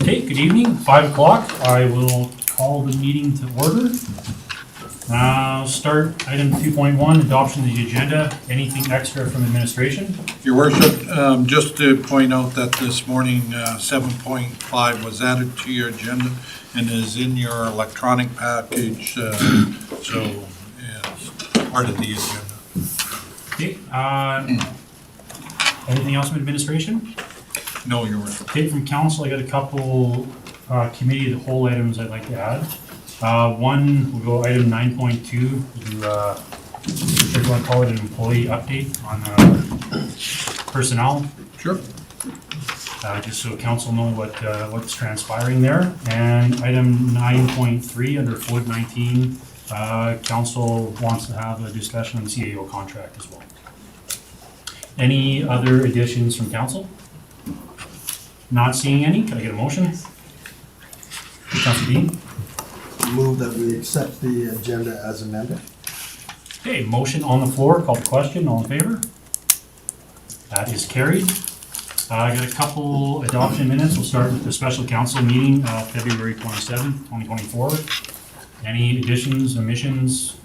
Okay, good evening, 5 o'clock. I will call the meeting to order. Start item 2.1, adoption of the agenda. Anything extra from administration? Your Worship, just to point out that this morning 7.5 was added to your agenda and is in your electronic package, so it's part of the agenda. Okay, anything else from administration? No, Your Worship. Okay, from council, I got a couple committee of the whole items I'd like to add. One, we'll go item 9.2, if you want to call it an employee update on personnel. Sure. Just so council know what's transpiring there. And item 9.3 under Fluid 19, council wants to have a discussion on the CAO contract as well. Any other additions from council? Not seeing any. Can I get a motion? Councilor Dean? Move that we accept the agenda as amended. Okay, motion on the floor, call the question, all in favor? That is carried. I got a couple adoption minutes. We'll start with the special council meeting, February 27, 2024. Any additions, omissions?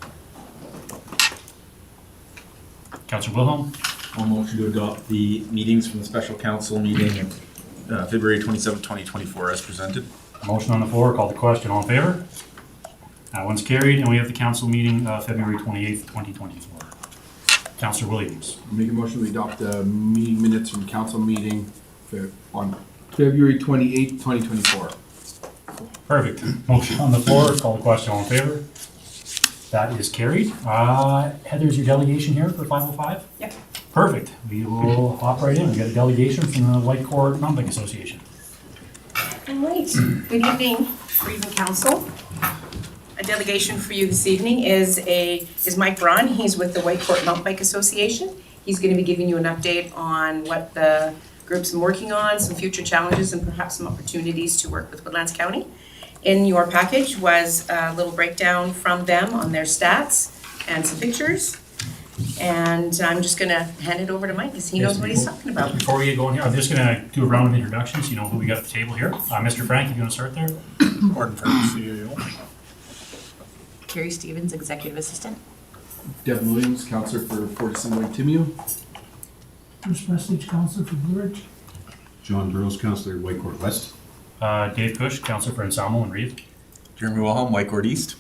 Councilor Wilhelm? I'll motion to adopt the meetings from the special council meeting February 27, 2024 as presented. Motion on the floor, call the question, all in favor? That one's carried, and we have the council meeting, February 28th, 2024. Councilor Williams. Make a motion to adopt the meeting minutes from council meeting on February 28th, 2024. Perfect. Motion on the floor, call the question, all in favor? That is carried. Heather's your delegation here for 505? Yep. Perfect. We will hop right in. We got a delegation from the Whitecourt Mountain Bike Association. All right. Good evening, Freedom Council. A delegation for you this evening is Mike Braun. He's with the Whitecourt Mountain Bike Association. He's going to be giving you an update on what the group's been working on, some future challenges, and perhaps some opportunities to work with Woodlands County. In your package was a little breakdown from them on their stats and some pictures. And I'm just going to hand it over to Mike because he knows what he's talking about. Before we get going here, I'm just going to do a round of introductions. You know who we got at the table here. Mr. Frank, if you want to start there. Gordon Frank, CAO. Carrie Stevens, Executive Assistant. Devin Williams, Councillor for Fortisson Lake Timeo. Bruce Prestige, Councillor for Blue Ridge. John Burrows, Councillor, Whitecourt West. Dave Cush, Councilor for Ensemble and Reeve. Jeremy Wilhelm, Whitecourt East.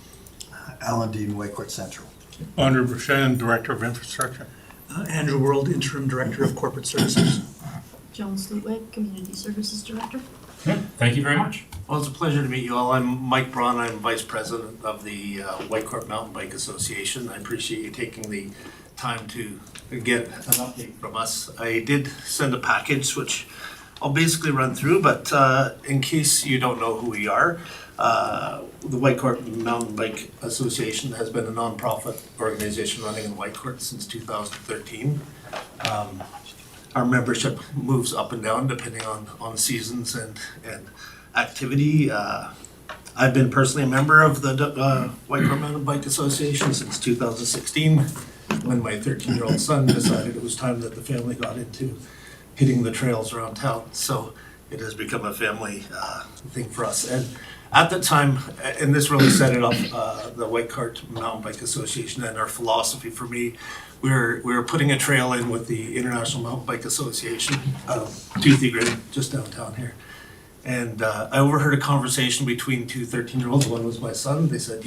Alan Dean, Whitecourt Central. Andrew Bouchan, Director of Infrastructure. Andrew World, Interim Director of Corporate Services. Joan Slutwig, Community Services Director. Yeah, thank you very much. Well, it's a pleasure to meet you all. I'm Mike Braun. I'm Vice President of the Whitecourt Mountain Bike Association. I appreciate you taking the time to get an update from us. I did send a package, which I'll basically run through, but in case you don't know who we are, the Whitecourt Mountain Bike Association has been a non-profit organization running in Whitecourt since 2013. Our membership moves up and down depending on seasons and activity. I've been personally a member of the Whitecourt Mountain Bike Association since 2016 when my 13-year-old son decided it was time that the family got into hitting the trails around town. So it has become a family thing for us. And at the time, and this really set it up, the Whitecourt Mountain Bike Association and our philosophy for me, we were putting a trail in with the International Mountain Bike Association, Toothy Grid, just downtown here. And I overheard a conversation between two 13-year-olds. One was my son. They said,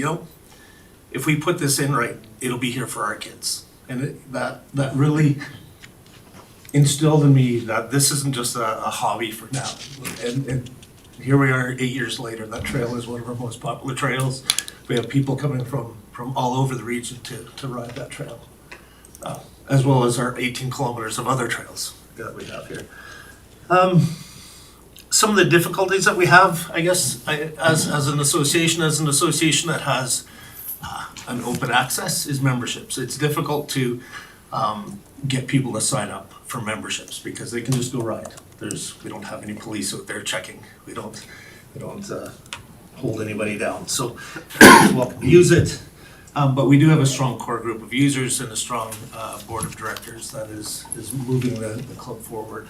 if we put this in right, it'll be here for our kids. And that really instilled in me that this isn't just a hobby for now. And here we are 8 years later. That trail is one of our most popular trails. We have people coming from all over the region to ride that trail, as well as our 18 kilometers of other trails that we have here. Some of the difficulties that we have, I guess, as an association that has an open access is memberships. It's difficult to get people to sign up for memberships because they can just go ride. We don't have any police out there checking. We don't hold anybody down. So welcome to use it. But we do have a strong core group of users and a strong board of directors that is moving the club forward.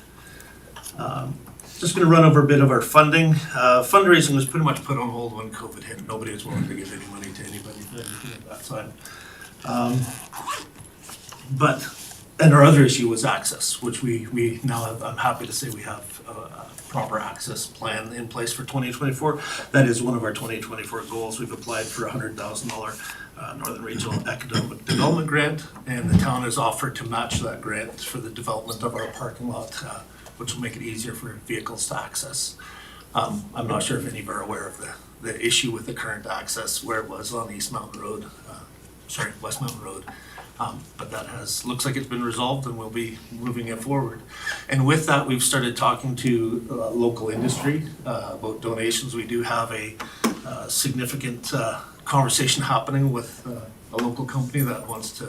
Just going to run over a bit of our funding. Fundraising was pretty much put on hold when COVID hit. Nobody was willing to give any money to anybody at that time. And our other issue was access, which we now have. I'm happy to say we have a proper access plan in place for 2024. That is one of our 2024 goals. We've applied for a $100,000 Northern Regional Economic Development Grant, and the town has offered to match that grant for the development of our parking lot, which will make it easier for vehicles to access. I'm not sure if any of you are aware of the issue with the current access where it was on West Mountain Road. But that looks like it's been resolved, and we'll be moving it forward. And with that, we've started talking to local industry about donations. We do have a significant conversation happening with a local company that wants to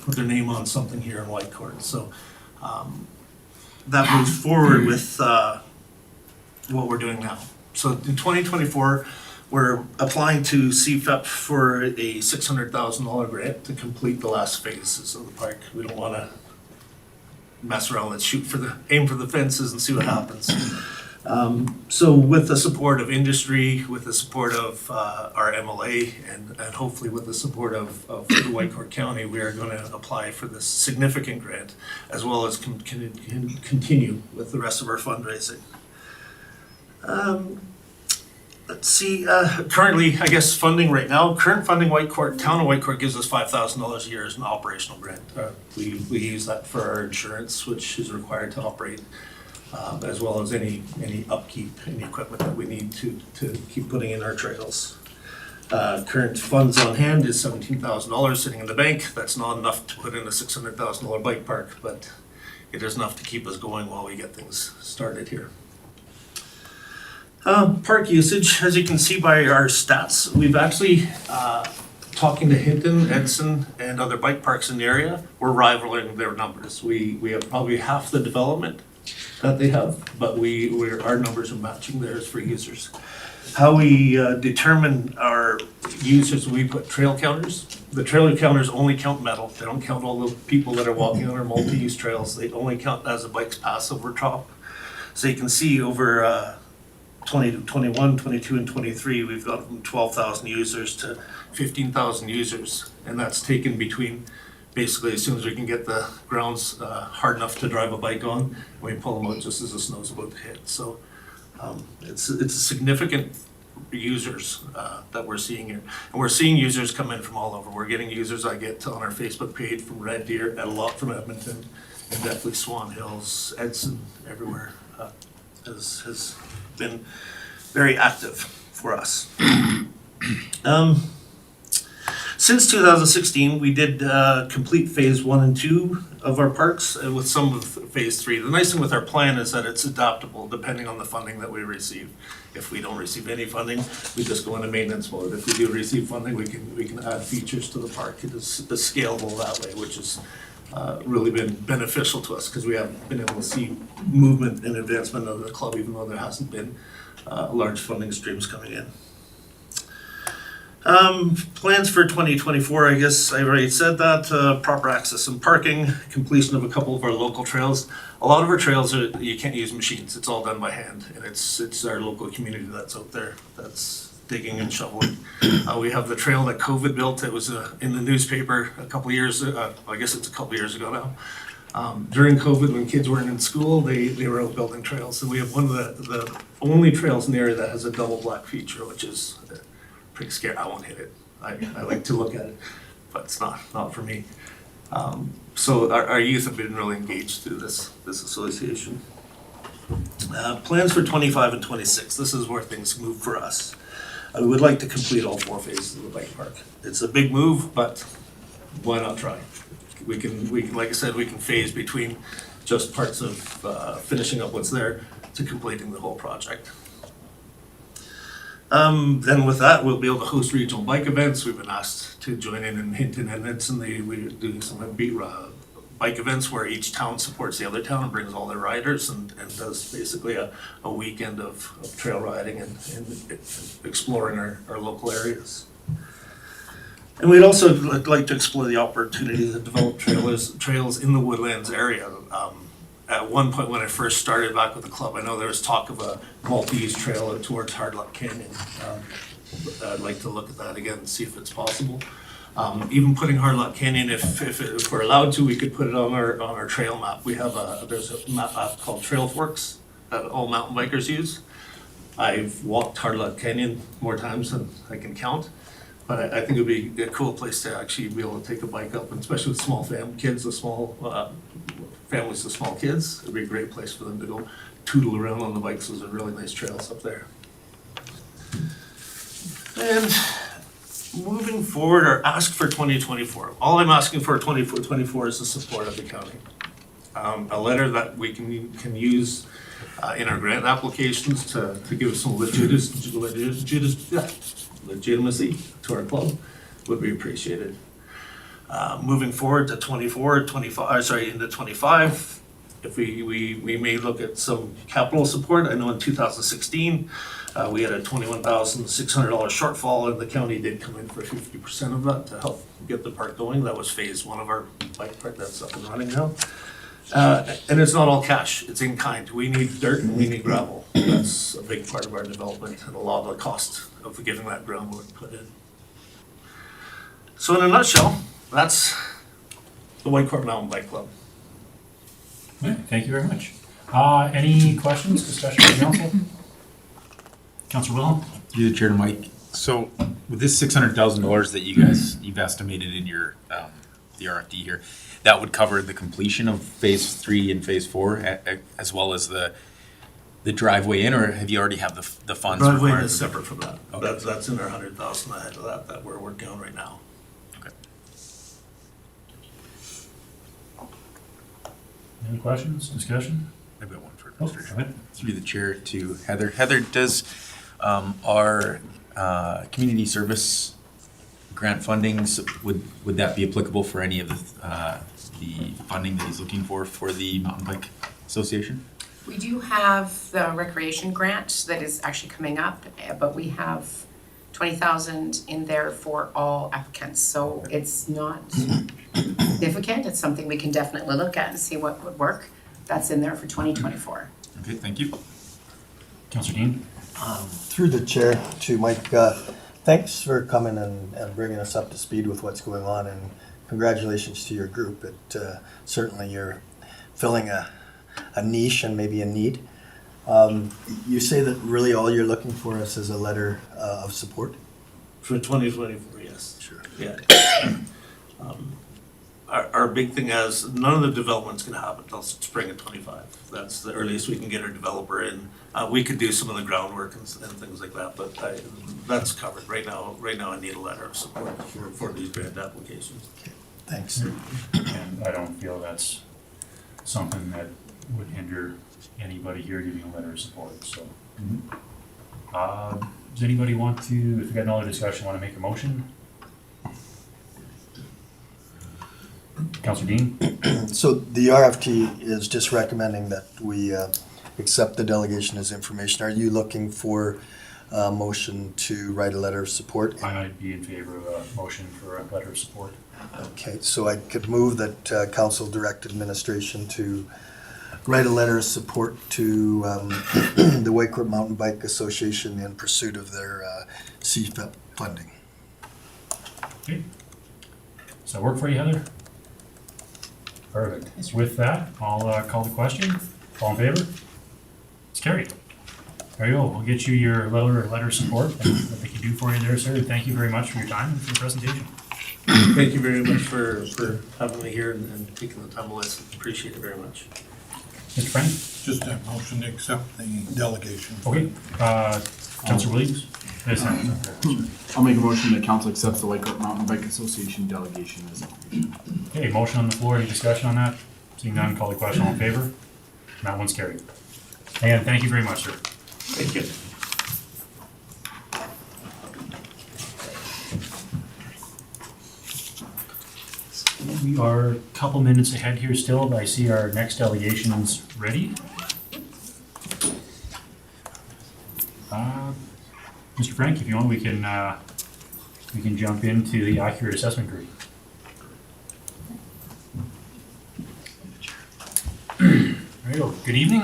put their name on something here in Whitecourt. So that moves forward with what we're doing now. So in 2024, we're applying to CFEP for a $600,000 grant to complete the last phases of the park. We don't want to mess around. Let's aim for the fences and see what happens. So with the support of industry, with the support of our MLA, and hopefully with the support of the Whitecourt County, we are going to apply for this significant grant, as well as continue with the rest of our fundraising. Let's see, currently, I guess funding right now, current funding town of Whitecourt gives us $5,000 a year as an operational grant. We use that for our insurance, which is required to operate, as well as any upkeep, any equipment that we need to keep putting in our trails. Current funds on hand is $17,000 sitting in the bank. That's not enough to put in a $600,000 bike park, but it is enough to keep us going while we get things started here. Park usage, as you can see by our stats, we've actually, talking to Hinton, Edson, and other bike parks in the area, we're rivaling their numbers. We have probably half the development that they have, but our numbers are matching theirs for users. How we determine our users, we put trail counters. The trail counters only count metal. They don't count all the people that are walking on our multi-use trails. They only count as the bikes pass over top. So you can see over 2021, 22, and 23, we've gone from 12,000 users to 15,000 users. And that's taken between, basically, as soon as we can get the grounds hard enough to drive a bike on, we pull them out just as the snow's about to hit. So it's a significant users that we're seeing here. And we're seeing users come in from all over. We're getting users I get on our Facebook page from Red Deer, and a lot from Edmonton, and definitely Swan Hills, Edson, everywhere has been very active for us. Since 2016, we did complete phase 1 and 2 of our parks with some of phase 3. The nice thing with our plan is that it's adaptable depending on the funding that we receive. If we don't receive any funding, we just go into maintenance mode. If we do receive funding, we can add features to the park. It is scalable that way, which has really been beneficial to us because we have been able to see movement and advancement of the club, even though there hasn't been large funding streams coming in. Plans for 2024, I guess I already said that, proper access and parking, completion of a couple of our local trails. A lot of our trails you can't use machines, it's all done by hand, and it's our local community that's out there that's digging and shoveling. We have the trail that COVID built. It was in the newspaper a couple years, I guess it's a couple years ago now. During COVID, when kids weren't in school, they were out building trails, and we have one of the only trails in the area that has a double black feature, which is pretty scary. I won't hit it. I like to look at it, but it's not for me. So our youth have been really engaged through this association. Plans for 25 and 26. This is where things move for us. I would like to complete all 4 phases of the bike park. It's a big move, but why not try? We can, like I said, we can phase between just parts of finishing up what's there to completing the whole project. Then with that, we'll be able to host regional bike events. We've been asked to join in Hinton and Edson. We're doing some bike events where each town supports the other town and brings all their riders and does basically a weekend of trail riding and exploring our local areas. And we'd also like to explore the opportunity to develop trails in the Woodlands area. at one point when I first started back with the club, I know there was talk of a multi-use trail towards Hard Luck Canyon. I'd like to look at that again and see if it's possible. Even putting Hard Luck Canyon, if we're allowed to, we could put it on our trail map. We have there's a map app called Trail Forks that all mountain bikers use. I've walked Hard Luck Canyon more times than I can count, but I think it'd be a cool place to actually be able to take a bike up, and especially with small kids, with small families with small kids. It'd be a great place for them to go tootle around on the bikes. Those are really nice trails up there. And moving forward, or ask for 2024. All I'm asking for 2024 is the support of the county. A letter that we can use in our grant applications to give us some legitimacy to our club would be appreciated. Moving forward to into 25, if we may look at some capital support. I know in 2016, we had a $21,600 shortfall, and the county did come in for 50% of that to help get the park going. That was phase one of our bike park that's up and running now. And it's not all cash, it's in kind. We need dirt and we need gravel. That's a big part of our development and a lot of the cost of getting that groundwork put in. So in a nutshell, that's the Whitecourt Mountain Bike Club. Okay, thank you very much. Any questions, discussion from council? Councilor Wilhelm? Through the chair to Mike. So with this $600,000 that you've estimated in your the RFD here, that would cover the completion of phase 3 and phase 4 as well as the driveway in, or have you already have the funds? Driveway required is for separate from that. Okay. That's in our 100,000 ahead of that we're working on right now. Okay. Any questions, discussion? I've got one for Oh, Mr. go ahead. Through the chair to Heather. Heather, does our community service grant fundings, would that be applicable for any of the funding that he's looking for the Mountain Bike Association? We do have the recreation grant that is actually coming up, but we have 20,000 in there for all applicants, so it's not significant. It's something we can definitely look at and see what would work. That's in there for 2024. Okay, thank you. Councilor Dean? Through the chair to Mike, thanks for coming and bringing us up to speed with what's going on, and congratulations to your group. Certainly you're filling a niche and maybe a need. You say that really all you're looking for us is a letter of support? For 2024, yes. Sure. Yeah. Our big thing is none of the development's gonna happen until spring of 25. That's the earliest we can get our developer in. We could do some of the groundwork and things like that, but that's covered. Right now I need a letter of support for these grant applications. Thanks. And I don't feel that's something that would hinder anybody here giving a letter of support, so. Does anybody want to, if we got no other discussion, want to make a motion? Councilor Dean? So the RFT is just recommending that we accept the delegation as information. Are you looking for a motion to write a letter of support? I might be in favor of a motion for a letter of support. Okay, so I could move that council direct administration to write a letter of support to the Whitecourt Mountain Bike Association in pursuit of their CFEP funding. Okay. Does that work for you, Heather? Perfect. With that, I'll call the question. All in favor? It's carried. There you go. We'll get you your letter of support and what they can do for you there, sir. Thank you very much for your time and for your presentation. Thank you very much for having me here and taking the time to listen. Appreciate it very much. Mr. Frank? Just a motion to accept the delegation. Okay. Councilor Williams? Yes, sir. I'll make a motion that council accepts the Whitecourt Mountain Bike Association delegation as information. Okay, motion on the floor. Any discussion on that? Seeing none, call the question. All in favor? That one's carried. And thank you very much, sir. Thank you. We are a couple minutes ahead here still, but I see our next delegation's ready. Mr. Frank, if you want, we can jump into the accurate assessment group. right, well, good evening.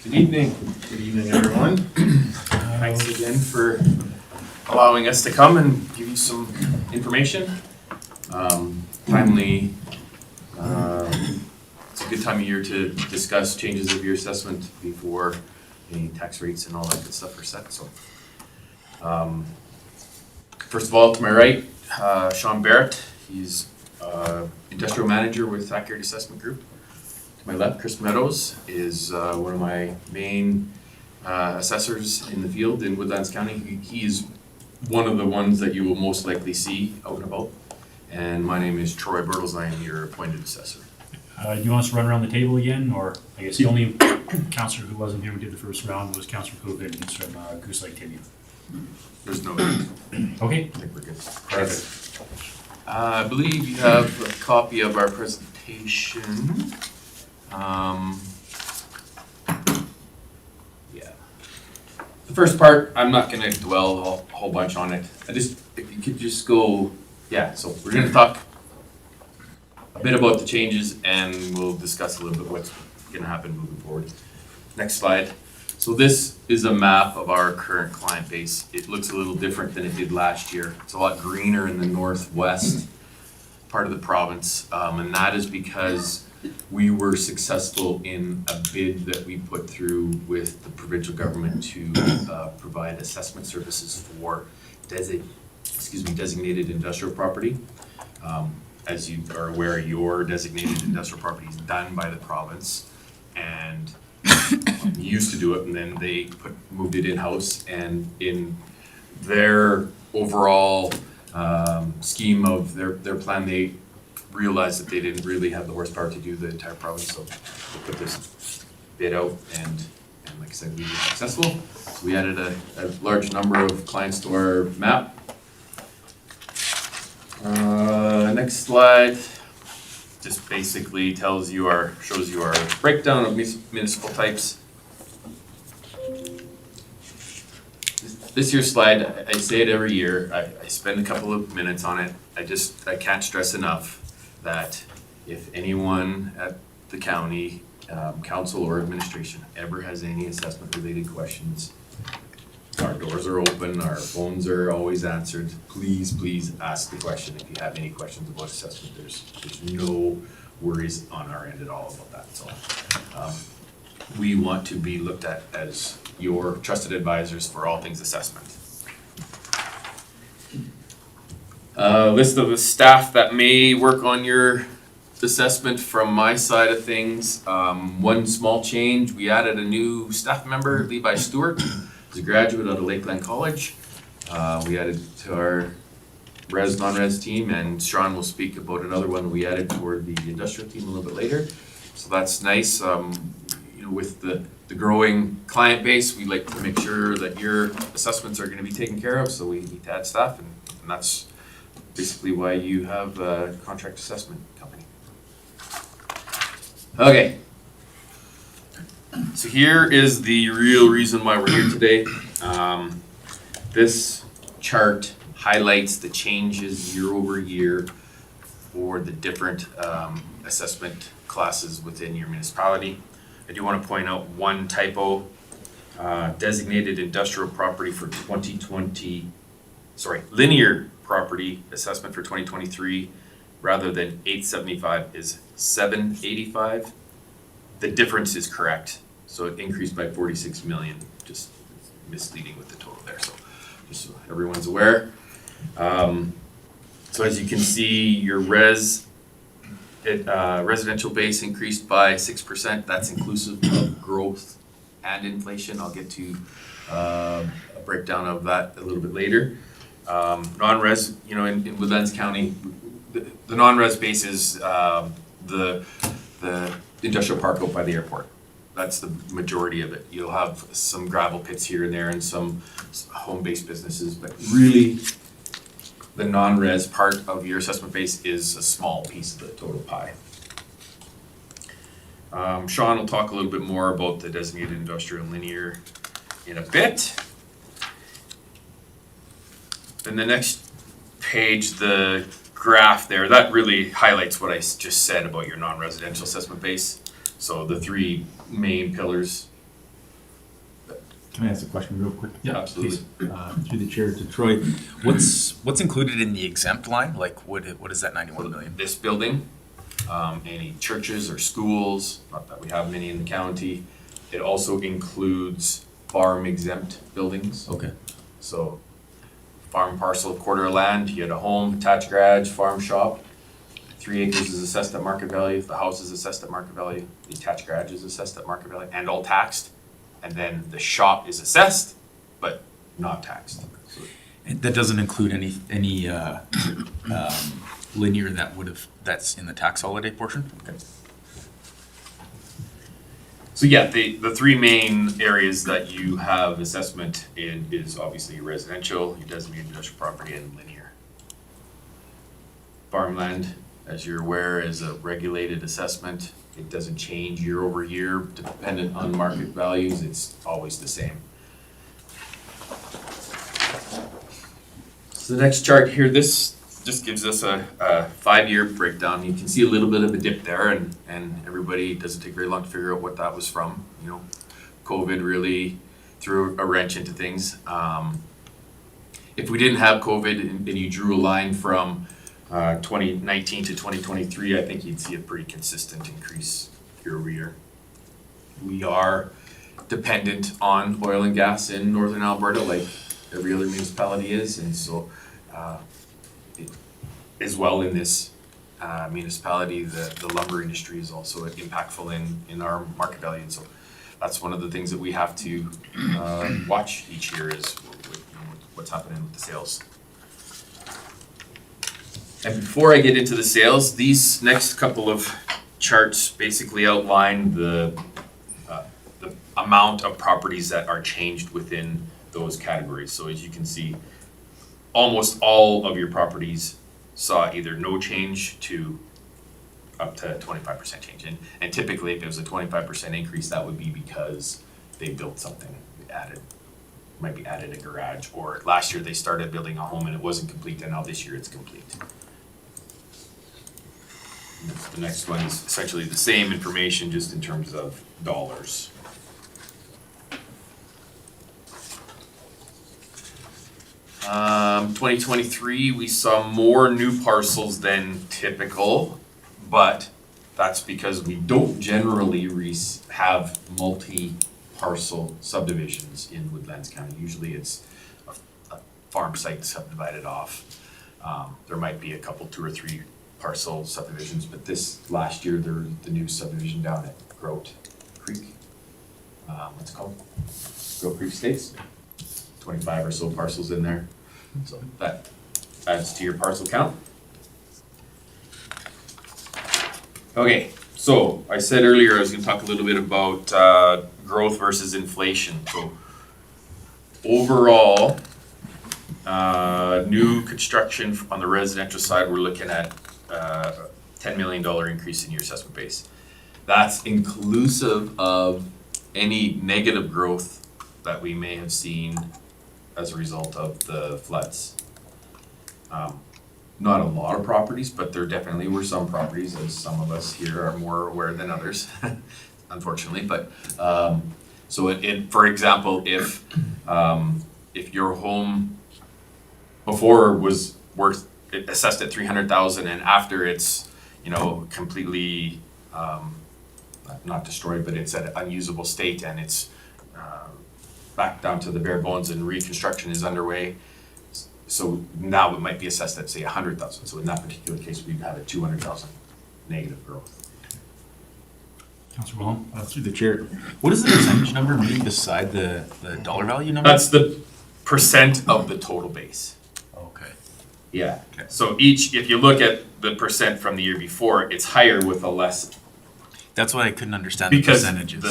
Good evening. Good evening, everyone. Thanks again for allowing us to come and give you some information. Timely, it's a good time of year to discuss changes of your assessment before any tax rates and all that good stuff are set, so. First of all, to my right, Sean Barrett, he's industrial manager with Aggregate Assessment Group. To my left, Chris Meadows is one of my main assessors in the field in Woodlands County. He is one of the ones that you will most likely see out and about. And my name is Troy Bertels, I am your appointed assessor. Do you want us to run around the table again, or I guess the only counselor who wasn't here who did the first round was Counselor Covic, he's from Goose Lake Tibia. There's no, Okay, I think we're good. Perfect. I believe you have a copy of our presentation. Yeah. The first part, I'm not gonna dwell a whole bunch on it. If you could just go, yeah, so we're gonna talk a bit about the changes and we'll discuss a little bit what's gonna happen moving forward. Next slide. So this is a map of our current client base. It looks a little different than it did last year. It's a lot greener in the northwest part of the province, and that is because we were successful in a bid that we put through with the provincial government to provide assessment services for designated industrial property. As you are aware, your designated industrial property is done by the province, and used to do it, and then they moved it in-house, and in their overall scheme of their plan, they realized that they didn't really have the horsepower to do the entire province, so they put this bid out, and like I said, we were successful. So we added a large number of clients to our map. Next slide just basically shows you our breakdown of municipal types. This year's slide, I say it every year, I spend a couple of minutes on it. I can't stress enough that if anyone at the county, council or administration ever has any assessment related questions, our doors are open, our phones are always answered. Please ask the question if you have any questions about assessment. There's no worries on our end at all about that. So we want to be looked at as your trusted advisors for all things assessment. List of the staff that may work on your assessment from my side of things. One small change, we added a new staff member, Levi Stewart. He's a graduate out of Lakeland College. We added to our non-res team, and Sean will speak about another one we added toward the industrial team a little bit later. So that's nice. With the growing client base, we like to make sure that your assessments are going to be taken care of, so we need to add staff, and that's basically why you have a contract assessment company. Okay. So here is the real reason why we're here today. This chart highlights the changes year over year for the different assessment classes within your municipality. I do want to point out one typo. Designated industrial property for 2020, linear property assessment for 2023 rather than 875 is 785. The difference is correct. So it increased by 46 million, just misleading with the total there. So just so everyone's aware. So as you can see, your residential base increased by 6%. That's inclusive of growth and inflation. I'll get to a breakdown of that a little bit later. Non-res, in Woodlands County, the non-res base is the industrial park out by the airport. That's the majority of it. You'll have some gravel pits here and there and some home-based businesses, but really the non-res part of your assessment base is a small piece of the total pie. Sean will talk a little bit more about the designated industrial and linear in a bit. And the next page, the graph there, that really highlights what I just said about your non-residential assessment base. So the three main pillars. Can I ask a question real quick? Yeah, absolutely. Through the chair to Troy. What's included in the exempt line? Like what is that 91 million? This building, any churches or schools, not that we have many in the county. It also includes farm exempt buildings. Okay. So farm parcel, quarter of land, you had a home, attached garage, farm shop. 3 acres is assessed at market value, the house is assessed at market value, the attached garage is assessed at market value, and all taxed. And then the shop is assessed, but not taxed. So that doesn't include any linear that's in the tax holiday portion? Okay. So yeah, the three main areas that you have assessment in is obviously your residential, your designated industrial property, and linear. Farmland, as you're aware, is a regulated assessment. It doesn't change year over year, dependent on market values, it's always the same. So the next chart here, this just gives us a 5-year breakdown. You can see a little bit of a dip there, and everybody, it doesn't take very long to figure out what that was from. You know, COVID really threw a wrench into things. If we didn't have COVID and you drew a line from 2019 to 2023, I think you'd see a pretty consistent increase year over year. We are dependent on oil and gas in northern Alberta, like every other municipality is, and so as well in this municipality, the lumber industry is also impactful in our market value, and so that's one of the things that we have to watch each year is what's happening with the sales. And before I get into the sales, these next couple of charts basically outline the amount of properties that are changed within those categories. So as you can see, almost all of your properties saw either no change to up to 25% change. And typically if it was a 25% increase, that would be because they built something, might be added a garage, or last year they started building a home and it wasn't complete, and now this year it's complete. The next one is essentially the same information, just in terms of dollars. Um, 2023, we saw more new parcels than typical, but that's because we don't generally have multi-parcel subdivisions in Woodlands County. Usually it's a farm site subdivided off. There might be a couple, 2 or 3 parcel subdivisions, but this last year the new subdivision down at Grote Creek, what's it called? Grote Creek Estates, 25 or so parcels in there, so that adds to your parcel count. Okay, so I said earlier I was going to talk a little bit about growth versus inflation. So overall, new construction on the residential side, we're looking at $10 million increase in your assessment base. That's inclusive of any negative growth that we may have seen as a result of the floods. Not a lot of properties, but there definitely were some properties, as some of us here are more aware than others, unfortunately. But so for example, if your home before was assessed at $300,000, and after it's completely not destroyed, but it's at an unusable state, and it's back down to the bare bones and reconstruction is underway, so now it might be assessed at say $100,000. So in that particular case, we'd have a $200,000 negative growth. Councilor Wong? Through the chair, what is the percentage number meaning beside the dollar value number? That's the percent of the total base. Okay. Yeah, so if you look at the percent from the year before, it's higher with a less. That's why I couldn't understand Because the percentages.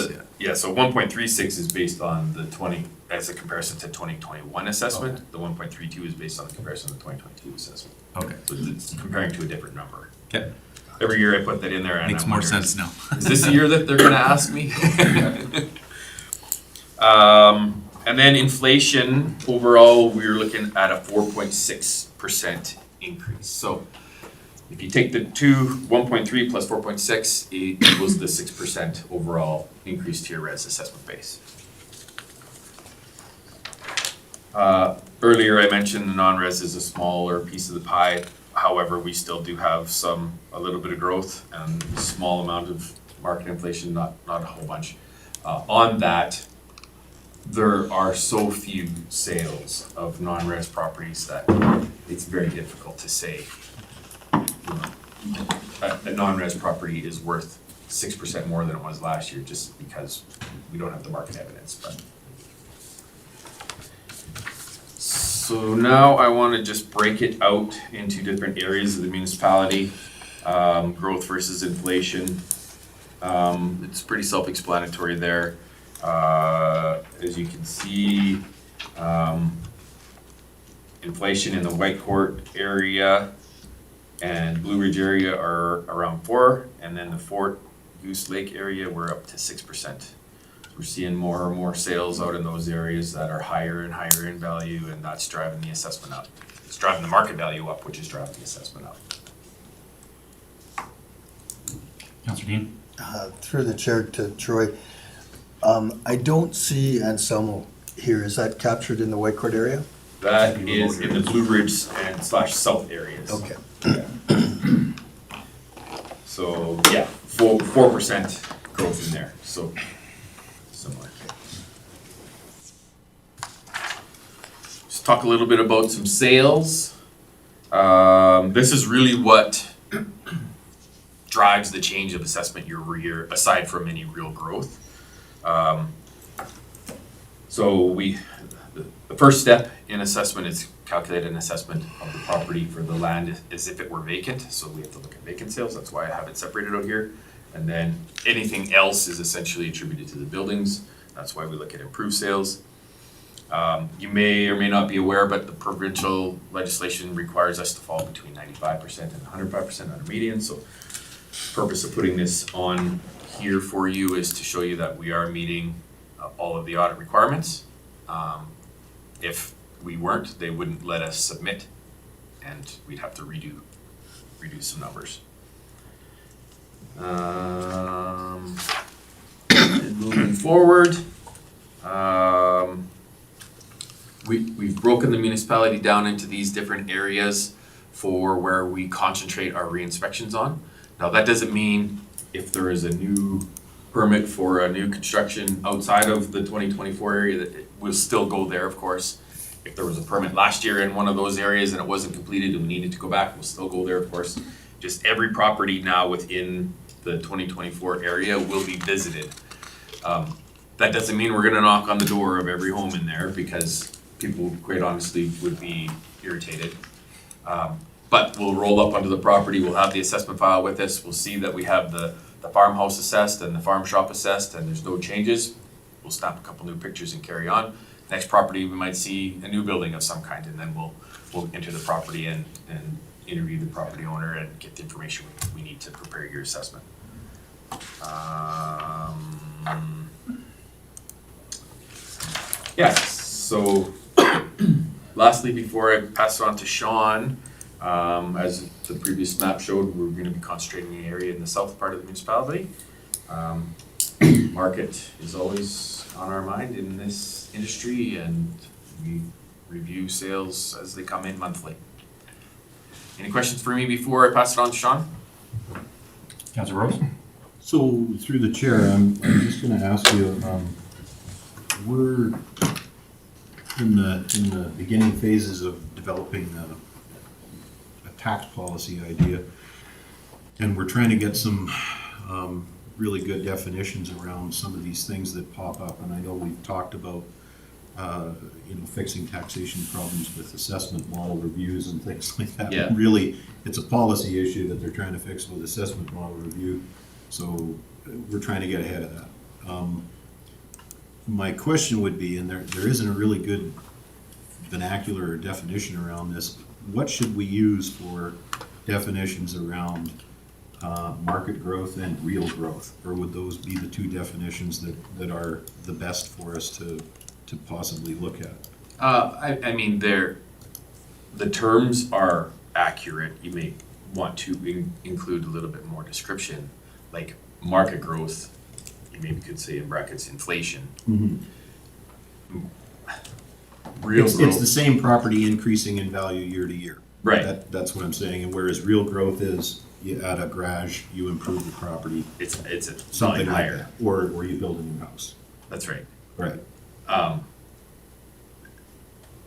so 1.36 is based on the 20, as a comparison to 2021 assessment. Okay. The 1.32 is based on the comparison to the 2022 assessment. Okay. So it's comparing to a different number. Okay. Every year I put that in there, and Makes more sense now. Is this the year that they're gonna ask me? And then inflation, overall, we're looking at a 4.6% increase. So If you take the 1.3 plus 4.6, it equals the 6% overall increase to your res assessment base. Earlier I mentioned the non-res is a smaller piece of the pie. However, we still do have a little bit of growth and a small amount of market inflation, not a whole bunch. On that, there are so few sales of non-res properties that it's very difficult to say, a non-res property is worth 6% more than it was last year, just because we don't have the market evidence. But so now I want to just break it out into different areas of the municipality, growth versus inflation. It's pretty self-explanatory there. As you can see, inflation in the Whitecourt area and Blue Ridge area are around 4%, and then the Fort Goose Lake area, we're up to 6%. We're seeing more and more sales out in those areas that are higher and higher in value, and that's driving the assessment up. It's driving the market value up, which is driving the assessment up. Councillor Dean? Through the chair to Troy, I don't see Anselmo here. Is that captured in the Whitecourt area? That is in the Blue Ridge and / south areas. Okay. So, yeah, 4% growth in there, so similar. Just talk a little bit about some sales. This is really what drives the change of assessment year over year, aside from any real growth. So the first step in assessment is calculate an assessment of the property for the land as if it were vacant. So we have to look at vacant sales. That's why I have it separated out here. And then anything else is essentially attributed to the buildings. That's why we look at improved sales. You may or may not be aware, but the provincial legislation requires us to fall between 95% and 105% on a median. So the purpose of putting this on here for you is to show you that we are meeting all of the audit requirements. If we weren't, they wouldn't let us submit, and we'd have to redo some numbers. And moving forward, we've broken the municipality down into these different areas for where we concentrate our re-inspections on. Now, that doesn't mean if there is a new permit for a new construction outside of the 2024 area, that it will still go there, of course. If there was a permit last year in one of those areas and it wasn't completed and we needed to go back, we'll still go there, of course. Just every property now within the 2024 area will be visited. That doesn't mean we're gonna knock on the door of every home in there, because people quite honestly would be irritated. But we'll roll up onto the property, we'll have the assessment file with us, we'll see that we have the farmhouse assessed and the farm shop assessed and there's no changes. We'll snap a couple new pictures and carry on. Next property, we might see a new building of some kind, and then we'll enter the property and interview the property owner and get the information we need to prepare your assessment. Yes, so lastly, before I pass it on to Sean, as the previous map showed, we're gonna be concentrating the area in the south part of the municipality. Market is always on our mind in this industry, and we review sales as they come in monthly. Any questions for me before I pass it on to Sean? Councillor Rose? So through the chair, I'm just gonna ask you, we're in the beginning phases of developing a tax policy idea, and we're trying to get some really good definitions around some of these things that pop up. And I know we've talked about fixing taxation problems with assessment model reviews and things like that. Yeah. But really, it's a policy issue that they're trying to fix with assessment model review. So we're trying to get ahead of that. My question would be, and there isn't a really good vernacular or definition around this, what should we use for definitions around market growth and real growth? Or would those be the two definitions that are the best for us to possibly look at? I mean, the terms are accurate. You may want to include a little bit more description, like market growth, you maybe could say in brackets, inflation. Real It's the growth, same property increasing in value year to year. right, That's what I'm saying, and whereas real growth is, you add a garage, you improve the property, it's a something something like higher, that. Or you build a new house. that's right. Right.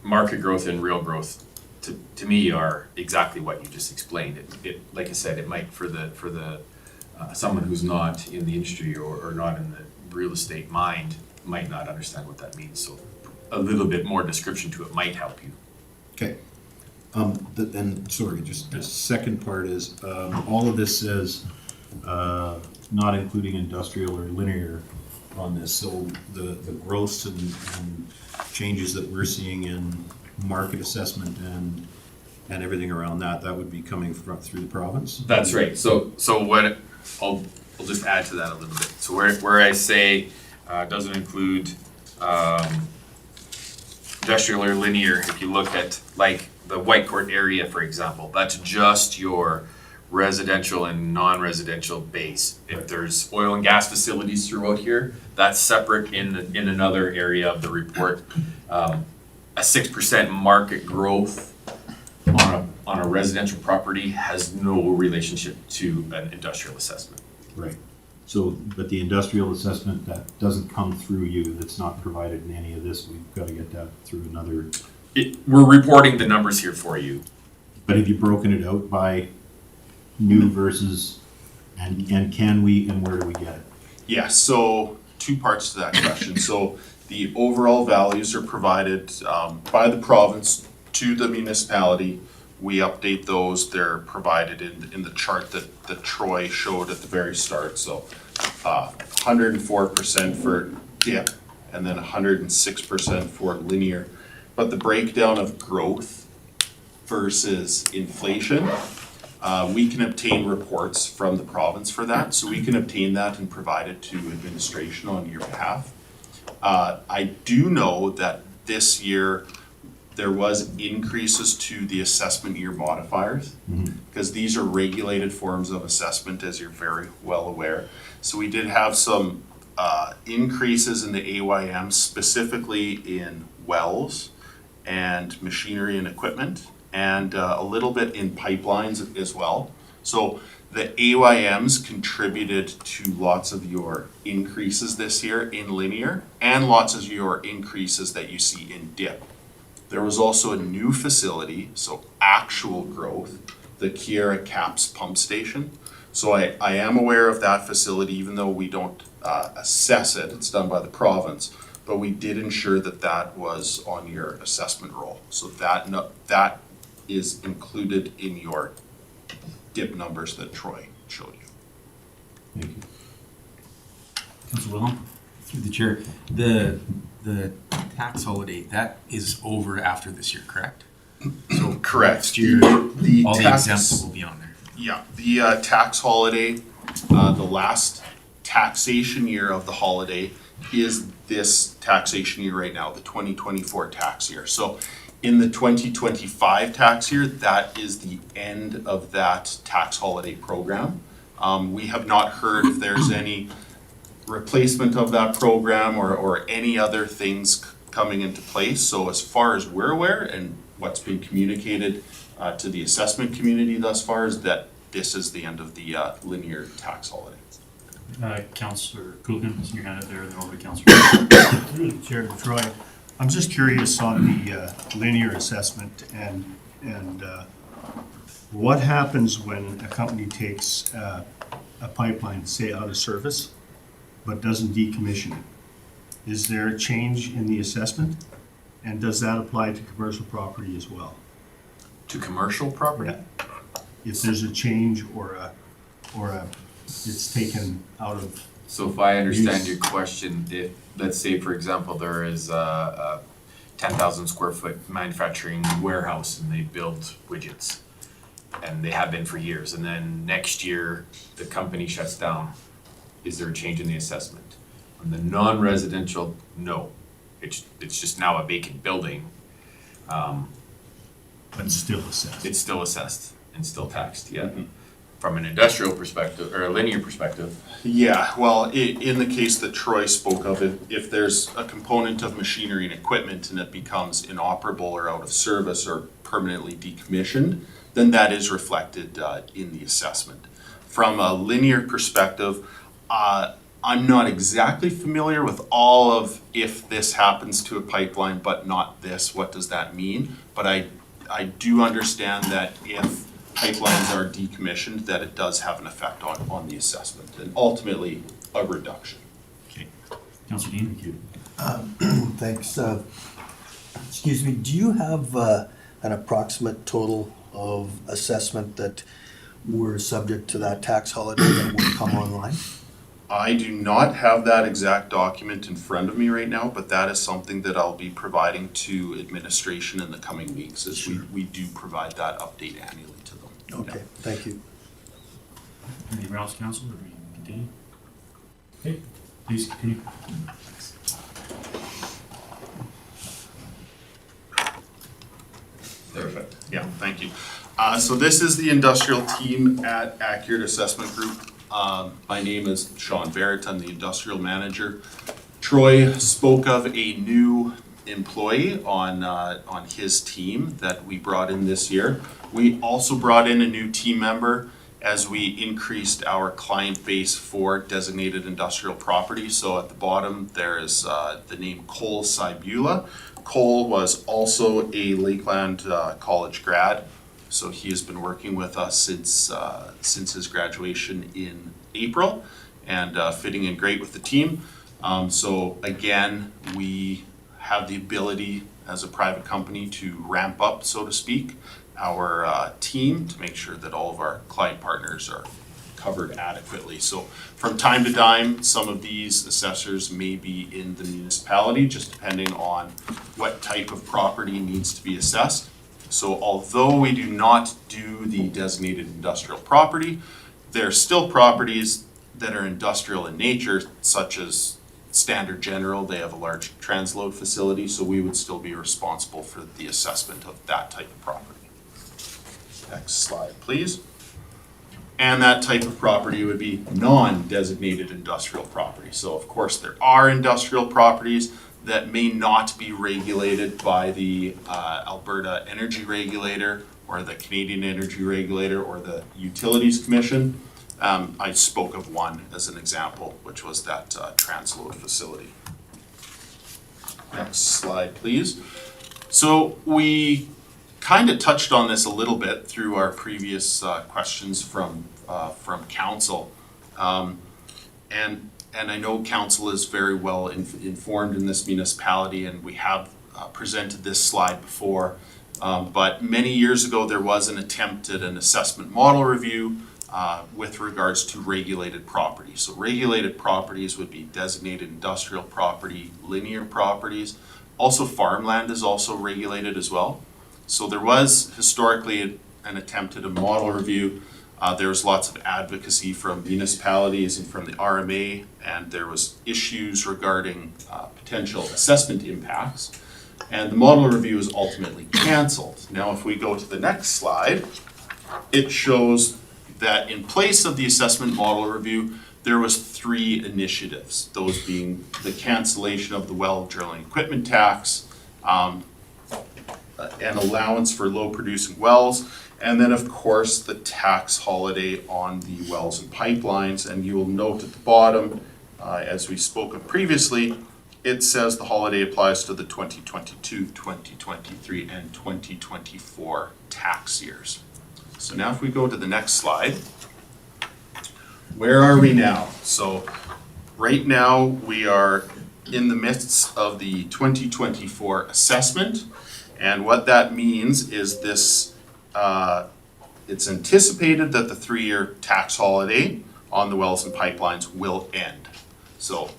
Market growth and real growth, to me, are exactly what you just explained. It, like I said, it might for the someone who's not in the industry or not in the real estate mind, might not understand what that means, so a little bit more description to it might help you. Okay. And sorry, just the second part is, all of this says, not including industrial or linear on this. So the growths and changes that we're seeing in market assessment and everything around that would be coming through the province? That's right. So what, I'll just add to that a little bit. So where I say, doesn't include, industrial or linear, if you look at like the Whitecourt area, for example, that's just your residential and non-residential base. If there's oil and gas facilities throughout here, that's separate in another area of the report. A 6% market growth on a residential property has no relationship to an industrial assessment. Right. So, but the industrial assessment, that doesn't come through you, that's not provided in any of this, we've got to get that through another. We're reporting the numbers here for you. But have you broken it out by new versus, and can we, and where do we get it? Yeah, so two parts to that question. So the overall values are provided by the province to the municipality. We update those. They're provided in the chart that Troy showed at the very start. So 104% for dip and then 106% for linear. But the breakdown of growth versus inflation, we can obtain reports from the province for that. So we can obtain that and provide it to administration on your behalf. I do know that this year there was increases to the assessment year modifiers, because these are regulated forms of assessment, as you're very well aware. So we did have some increases in the AYM, specifically in wells and machinery and equipment, and a little bit in pipelines as well. So the AYMs contributed to lots of your increases this year in linear and lots of your increases that you see in dip. There was also a new facility, so actual growth, the Kiera Caps Pump Station. So I am aware of that facility, even though we don't assess it, it's done by the province, but we did ensure that that was on your assessment roll. So that is included in your dip numbers that Troy showed you. Thank you. Councilor Wilhelm? Through the chair, the tax holiday, that is over after this year, correct? So Correct. next year, The all the tax- exempt will be on there. Yeah, the tax holiday, the last taxation year of the holiday is this taxation year right now, the 2024 tax year. So in the 2025 tax year, that is the end of that tax holiday program. We have not heard if there's any replacement of that program or any other things coming into place. So as far as we're aware and what's been communicated to the assessment community thus far is that this is the end of the linear tax holiday. Councilor Coogan, your hand up there, and then over to Councilor. Through the chair, Troy, I'm just curious on the linear assessment and what happens when a company takes a pipeline, say, out of service, but doesn't decommission it? Is there a change in the assessment? And does that apply to commercial property as well? To commercial property? Yeah. If there's a change or it's taken out of, So if I understand Use. your question, if, let's say, for example, there is a 10,000 square foot manufacturing warehouse and they build widgets, and they have been for years, and then next year, the company shuts down, is there a change in the assessment? On the non-residential, no. It's just now a vacant building. but still assessed? It's still assessed. and still taxed yet. From an industrial perspective, or a linear perspective, Yeah, well, in the case that Troy spoke of, if there's a component of machinery and equipment and it becomes inoperable or out of service or permanently decommissioned, then that is reflected in the assessment. From a linear perspective, I'm not exactly familiar with all of if this happens to a pipeline but not this, what does that mean? But I do understand that if pipelines are decommissioned, that it does have an effect on the assessment and ultimately a reduction. Okay. Councilor Dean? Thank you. Thanks. Excuse me, do you have an approximate total of assessment that were subject to that tax holiday that would come online? I do not have that exact document in front of me right now, but that is something that I'll be providing to administration in the coming weeks, as we do provide that update annually to them. Okay, thank you. Anybody else, council, or we continue? Okay, please continue. Perfect. Yeah, thank you. So this is the industrial team at Accurate Assessment Group. My name is Sean Barrett. I'm the industrial manager. Troy spoke of a new employee on his team that we brought in this year. We also brought in a new team member as we increased our client base for designated industrial property. So at the bottom, there is the name Cole Cybula. Cole was also a Lakeland College grad. So he has been working with us since his graduation in April and fitting in great with the team. So again, we have the ability as a private company to ramp up, so to speak, our team to make sure that all of our client partners are covered adequately. So from time to time, some of these assessors may be in the municipality, just depending on what type of property needs to be assessed. So although we do not do the designated industrial property, there are still properties that are industrial in nature, such as Standard General. They have a large transload facility, so we would still be responsible for the assessment of that type of property. Next slide, please. And that type of property would be non-designated industrial property. So of course, there are industrial properties that may not be regulated by the Alberta Energy Regulator or the Canadian Energy Regulator or the Utilities Commission. I spoke of one as an example, which was that transload facility. Next slide, please. So we kind of touched on this a little bit through our previous questions from council. And I know council is very well informed in this municipality, and we have presented this slide before. But many years ago, there was an attempt at an assessment model review with regards to regulated properties. So regulated properties would be designated industrial property, linear properties. Also farmland is also regulated as well. So there was historically an attempt at a model review. There was lots of advocacy from municipalities and from the RMA, and there was issues regarding potential assessment impacts. And the model review was ultimately canceled. Now, if we go to the next slide, it shows that in place of the assessment model review, there was 3 initiatives, those being the cancellation of the well drilling equipment tax, an allowance for low producing wells, and then of course the tax holiday on the wells and pipelines. And you will note at the bottom, as we spoke of previously, it says the holiday applies to the 2022, 2023, and 2024 tax years. So now if we go to the next slide, where are we now? So right now we are in the midst of the 2024 assessment. And what that means is this, it's anticipated that the 3-year tax holiday on the wells and pipelines will end. So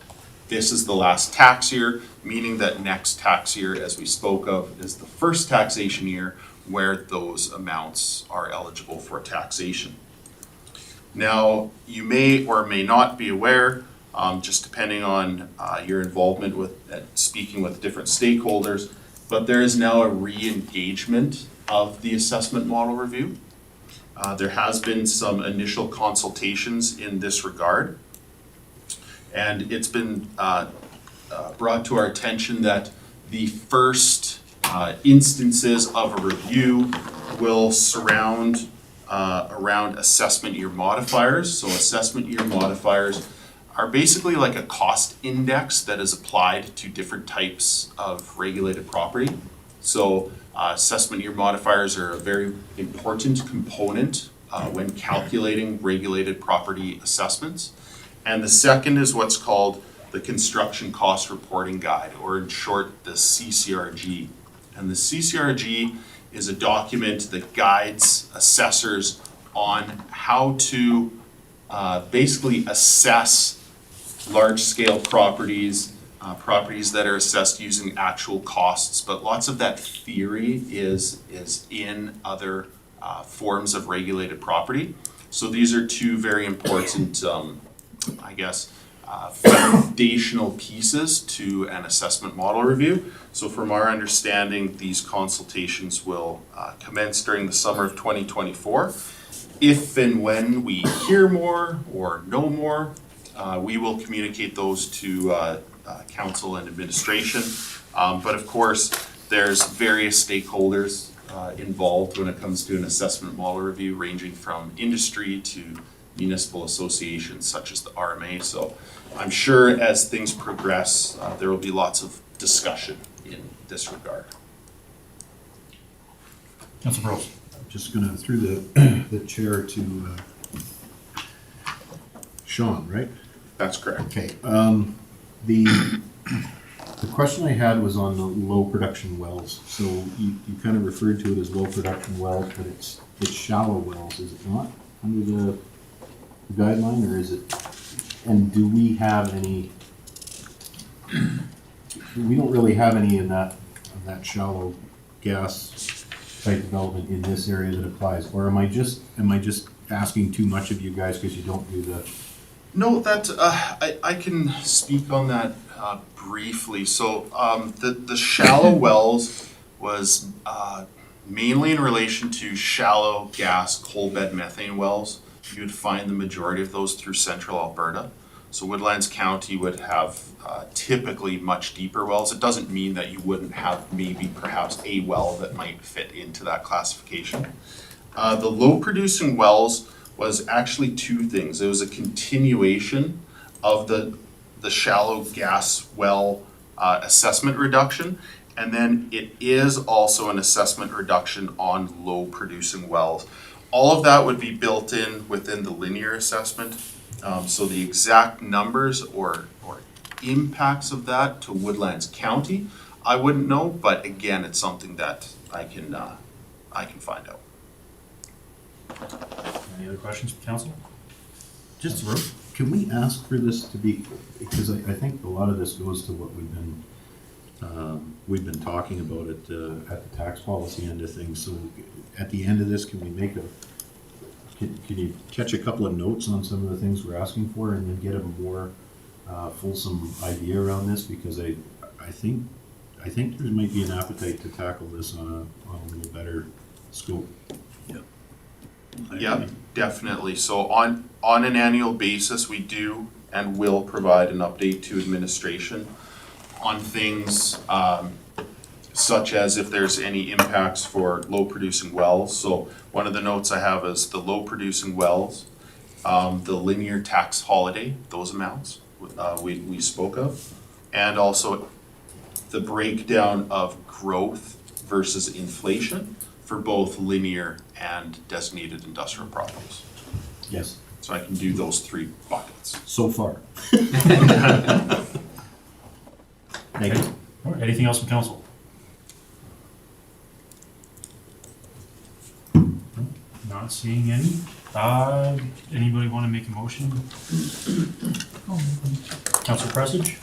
this is the last tax year, meaning that next tax year, as we spoke of, is the first taxation year where those amounts are eligible for taxation. Now, you may or may not be aware, just depending on your involvement with speaking with different stakeholders, but there is now a re-engagement of the assessment model review. There has been some initial consultations in this regard. And it's been brought to our attention that the first instances of a review will surround around assessment year modifiers. So assessment year modifiers are basically like a cost index that is applied to different types of regulated property. So assessment year modifiers are a very important component when calculating regulated property assessments. And the second is what's called the Construction Cost Reporting Guide, or in short, the CCRG. And the CCRG is a document that guides assessors on how to basically assess large-scale properties, properties that are assessed using actual costs, but lots of that theory is in other forms of regulated property. So these are two very important, I guess, foundational pieces to an assessment model review. So from our understanding, these consultations will commence during the summer of 2024. If and when we hear more or know more, we will communicate those to council and administration. But of course, there's various stakeholders involved when it comes to an assessment model review, ranging from industry to municipal associations such as the RMA. So I'm sure as things progress, there will be lots of discussion in this regard. Councilor Burrows. Just gonna, through the chair to Sean, right? That's correct. Okay, the question I had was on the low production wells. So you kind of referred to it as low production wells, but it's shallow wells, is it not? Under the guideline, or is it, and do we have any, we don't really have any in that shallow gas type development in this area that applies, or am I just asking too much of you guys because you don't do the? No, that I can speak on that briefly. So the shallow wells was mainly in relation to shallow gas coal bed methane wells. You would find the majority of those through central Alberta. So Woodlands County would have typically much deeper wells. It doesn't mean that you wouldn't have maybe perhaps a well that might fit into that classification. The low producing wells was actually two things. It was a continuation of the shallow gas well assessment reduction, and then it is also an assessment reduction on low producing wells. All of that would be built in within the linear assessment. So the exact numbers or impacts of that to Woodlands County, I wouldn't know, but again, it's something that I can find out. Any other questions from council? Just, can we ask for this to be, because I think a lot of this goes to what we've been talking about at the tax policy end of things. So at the end of this, can we make can you catch a couple of notes on some of the things we're asking for, and then get a more fulsome idea around this? Because I think there might be an appetite to tackle this on a little better scope. Yeah, definitely. So on an annual basis, we do and will provide an update to administration on things such as if there's any impacts for low producing wells. So one of the notes I have is the low producing wells, the linear tax holiday, those amounts we spoke of, and also the breakdown of growth versus inflation for both linear and designated industrial properties. Yes. So I can do those three buckets. So far. Thank you. All right, anything else from council? Not seeing any. Anybody want to make a motion? Councilor Prestidge?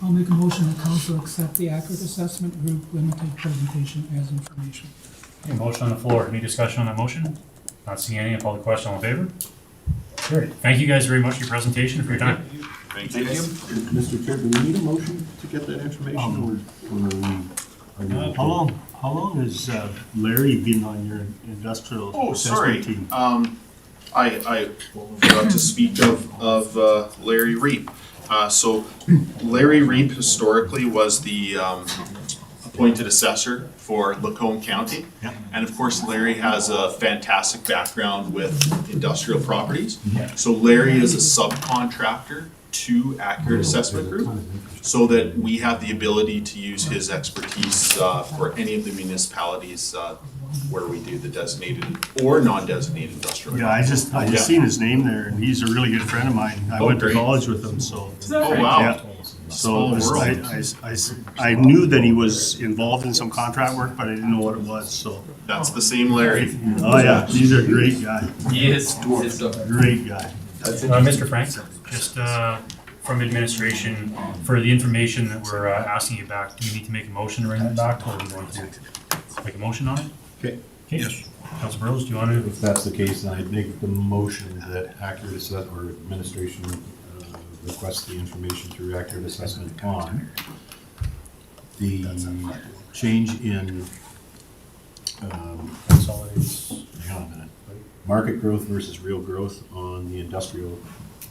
I'll make a motion that council accept the Aggregate Assessment Group Limited presentation as information. Okay, motion on the floor. Any discussion on that motion? Not seeing any. I'll call the question. All in favor? Great. Thank you guys very much for your presentation and for your time. Thank you. Mr. Chair, do we need a motion to get that information, or Are you okay? How long has Larry been on your industrial Oh, sorry. assessment team? I forgot to speak of Larry Reap. So Larry Reap historically was the appointed assessor for Lacombe County. Yeah. And of course, Larry has a fantastic background with industrial properties. Yeah. So Larry is a subcontractor to Aggregate Assessment Group, so that we have the ability to use his expertise for any of the municipalities where we do the designated or non-designated industrial. Yeah, I just Yeah. seen his name there, and he's a really good friend of mine. I Oh, went to great. college with him, so. Oh, wow. Yeah. So it was- Small world. I knew that he was involved in some contract work, but I didn't know what it was, so. That's the same Larry. Oh, yeah, he's a great guy, He is. great guy. Mr. Frank, just from administration, for the information that we're asking you back, do you need to make a motion to bring that back, or are we going to make a motion on it? Okay. Okay. Yes. Council Burrows, do you want to? If that's the case, then I'd make the motion that Accurate Assess, or administration request the information through Accurate Assessment on the change in, Consolidates. hang on a minute, market growth versus real growth on the industrial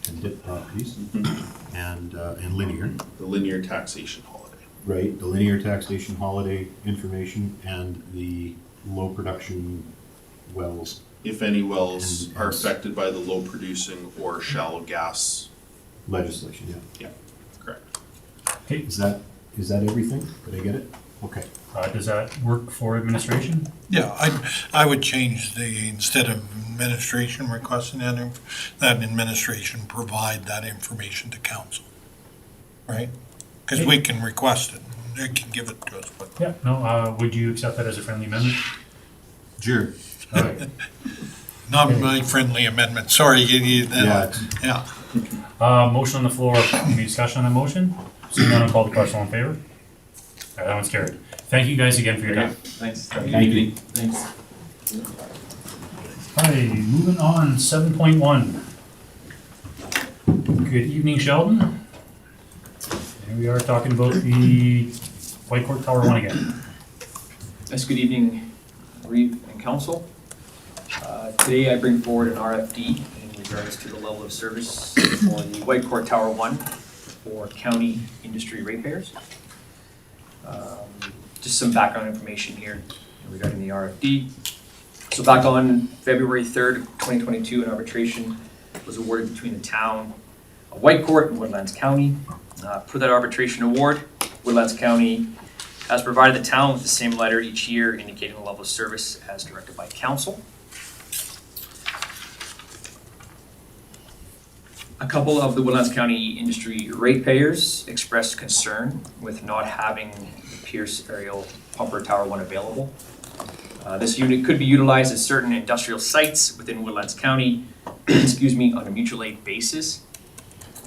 and DIP properties and linear, The linear taxation holiday. right? The linear taxation holiday information and the low production wells. If any wells And- are affected by the low producing or shallow gas. Legislation, yeah. Yeah, correct. Is that everything? Did I get it? Okay. Does that work for administration? Yeah, I would change instead of administration requesting that administration provide that information to council, right? Because we can request it, they can give it to us, but Yeah, no, would you accept that as a friendly amendment? Sure. All right. not my friendly amendment, sorry, Yeah. yeah. Motion on the floor, any discussion on the motion? Seeing none, I'll call the question, all in favor? That one's carried. Thank you guys again for your time. Thanks. Thank you. Thanks. Hi, moving on, 7.1. Good evening, Sheldon. Here we are talking about the Whitecourt Tower 1 again. Yes, good evening, Reeve and Council. Today I bring forward an RFD in regards to the level of service for the Whitecourt Tower 1 for county industry ratepayers. Just some background information here regarding the RFD. So back on February 3rd, 2022, an arbitration was awarded between the town of Whitecourt and Woodlands County. Per that arbitration award, Woodlands County has provided the town with the same letter each year indicating the level of service as directed by council. A couple of the Woodlands County industry ratepayers expressed concern with not having the Pierce aerial pumper Tower 1 available. This unit could be utilized at certain industrial sites within Woodlands County, on a mutual aid basis,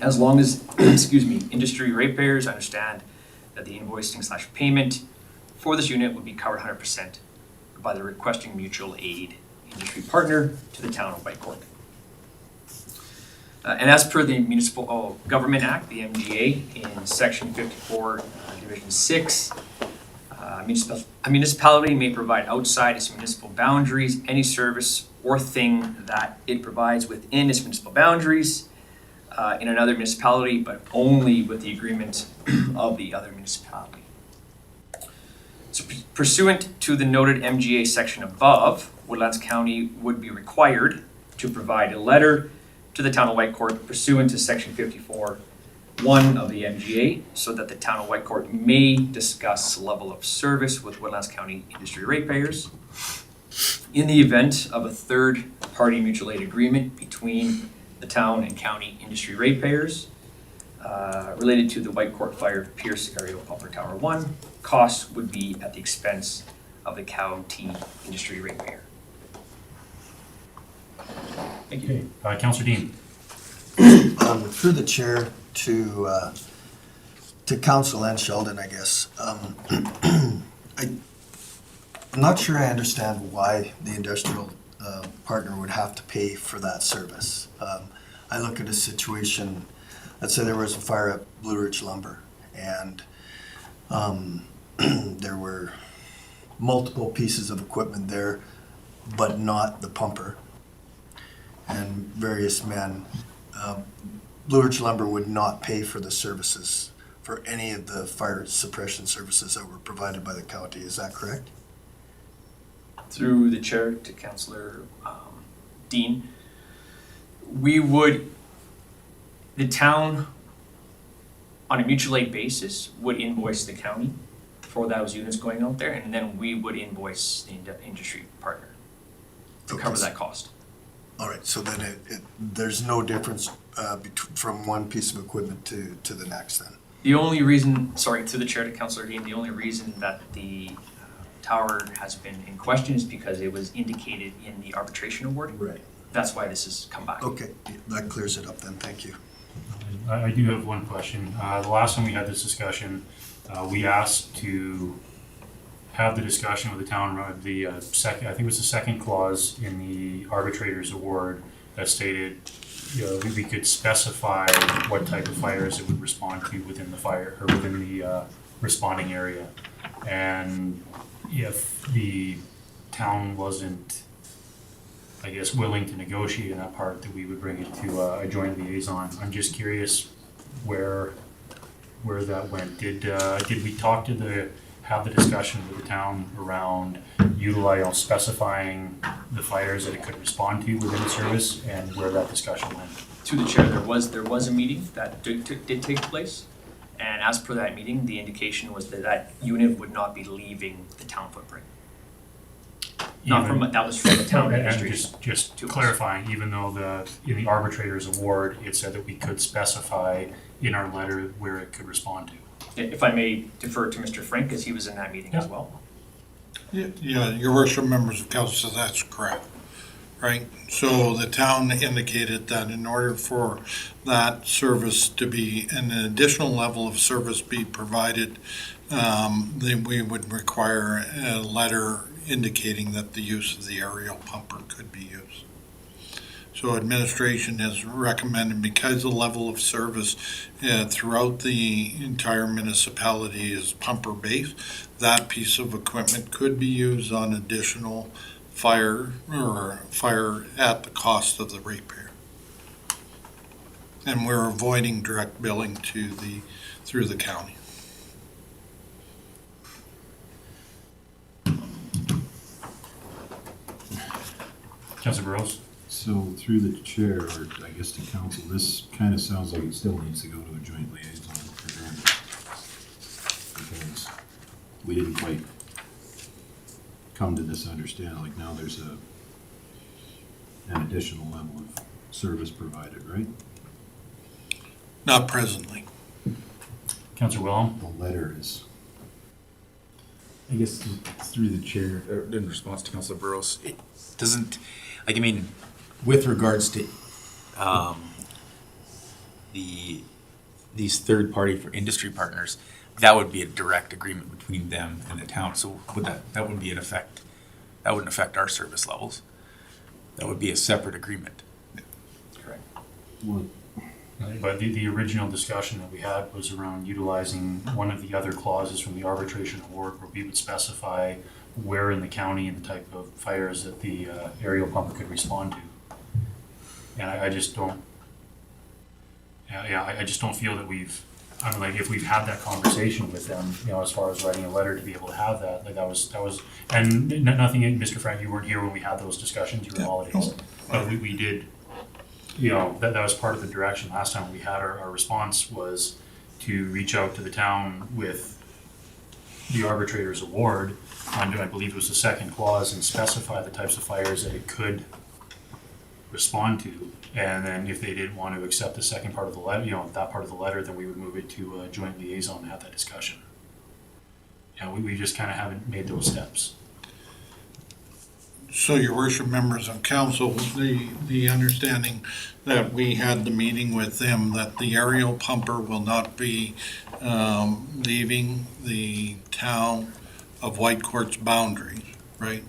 as long as, industry ratepayers understand that the invoicing/payment for this unit would be covered 100% by the requesting mutual aid industry partner to the town of Whitecourt. And as per the Municipal Government Act, the MGA, in Section 54, Division 6, a municipality may provide outside its municipal boundaries any service or thing that it provides within its municipal boundaries in another municipality, but only with the agreement of the other municipality. So pursuant to the noted MGA section above, Woodlands County would be required to provide a letter to the town of Whitecourt pursuant to Section 54(1) of the MGA, so that the town of Whitecourt may discuss level of service with Woodlands County industry ratepayers. In the event of a third-party mutual aid agreement between the town and county industry ratepayers related to the Whitecourt Fire Pierce Aerial Pumper Tower 1, costs would be at the expense of the county industry ratepayer. Thank you. Okay, Councilor Dean. Through the chair to council and Sheldon, I guess. I'm not sure I understand why the industrial partner would have to pay for that service. I look at a situation, let's say there was a fire at Blue Ridge Lumber, and there were multiple pieces of equipment there, but not the pumper. And various men, Blue Ridge Lumber would not pay for the services, for any of the fire suppression services that were provided by the county. Is that correct? Through the chair to Councillor Dean, the town, on a mutual aid basis, would invoice the county for those units going out there, and then we would invoice the industry partner to cover Okay. that cost. All right, so then there's no difference from one piece of equipment to the next then? The only reason, sorry, to the chair to Councillor Dean, the only reason that the tower has been in question is because it was indicated in the arbitration award. Right. That's why this has come back. Okay, that clears it up then, thank you. I do have one question. The last time we had this discussion, we asked to have the discussion with the town, the second, I think it was the second clause in the arbitrator's award that stated, we could specify what type of fires it would respond to within the fire, or within the responding area. And if the town wasn't, I guess, willing to negotiate in that part, that we would bring it to a joint liaison. I'm just curious where that went. Did we talk to have the discussion with the town around specifying the fires that it could respond to within the service, and where that discussion went? To the chair, there was a meeting that did take place, and as per that meeting, the indication was that unit would not be leaving the town footprint. That was from the town And industry. just to us. clarifying, even though in the arbitrator's award, it said that we could specify in our letter where it could respond to. If I may defer to Mr. Frank, as he was in that meeting as well. Yeah, your worship, members of council, that's correct, right? So the town indicated that in order for that service to be, an additional level of service be provided, then we would require a letter indicating that the use of the aerial pumper could be used. So administration has recommended, because the level of service throughout the entire municipality is pumper based, that piece of equipment could be used on additional fire at the cost of the ratepayer. And we're avoiding direct billing through the county. Councilor Burrows? So through the chair, or I guess to council, this kind of sounds like it still needs to go to a joint liaison regardless. Because we didn't quite come to this understanding, like now there's an additional level of service provided, right? Not presently. Councilor Willem? The letter is, I guess through the chair, in response to Councilor Burrows, it doesn't, like, I mean, with regards to these third-party for industry partners, that would be a direct agreement between them and the town. So that wouldn't be that wouldn't affect our service levels. That would be a separate agreement. Correct. well, But the original discussion that we had was around utilizing one of the other clauses from the arbitration award, where we would specify where in the county and the type of fires that the aerial pumper could respond to. And I just don't, I just don't feel that if we've had that conversation with them, as far as writing a letter to be able to have that, like that was, and nothing, Mr. Frank, you weren't here when we had those discussions, you were on holidays. But we did, that was part of the direction. Last time we had our response was to reach out to the town with the arbitrator's award under, I believe it was the second clause, and specify the types of fires that it could respond to. And then if they didn't want to accept the second part of the letter, that part of the letter, then we would move it to a joint liaison and have that discussion. We just kind of haven't made those steps. So your worship, members of council, the understanding that we had the meeting with them, that the aerial pumper will not be leaving the town of Whitecourt's boundaries, right?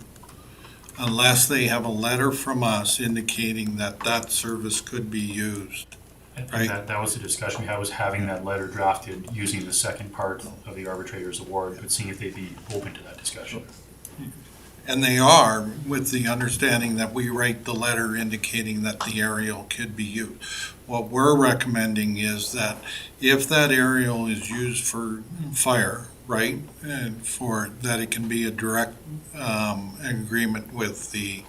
Unless they have a letter from us indicating that that service could be used. And Right. that was the discussion we had, was having that letter drafted using the second part of the arbitrator's award, but seeing if they'd be open to that discussion. And they are, with the understanding that we write the letter indicating that the aerial could be used. What we're recommending is that if that aerial is used for fire, right, and for, that it can be a direct agreement with the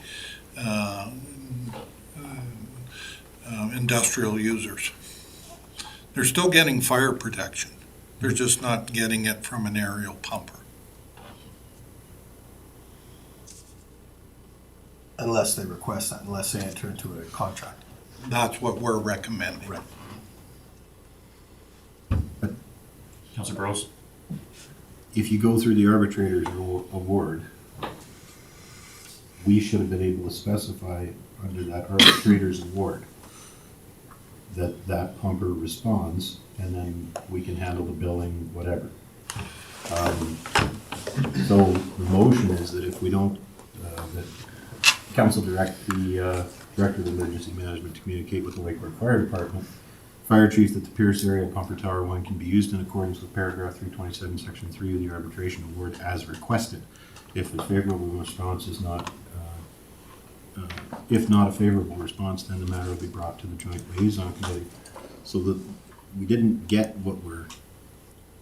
industrial users. They're still getting fire protection. They're just not getting it from an aerial pumper. Unless they request that, unless they enter into a contract. That's what we're recommending. Right. Councilor Burrows? If you go through the arbitrator's award, we should have been able to specify under that arbitrator's award that that pumper responds, and then we can handle the billing, whatever. So the motion is that if we don't, that council direct the Director of Emergency Management to communicate with the Whitecourt Fire Department, Fire Chief, that the Pierce Area Pumper Tower 1 can be used in accordance with paragraph 327, section 3 of the arbitration award as requested. If a favorable response is not, if not a favorable response, then the matter will be brought to the Joint Liaison Committee. So that we didn't get what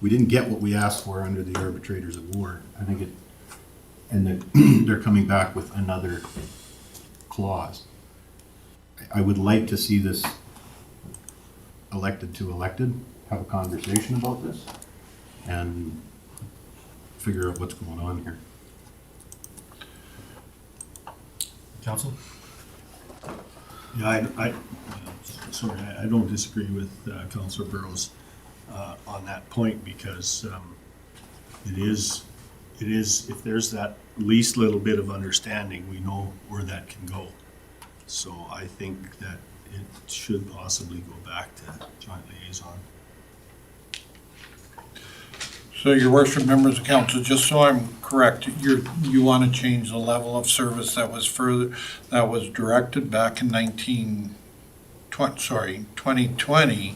we asked for under the arbitrator's award. I think it, and that they're coming back with another clause. I would like to see this elected to elected, have a conversation about this, and figure out what's going on here. Council? Yeah, I don't disagree with Councilor Burrows on that point, because it is, if there's that least little bit of understanding, we know where that can go. So I think that it should possibly go back to joint liaison. So your worship, members of council, just so I'm correct, you want to change the level of service that was directed back in 2020,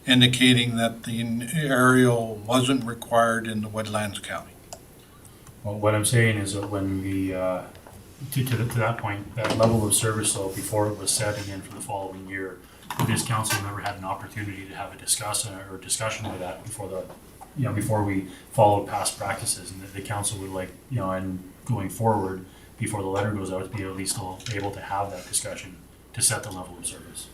indicating that the aerial wasn't required in the Woodlands County. Well, what I'm saying is that when we, to that point, that level of service, though, before it was set again for the following year, this council never had an opportunity to have a discussion with that before we followed past practices, and that the council would like, and going forward, before the letter goes out, to be at least able to have that discussion to set the level of service.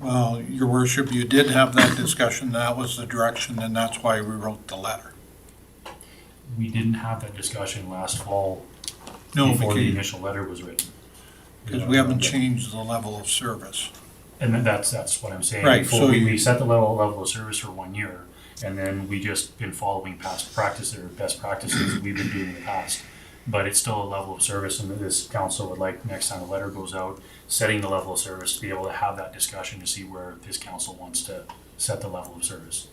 Well, your worship, you did have that discussion, that was the direction, and that's why we wrote the letter. We didn't have that discussion last fall No, before the because initial letter was written. we haven't changed the level of service. And that's what I'm saying. Right, Before so we set the level of service for 1 year, and then we just been following past practice or best practices that we've been doing in the past. But it's still a level of service, and this council would like, next time the letter goes out, setting the level of service, to be able to have that discussion to see where this council wants to set the level of service.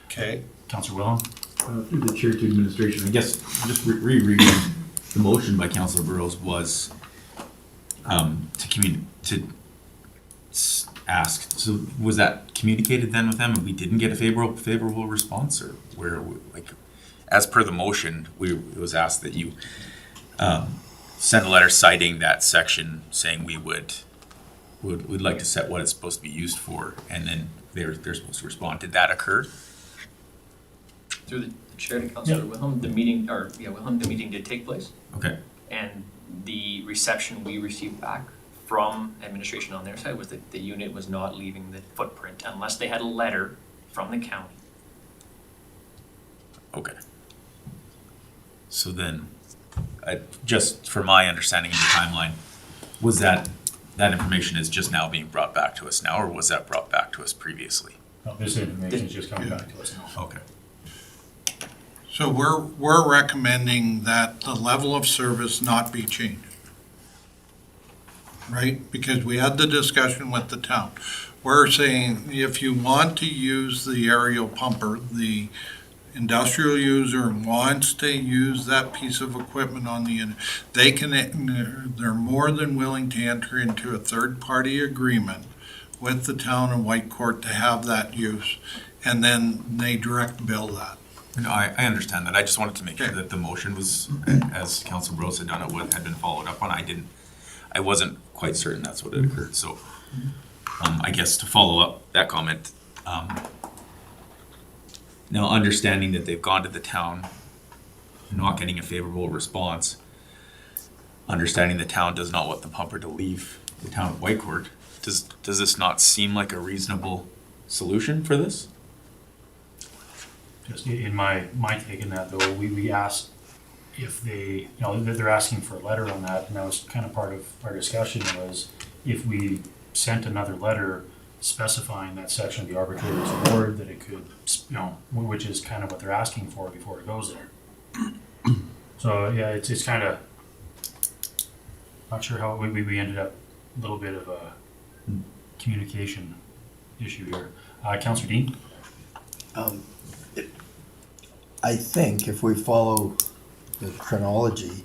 Okay. Councilor Willem? Through the chair to administration, I guess, just rereading the motion by Councilor Burrows was to ask, so was that communicated then with them and we didn't get a favorable response, or where, like, as per the motion, it was asked that you send a letter citing that section, saying we'd like to set what it's supposed to be used for, and then they're supposed to respond. Did that occur? Through the chair to Councilor Wilhelm, the meeting did take place. Okay. And the reception we received back from administration on their side was that the unit was not leaving the footprint unless they had a letter from the county. Okay. So then, just for my understanding of the timeline, was that information is just now being brought back to us now, or was that brought back to us previously? No, this information is just coming back to us now. Okay. So we're recommending that the level of service not be changed. Right? Because we had the discussion with the town. We're saying if you want to use the aerial pumper, industrial user wants to use that piece of equipment on the, they can, they're more than willing to enter into a third-party agreement with the town of Whitecourt to have that use, and then they direct bill that. No, I understand that. I just wanted to make sure that the motion was, as Council Rose had done it, had been followed up on. I wasn't quite certain that's what had occurred, so, I guess to follow up that comment, now understanding that they've gone to the town, not getting a favorable response, understanding the town does not want the pumper to leave the town of Whitecourt, does this not seem like a reasonable solution for this? Just in my take in that though, we asked if they, they're asking for a letter on that, and that was kind of part of our discussion was if we sent another letter specifying that section of the arbitrator's award, that it could, which is kind of what they're asking for before it goes there. So, yeah, it's kind of, not sure how, we ended up a little bit of a communication issue here. Councillor Dean? I think if we follow the chronology,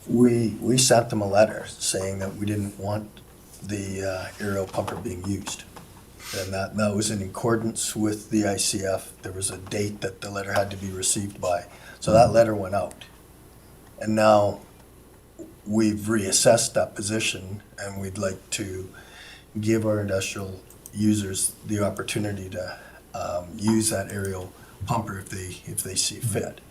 we sent them a letter saying that we didn't want the aerial pumper being used. And that was in accordance with the ICF. There was a date that the letter had to be received by. So that letter went out. And now we've reassessed that position, and we'd like to give our industrial users the opportunity to use that aerial pumper if they see fit.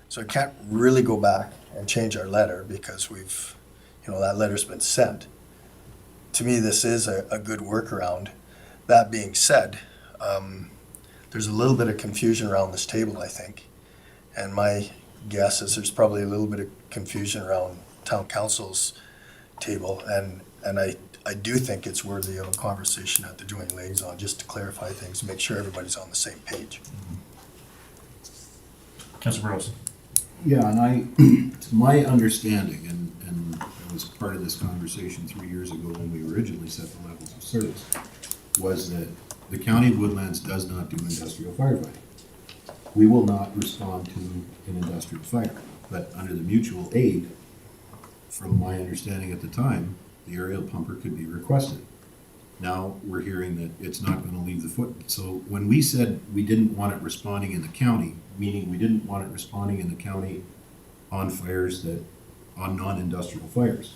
So I can't really go back and change our letter because we've, that letter's been sent. To me, this is a good workaround. That being said, there's a little bit of confusion around this table, I think. And my guess is there's probably a little bit of confusion around town council's table. And I do think it's worthy of a conversation at the joint liaison just to clarify things, make sure everybody's on the same page. Councillor Rose? Yeah, and it's my understanding, and it was part of this conversation 3 years ago when we originally set the levels of service, was that the County of Woodlands does not do industrial firefighting. We will not respond to an industrial fire, but under the mutual aid, from my understanding at the time, the aerial pumper could be requested. Now we're hearing that it's not going to leave the foot. So when we said we didn't want it responding in the county, meaning we didn't want it responding in the county on fires on non-industrial fires,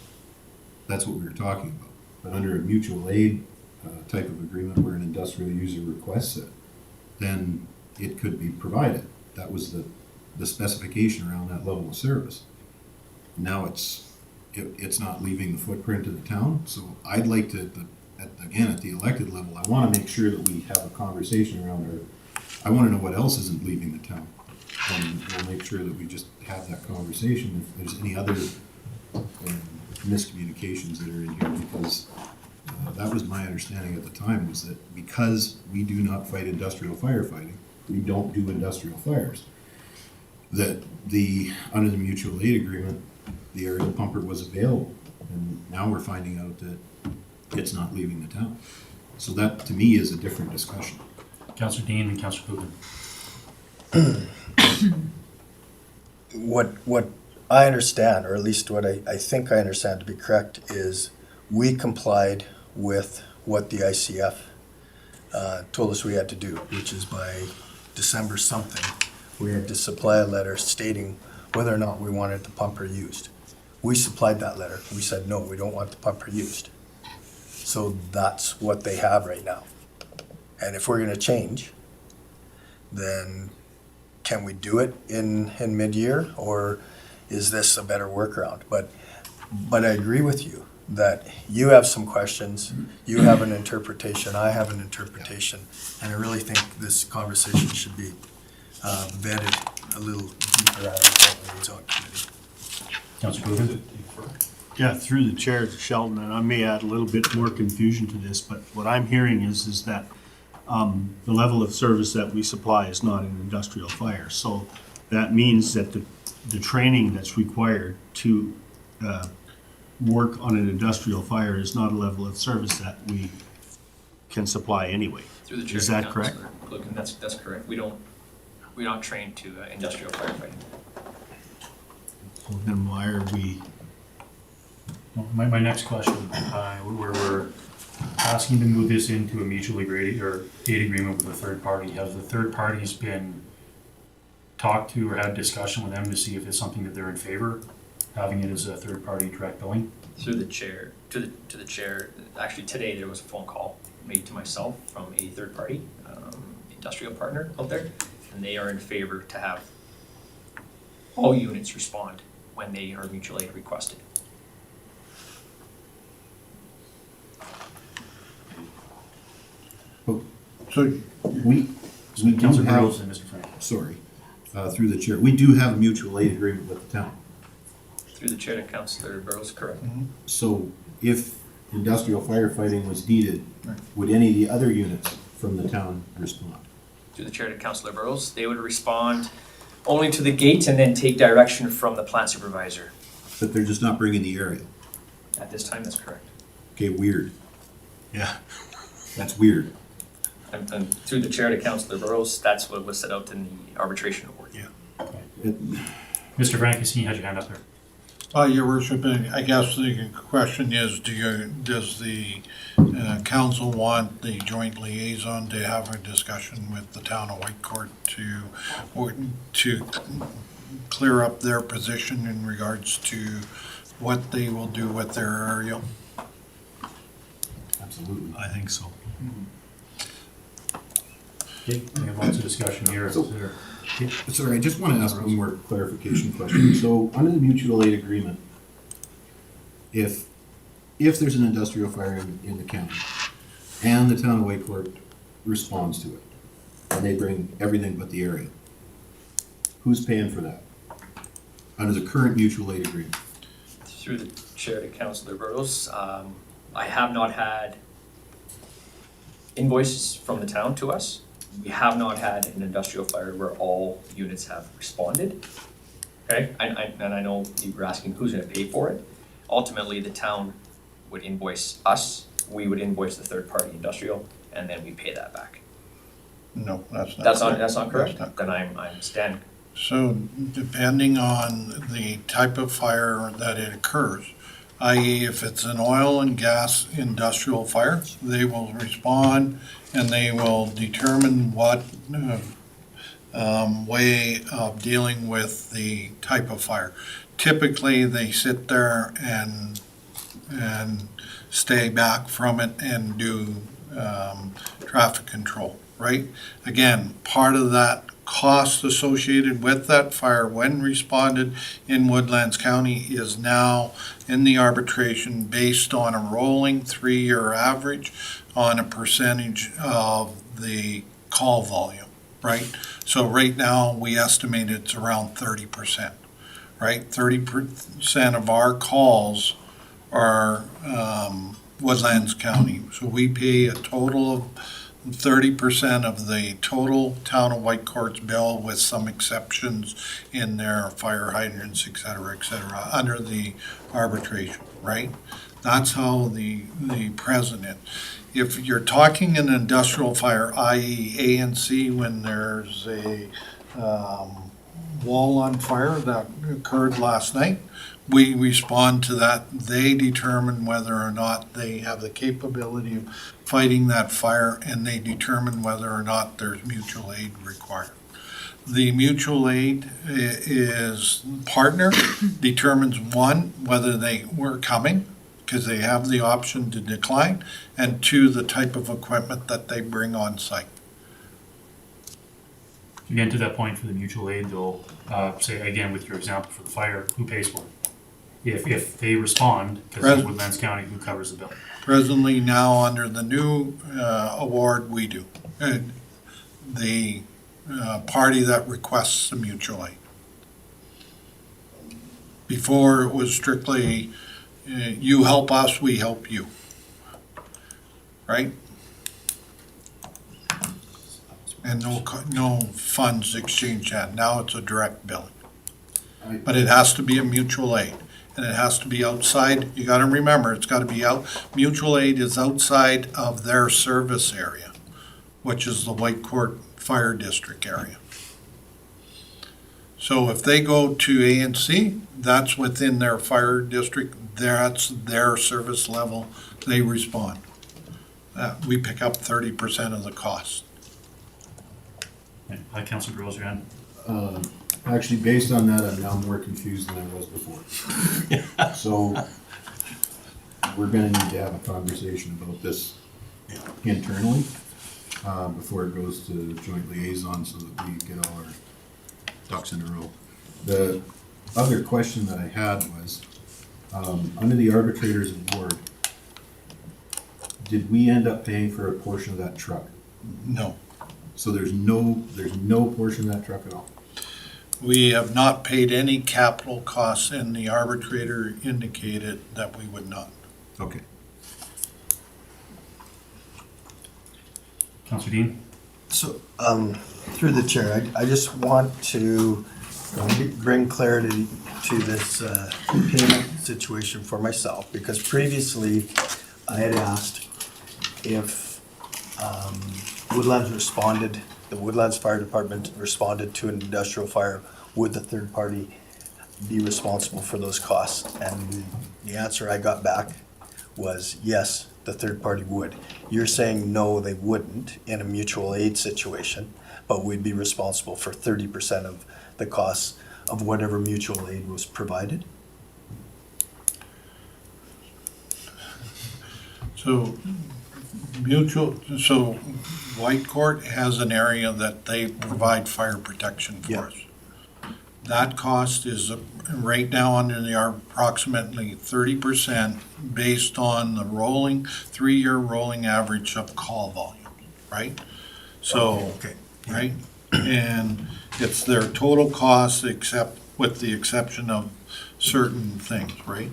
that's what we were talking about. But under a mutual aid type of agreement where an industrial user requests it, then it could be provided. That was the specification around that level of service. Now it's not leaving the footprint of the town. So I'd like to, again, at the elected level, I want to make sure that we have a conversation around I want to know what else isn't leaving the town. And we'll make sure that we just have that conversation if there's any other miscommunications that are in here, because that was my understanding at the time, was that because we do not fight industrial firefighting, we don't do industrial fires, that under the mutual aid agreement, the aerial pumper was available. And now we're finding out that it's not leaving the town. So that, to me, is a different discussion. Councillor Dean and Councillor Coogan. What I understand, or at least what I think I understand to be correct, is we complied with what the ICF told us we had to do, which is by December something, we had to supply a letter stating whether or not we wanted the pumper used. We supplied that letter. We said, no, we don't want the pumper used. So that's what they have right now. And if we're gonna change, then can we do it in mid-year, or is this a better workaround? But I agree with you that you have some questions, you have an interpretation, I have an interpretation, and I really think this conversation should be vetted a little deeper at the liaison committee. Councillor Coogan? Yeah, through the chair to Sheldon, and I may add a little bit more confusion to this, but what I'm hearing is that the level of service that we supply is not an industrial fire. So that means that the training that's required to work on an industrial fire is not a level of service that we can supply anyway. Through the chair. Is that correct? Councillor Coogan, that's correct. We don't we're not trained to industrial firefighting. So then why are we, Well, my next question, we're asking to move this into a mutual aid agreement with a third party. Have the third parties been talked to or had discussion with them to see if it's something that they're in favor, having it as a third party direct billing? Through the chair, to the chair, actually today there was a phone call made to myself from a third party, industrial partner out there, and they are in favor to have all units respond when they are mutual aid requested. So we do Councilor have, Burrows and Mr. Frank. sorry, through the chair, we do have a mutual aid agreement with the town. Through the chair to Councilor Burrows, correct? So if industrial firefighting was needed, would any of the other units from the town respond? Through the chair to Councilor Burrows, they would respond only to the gate and then take direction from the plant supervisor. But they're just not bringing the aerial. At this time, that's correct. Okay, weird. Yeah. That's weird. And through the chair to Councilor Burrows, that's what was set out in the arbitration award. Mr. Frank, I see you had your hand up there. Your worship, I guess the question is, does the council want the joint liaison to have a discussion with the town of Whitecourt to clear up their position in regards to what they will do with their aerial? Absolutely. I think so. Okay, we have lots of discussion here. Is So- there- Sorry, I just want to ask one more clarification question. So under the mutual aid agreement, if there's an industrial fire in the county and the town of Whitecourt responds to it, and they bring everything but the area, who's paying for that? Under the current mutual aid agreement? Through the chair to Councilor Burrows, I have not had invoices from the town to us. We have not had an industrial fire where all units have responded. Okay, and I know you were asking who's gonna pay for it. Ultimately, the town would invoice us, we would invoice the third party industrial, and then we pay that back. No, that's not. That's not correct? That's not Then I'm standing. So depending on the type of fire that it occurs, i.e. if it's an oil and gas industrial fire, they will respond and they will determine what way of dealing with the type of fire. Typically, they sit there and stay back from it and do traffic control, right? Again, part of that cost associated with that fire when responded in Woodlands County is now in the arbitration based on a rolling 3-year average on a percentage of the call volume, right? So right now, we estimate it's around 30%, right? 30% of our calls are Woodlands County. So we pay a total of 30% of the total town of Whitecourt's bill with some exceptions in their fire hydrants, et cetera, under the arbitration, right? That's how the president, if you're talking an industrial fire, i.e. A and C, when there's a wall on fire that occurred last night, we respond to that. They determine whether or not they have the capability of fighting that fire, and they determine whether or not there's mutual aid required. The mutual aid is partner determines one, whether they were coming, because they have the option to decline, and two, the type of equipment that they bring on site. Again, to that point for the mutual aid, they'll say, again, with your example for the fire, who pays for it? If they respond, because it's Woodlands County, who covers the bill? Presently now, under the new award, we do. The party that requests the mutual aid. Before, it was strictly, you help us, we help you. Right? And no funds exchanged yet. Now it's a direct billing. But it has to be a mutual aid. And it has to be outside, you gotta remember, it's gotta be out, mutual aid is outside of their service area, which is the Whitecourt Fire District area. So if they go to A and C, that's within their fire district, that's their service level, they respond. We pick up 30% of the cost. Councilor Burrows, your hand. Actually, based on that, I'm now more confused than I was before. So, we're gonna need to have a conversation about this internally, before it goes to joint liaison, so that we get all our ducks in a row. The other question that I had was, under the arbitrator's award, did we end up paying for a portion of that truck? No. So there's no portion of that truck at all? We have not paid any capital costs, and the arbitrator indicated that we would not. Okay. Councilor Dean? So, through the chair, I just want to bring clarity to this payment situation for myself, because previously I had asked if Woodlands responded, the Woodlands Fire Department responded to an industrial fire, would the third party be responsible for those costs? And the answer I got back was yes, the third party would. You're saying no, they wouldn't in a mutual aid situation, but we'd be responsible for 30% of the costs of whatever mutual aid was provided? So Whitecourt has an area that they provide fire protection for us. That cost is right now under the approximately 30% based on the rolling, 3-year rolling average of call volume, right? So, Okay. right? And it's their total cost except, with the exception of certain things, right?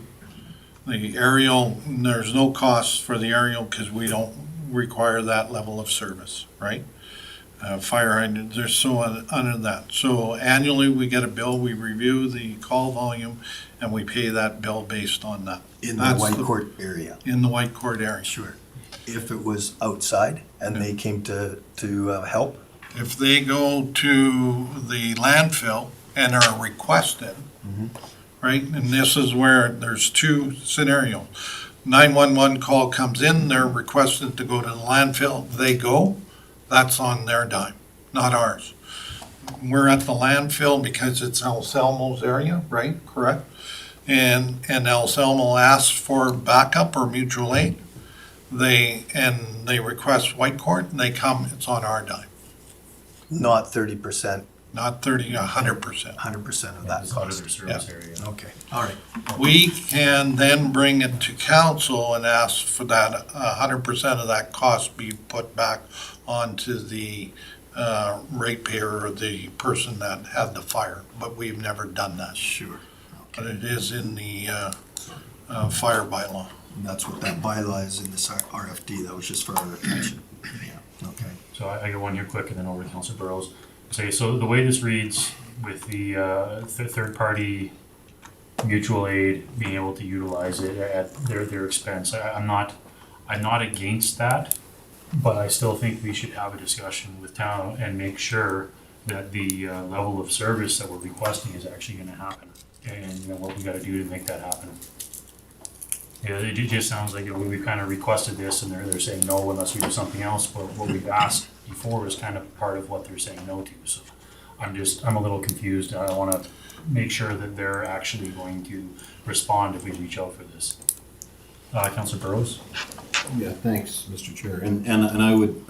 The aerial, there's no cost for the aerial because we don't require that level of service, right? Fire hydrant, there's so under that. So annually, we get a bill, we review the call volume, and we pay that bill based on that. In the That's Whitecourt area? In the Whitecourt area. Sure. If it was outside and they came to help? If they go to the landfill and are requested, right, and this is where there's two scenarios. 911 call comes in, they're requested to go to the landfill, they go, that's on their dime, not ours. We're at the landfill because it's El Selmo's area, right, correct? And El Selmo asks for backup or mutual aid. They request Whitecourt, and they come, it's on our dime. Not 30%, Not 30, 100%. 100% of that It's out of cost? their service area. Okay, all right. We can then bring it to council and ask for that 100% of that cost be put back onto the ratepayer or the person that had the fire, but we've never done that. Sure. But it is in the fire bylaw. And that's what that bylaw is in this RFD, that was just for our attention. Yeah, okay. So I got one here quick and then over to Councilor Burrows. Say, so the way this reads with the third-party mutual aid being able to utilize it at their expense, I'm not against that, but I still think we should have a discussion with town and make sure that the level of service that we're requesting is actually gonna happen. And you know, what we gotta do to make that happen. Yeah, it just sounds like we've kind of requested this and they're saying no unless we do something else, but what we've asked before is kind of part of what they're saying no to, so I'm a little confused, and I wanna make sure that they're actually going to respond if we reach out for this. Councilor Burrows? Yeah, thanks, Mr. Chair. And I would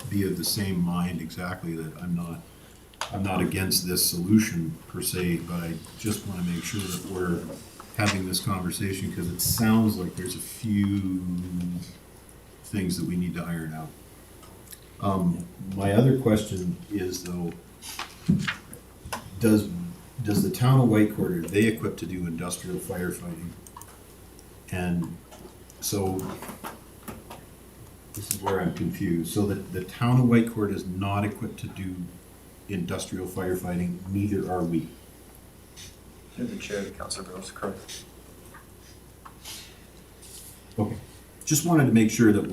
be of the same mind exactly, that I'm not against this solution per se, but I just want to make sure that we're having this conversation, because it sounds like there's a few things that we need to iron out. My other question is though, does the town of Whitecourt, are they equipped to do industrial firefighting? And so, this is where I'm confused. So the town of Whitecourt is not equipped to do industrial firefighting, neither are we. Through the chair, Councilor Burrows, correct. Okay. Just wanted to make sure that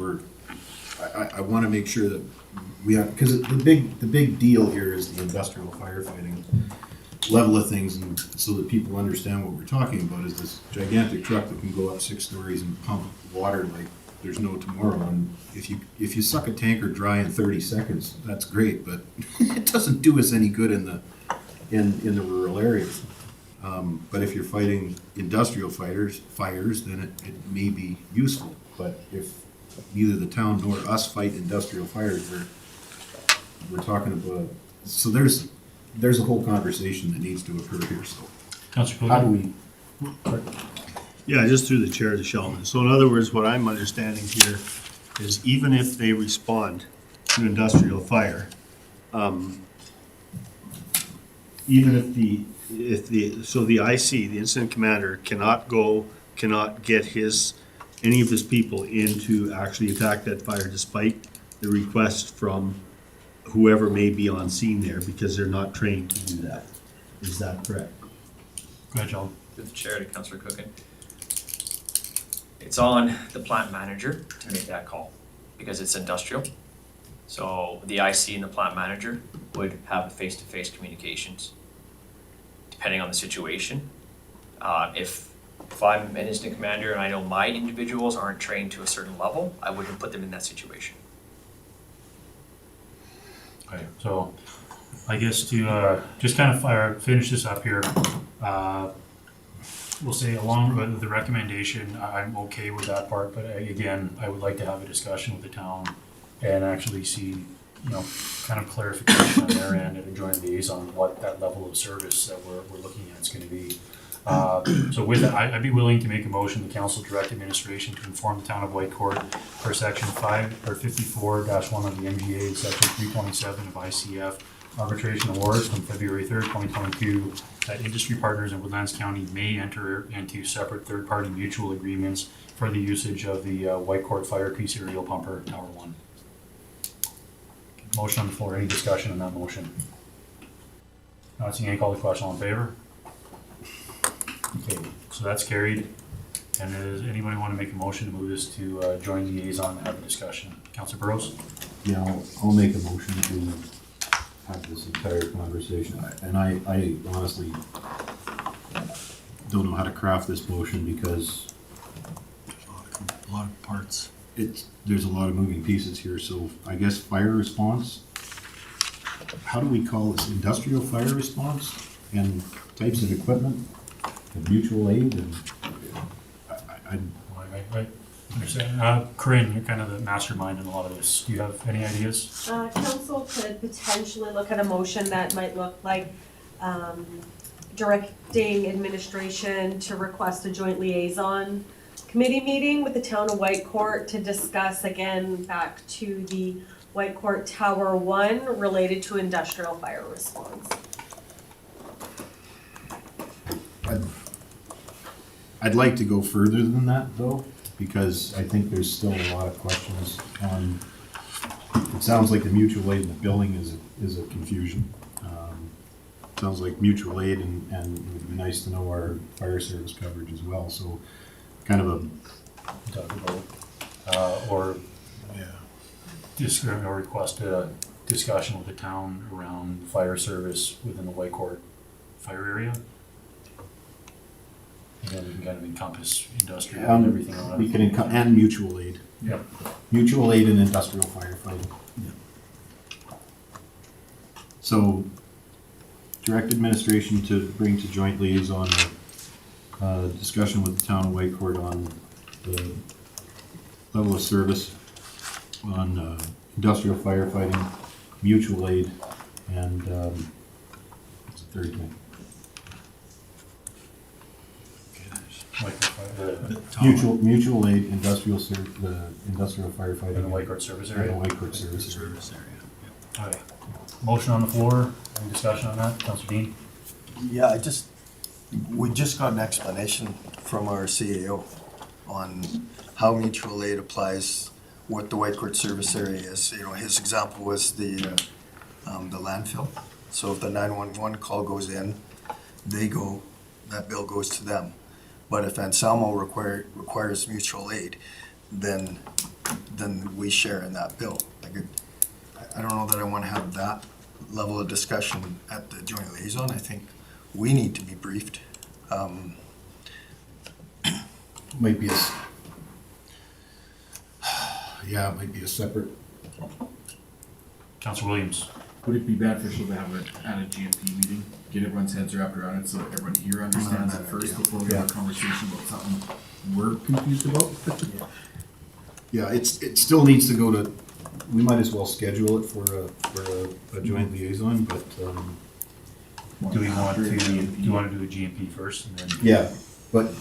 I want to make sure that we have, because the big deal here is the industrial firefighting level of things, and so that people understand what we're talking about is this gigantic truck that can go up 6 stories and pump water like there's no tomorrow. And if you suck a tanker dry in 30 seconds, that's great, but it doesn't do us any good in the rural areas. But if you're fighting industrial fires, then it may be useful. But if neither the town nor us fight industrial fires, we're talking about, so there's a whole conversation that needs to occur here, so. Councillor How do Cogan? we, Yeah, just through the chair to Sheldon. So in other words, what I'm understanding here is even if they respond to an industrial fire, even if the IC, the incident commander, cannot get any of his people in to actually attack that fire despite the request from whoever may be on scene there, because they're not trained to do that. Is that correct? Go ahead, Sheldon. Through the chair to Councillor Coogan. It's on the plant manager to make that call because it's industrial. So the IC and the plant manager would have face-to-face communications depending on the situation. If I'm an incident commander and I know my individuals aren't trained to a certain level, I wouldn't put them in that situation. Okay, so I guess to just kind of finish this up here, we'll say along with the recommendation, I'm okay with that part, but again, I would like to have a discussion with the town and actually see, kind of clarification on their end and a joint liaison what that level of service that we're looking at is going to be. So with that, I'd be willing to make a motion, the council direct administration to inform the town of Whitecourt for section 54-1 of the MGA, section 327 of ICF arbitration awards from February 3rd, 2022, that industry partners in Woodlands County may enter into separate third-party mutual agreements for the usage of the Whitecourt Fire Crease aerial pumper Tower 1. Motion on the floor. Any discussion on that motion? Not seeing any. Call the question. All in favor? Okay, so that's carried. And does anybody want to make a motion to move this to joint liaison and have a discussion? Councilor Burrows? yeah, I'll make a motion to have this entire conversation. And I honestly don't know how to craft this motion because A lot of parts. there's a lot of moving pieces here, so I guess fire response, how do we call this, industrial fire response and types of equipment and mutual aid and I understand. Corinne, you're kind of the mastermind in a lot of this. Do you have any ideas? Council could potentially look at a motion that might look like directing administration to request a joint liaison committee meeting with the town of Whitecourt to discuss again back to the Whitecourt Tower 1 related to industrial fire response. I'd like to go further than that though, because I think there's still a lot of questions on, it sounds like the mutual aid in the billing is a confusion. Sounds like mutual aid and it would be nice to know our fire service coverage as well, so kind of a, Talk about, or or request a discussion with the town around fire service within the Whitecourt fire area. And then we can kind of encompass industrial and everything on it. we can, and mutual aid. Yep. Mutual aid and industrial firefighting. So, direct administration to bring to joint liaison a discussion with the town of Whitecourt on the level of service on industrial firefighting, mutual aid, and what's the third thing? Mutual aid, industrial firefighting. In the Whitecourt service area? And the Whitecourt service area. Okay. Motion on the floor. Any discussion on that? Councilor Dean? Yeah, we just got an explanation from our CAO on how mutual aid applies, what the Whitecourt service area is. His example was the landfill. So if the 911 call goes in, that bill goes to them. But if Anselmo requires mutual aid, then we share in that bill. I don't know that I want to have that level of discussion at the joint liaison. I think we need to be briefed. Might be yeah, it might be a separate. Councilor Williams. Would it be beneficial to have it at a GMP meeting? Get everyone's heads wrapped around it so that everyone here understands it first before we have a conversation about something we're confused about? Yeah, it still needs to go to, we might as well schedule it for a joint liaison, but, Do we want to, do you want to do a GMP first and then? yeah, but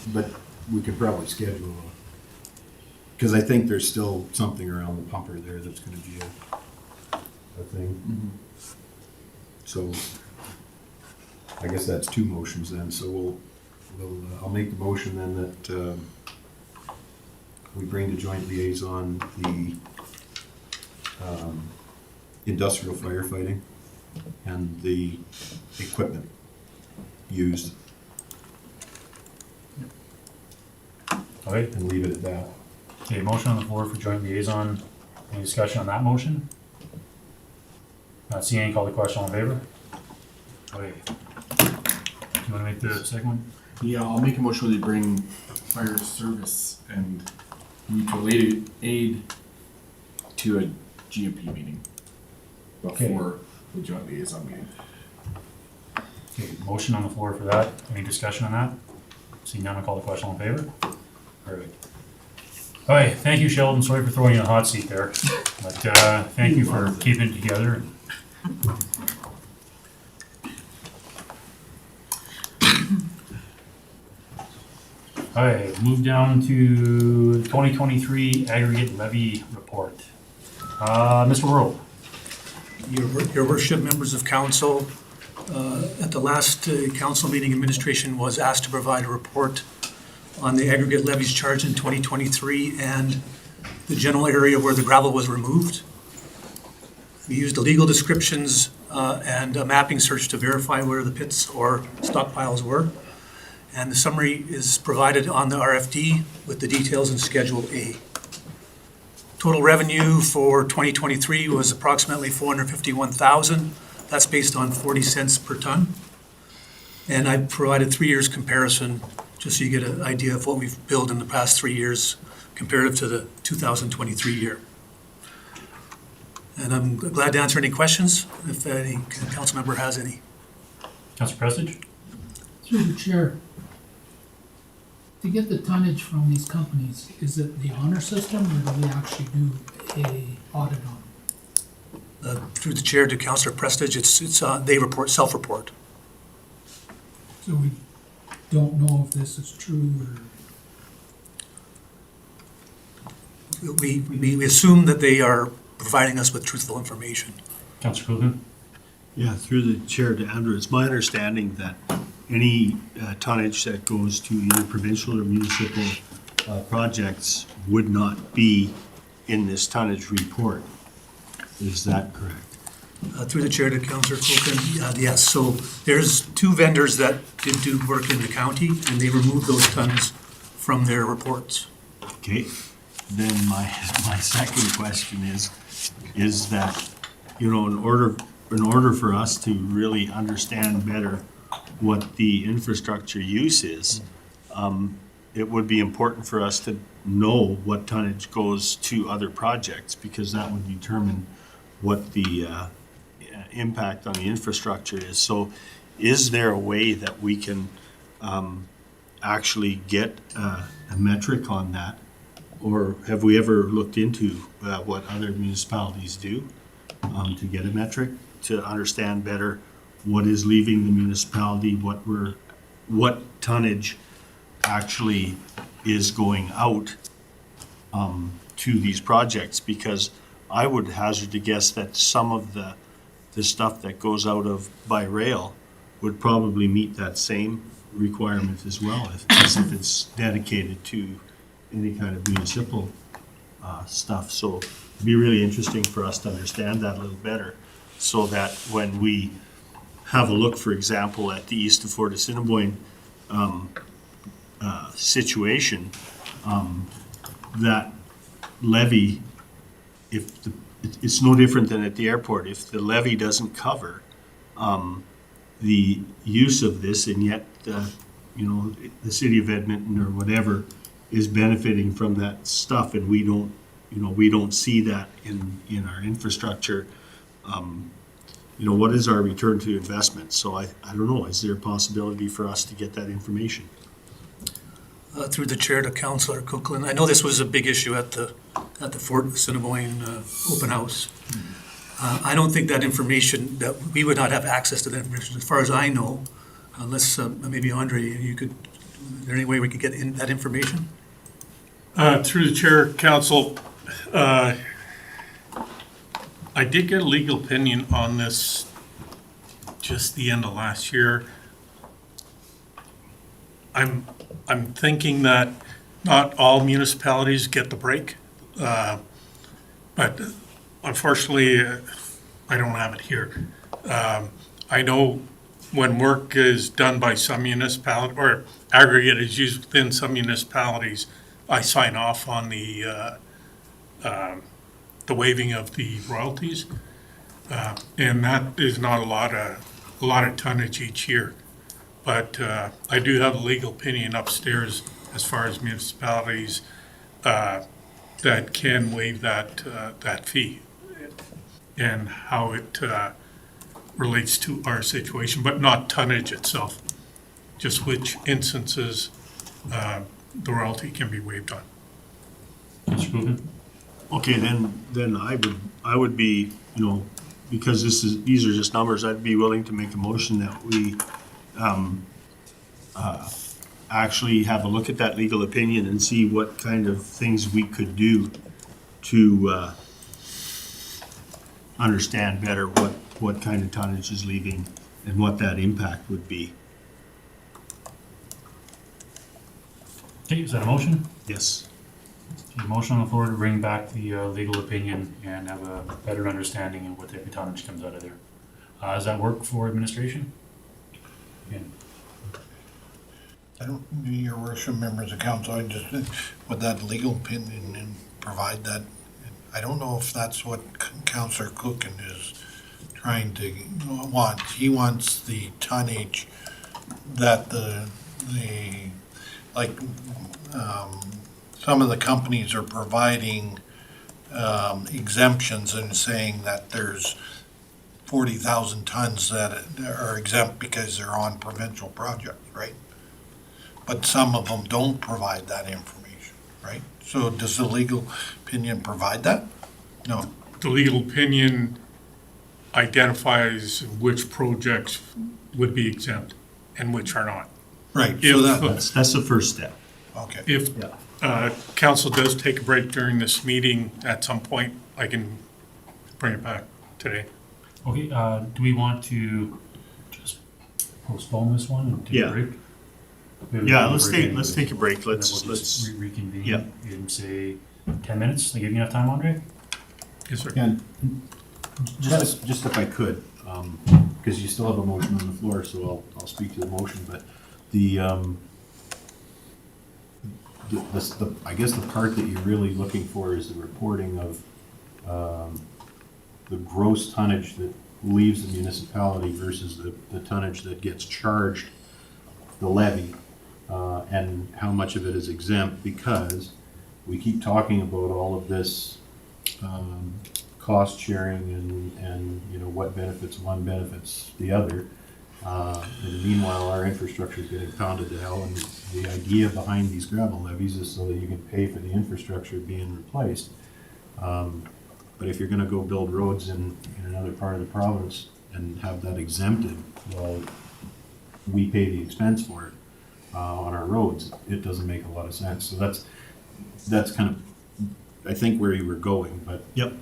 we could probably schedule, because I think there's still something around the pumper there that's gonna be a thing. So, I guess that's two motions then, so I'll make the motion then that, we bring to joint liaison the, industrial firefighting and the equipment used, Okay, and leave it at that. okay, motion on the floor for joint liaison. Any discussion on that motion? Not seeing any, call the question, all in favor? Okay. Do you wanna make the second one? Yeah, I'll make a motion to bring fire service and mutual aid to a GMP meeting before the joint liaison meeting. Okay, motion on the floor for that. Any discussion on that? Seeing none, I'll call the question, all in favor? Perfect. All right, thank you, Sheldon. Sorry for throwing you in the hot seat there. But, thank you for keeping it together. All right, move down to 2023 Aggregate Levy Report. Mr. Worrell. Your worship, members of council, at the last council meeting, administration was asked to provide a report on the aggregate levies charged in 2023 and the general area where the gravel was removed. We used the legal descriptions and a mapping search to verify where the pits or stockpiles were. And the summary is provided on the RFD with the details in Schedule A. Total revenue for 2023 was approximately $451,000. That's based on 40 cents per ton. And I provided 3 years comparison, just so you get an idea of what we've billed in the past 3 years comparative to the 2023 year. And I'm glad to answer any questions if any council member has any. Councilor Prestage? Through the chair, to get the tonnage from these companies, is it the honor system or do we actually do a audit on it? Through the chair to Councilor Prestige, they report, self-report. So we don't know if this is true or? We assume that they are providing us with truthful information. Councilor Coogan? Yeah, through the chair to Andrew, it's my understanding that any tonnage that goes to either provincial or municipal projects would not be in this tonnage report. Is that correct? Through the chair to Councilor Colkin, yes. So there's 2 vendors that did do work in the county, and they removed those tons from their reports. Okay, then my second question is that, you know, in order for us to really understand better what the infrastructure use is, it would be important for us to know what tonnage goes to other projects, because that would determine what the impact on the infrastructure is. So is there a way that we can actually get a metric on that? Or have we ever looked into what other municipalities do to get a metric, to understand better what is leaving the municipality, what tonnage actually is going out to these projects? Because I would hazard to guess that some of the stuff that goes out by rail would probably meet that same requirement as well, as if it's dedicated to any kind of municipal stuff. So it'd be really interesting for us to understand that a little better, so that when we have a look, for example, at the east of Fort Assiniboine situation, that levy, if it's no different than at the airport. If the levy doesn't cover the use of this, and yet, the city of Edmonton or whatever is benefiting from that stuff, and we don't see that in our infrastructure, what is our return to investment? So I don't know, is there a possibility for us to get that information? Through the chair to Councillor Cookland, I know this was a big issue at the Fort Assiniboine open house. I don't think that information, that we would not have access to that information, as far as I know, unless maybe Andre, is there any way we could get that information? Through the chair, council, I did get a legal opinion on this just the end of last year. I'm thinking that not all municipalities get the break, but unfortunately, I don't have it here. I know when work is done by some municipality, or aggregate is used within some municipalities, I sign off on the waiving of the royalties, and that is not a lot of tonnage each year. But I do have a legal opinion upstairs as far as municipalities that can waive that fee and how it relates to our situation, but not tonnage itself, just which instances the royalty can be waived on. Mr. Coogan? Okay, then I would be, because these are just numbers, I'd be willing to make a motion that we actually have a look at that legal opinion and see what kind of things we could do to understand better what kind of tonnage is leaving and what that impact would be. Okay, is that a motion? Yes. A motion on the floor to bring back the legal opinion and have a better understanding of what type of tonnage comes out of there. Does that work for administration? And I don't, your worship, members of council, I just, with that legal opinion and provide that, I don't know if that's what Councillor Coogan is trying to want. He wants the tonnage that some of the companies are providing exemptions and saying that there's 40,000 tons that are exempt because they're on provincial projects, right? But some of them don't provide that information, right? So does the legal opinion provide that? No. The legal opinion identifies which projects would be exempt and which are not. Right. So that's the first step. Okay. If council does take a break during this meeting at some point, I can bring it back today. okay, do we want to just postpone this one and take a break? Yeah, let's take a break. Let's reconvene yeah. in, say, 10 minutes. They give you enough time, Andre? Yes, sir. And just if I could, because you still have a motion on the floor, so I'll speak to the motion, but I guess the part that you're really looking for is the reporting of the gross tonnage that leaves the municipality versus the tonnage that gets charged the levy, and how much of it is exempt, because we keep talking about all of this cost sharing and what benefits one benefits the other. And meanwhile, our infrastructure is getting pounded to hell, and the idea behind these gravel levies is so that you can pay for the infrastructure being replaced. But if you're gonna go build roads in another part of the province and have that exempted, well, we pay the expense for it on our roads. It doesn't make a lot of sense. So that's kind of, I think, where you were going, but. Yep.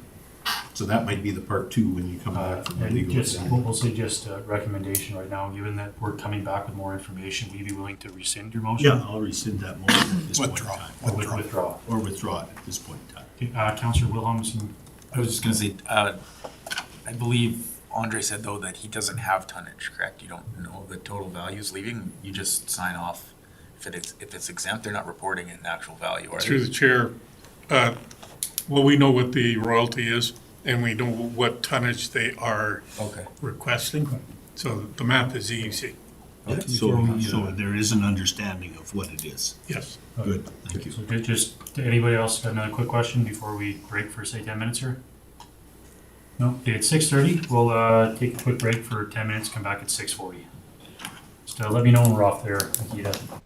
So that might be the part two when you come back from the legal. We'll say just a recommendation right now, given that we're coming back with more information, will you be willing to rescind your motion? Yeah, I'll rescind that motion at this point in time. Withdraw. Or withdraw it at this point in time. Councillor Wilhelmsen. I was just gonna say, I believe Andre said though that he doesn't have tonnage, correct? You don't know the total values leaving, you just sign off. If it's exempt, they're not reporting an actual value, are they? Through the chair, well, we know what the royalty is, and we know what tonnage they are Okay. requesting. So the math is easy. So there is an understanding of what it is. Yes. Good, thank you. So just, anybody else got another quick question before we break for, say, 10 minutes here? No? Okay, it's 6:30. We'll take a quick break for 10 minutes, come back at 6:40. Just let me know when we're off there, Akita.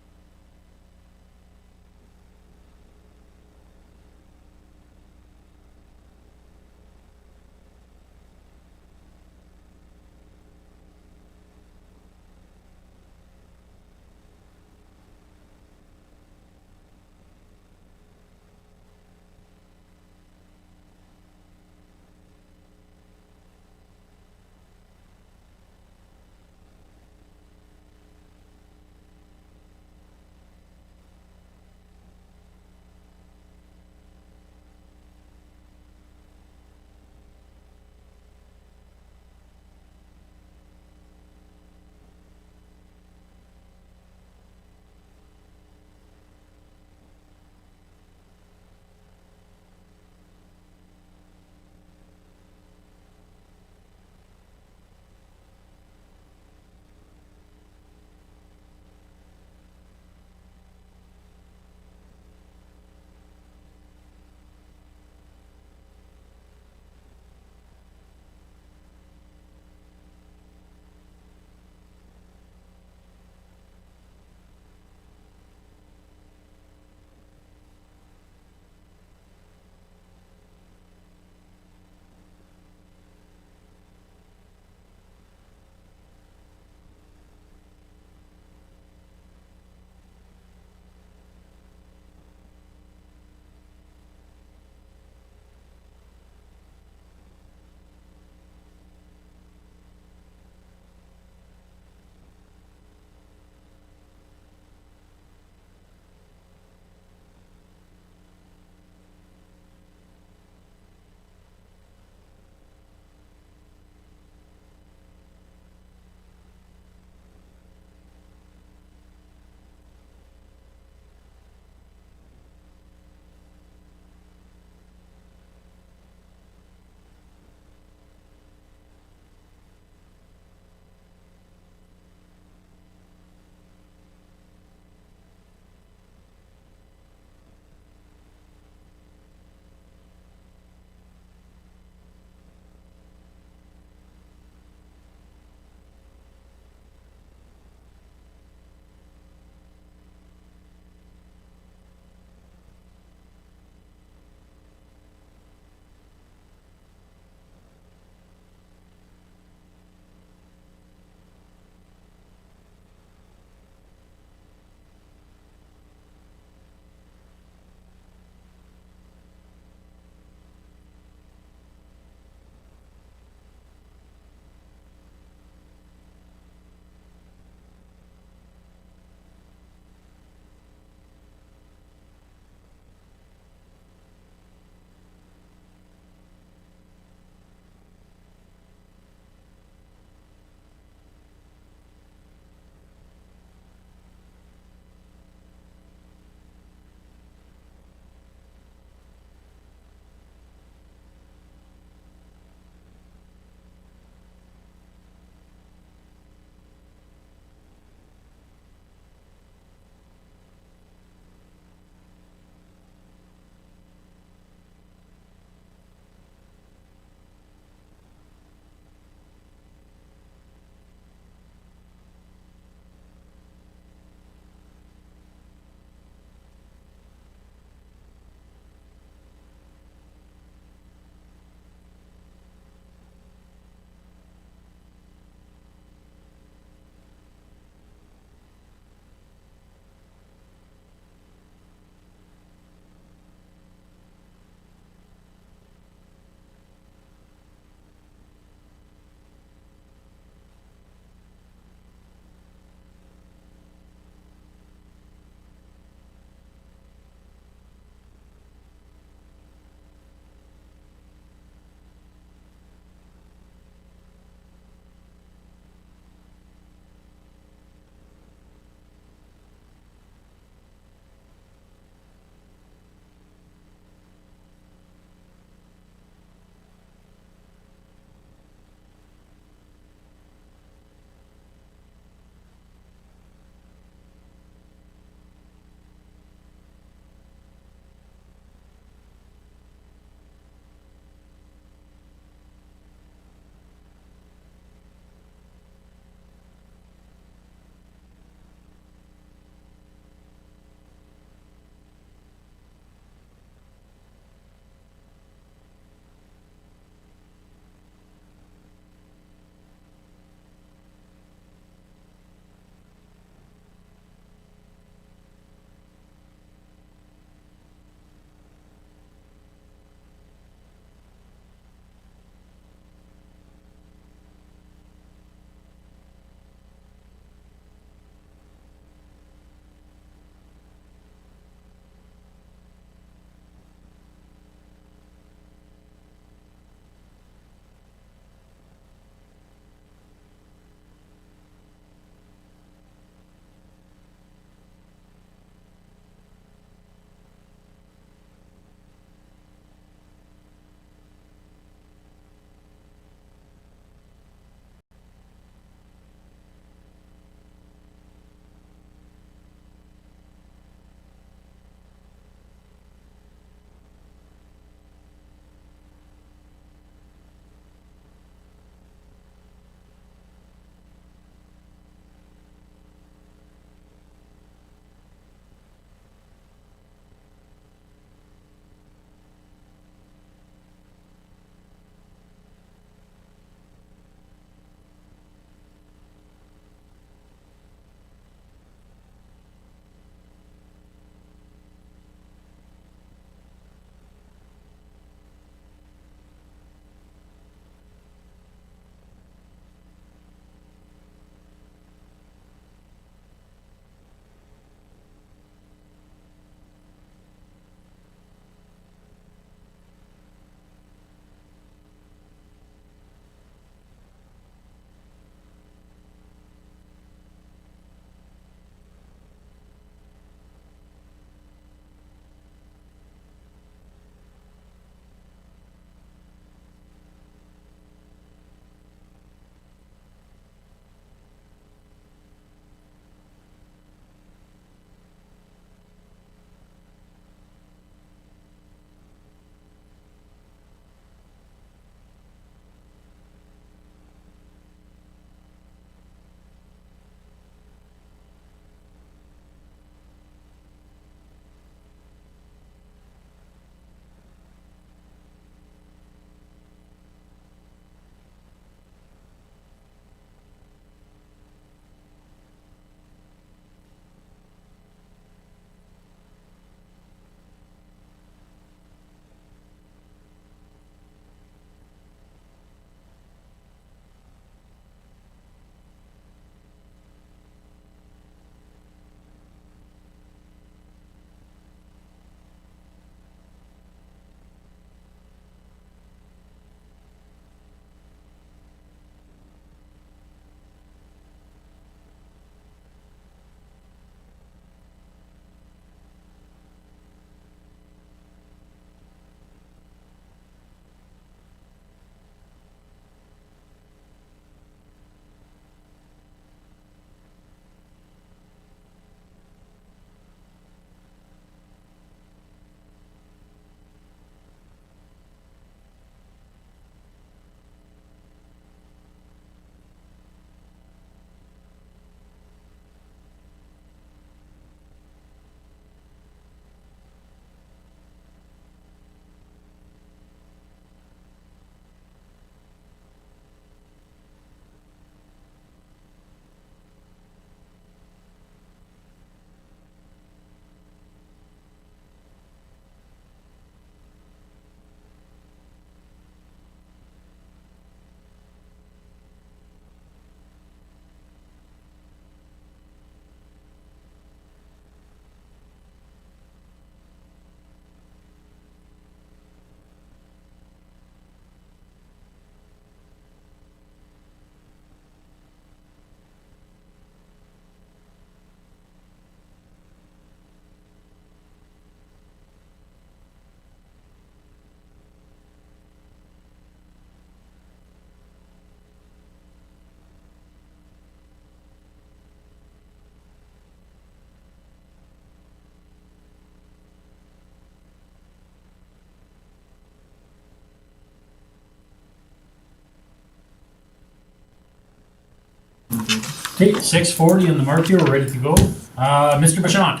Okay, 6:40 on the mark here, we're ready to go. Mr. Bashant.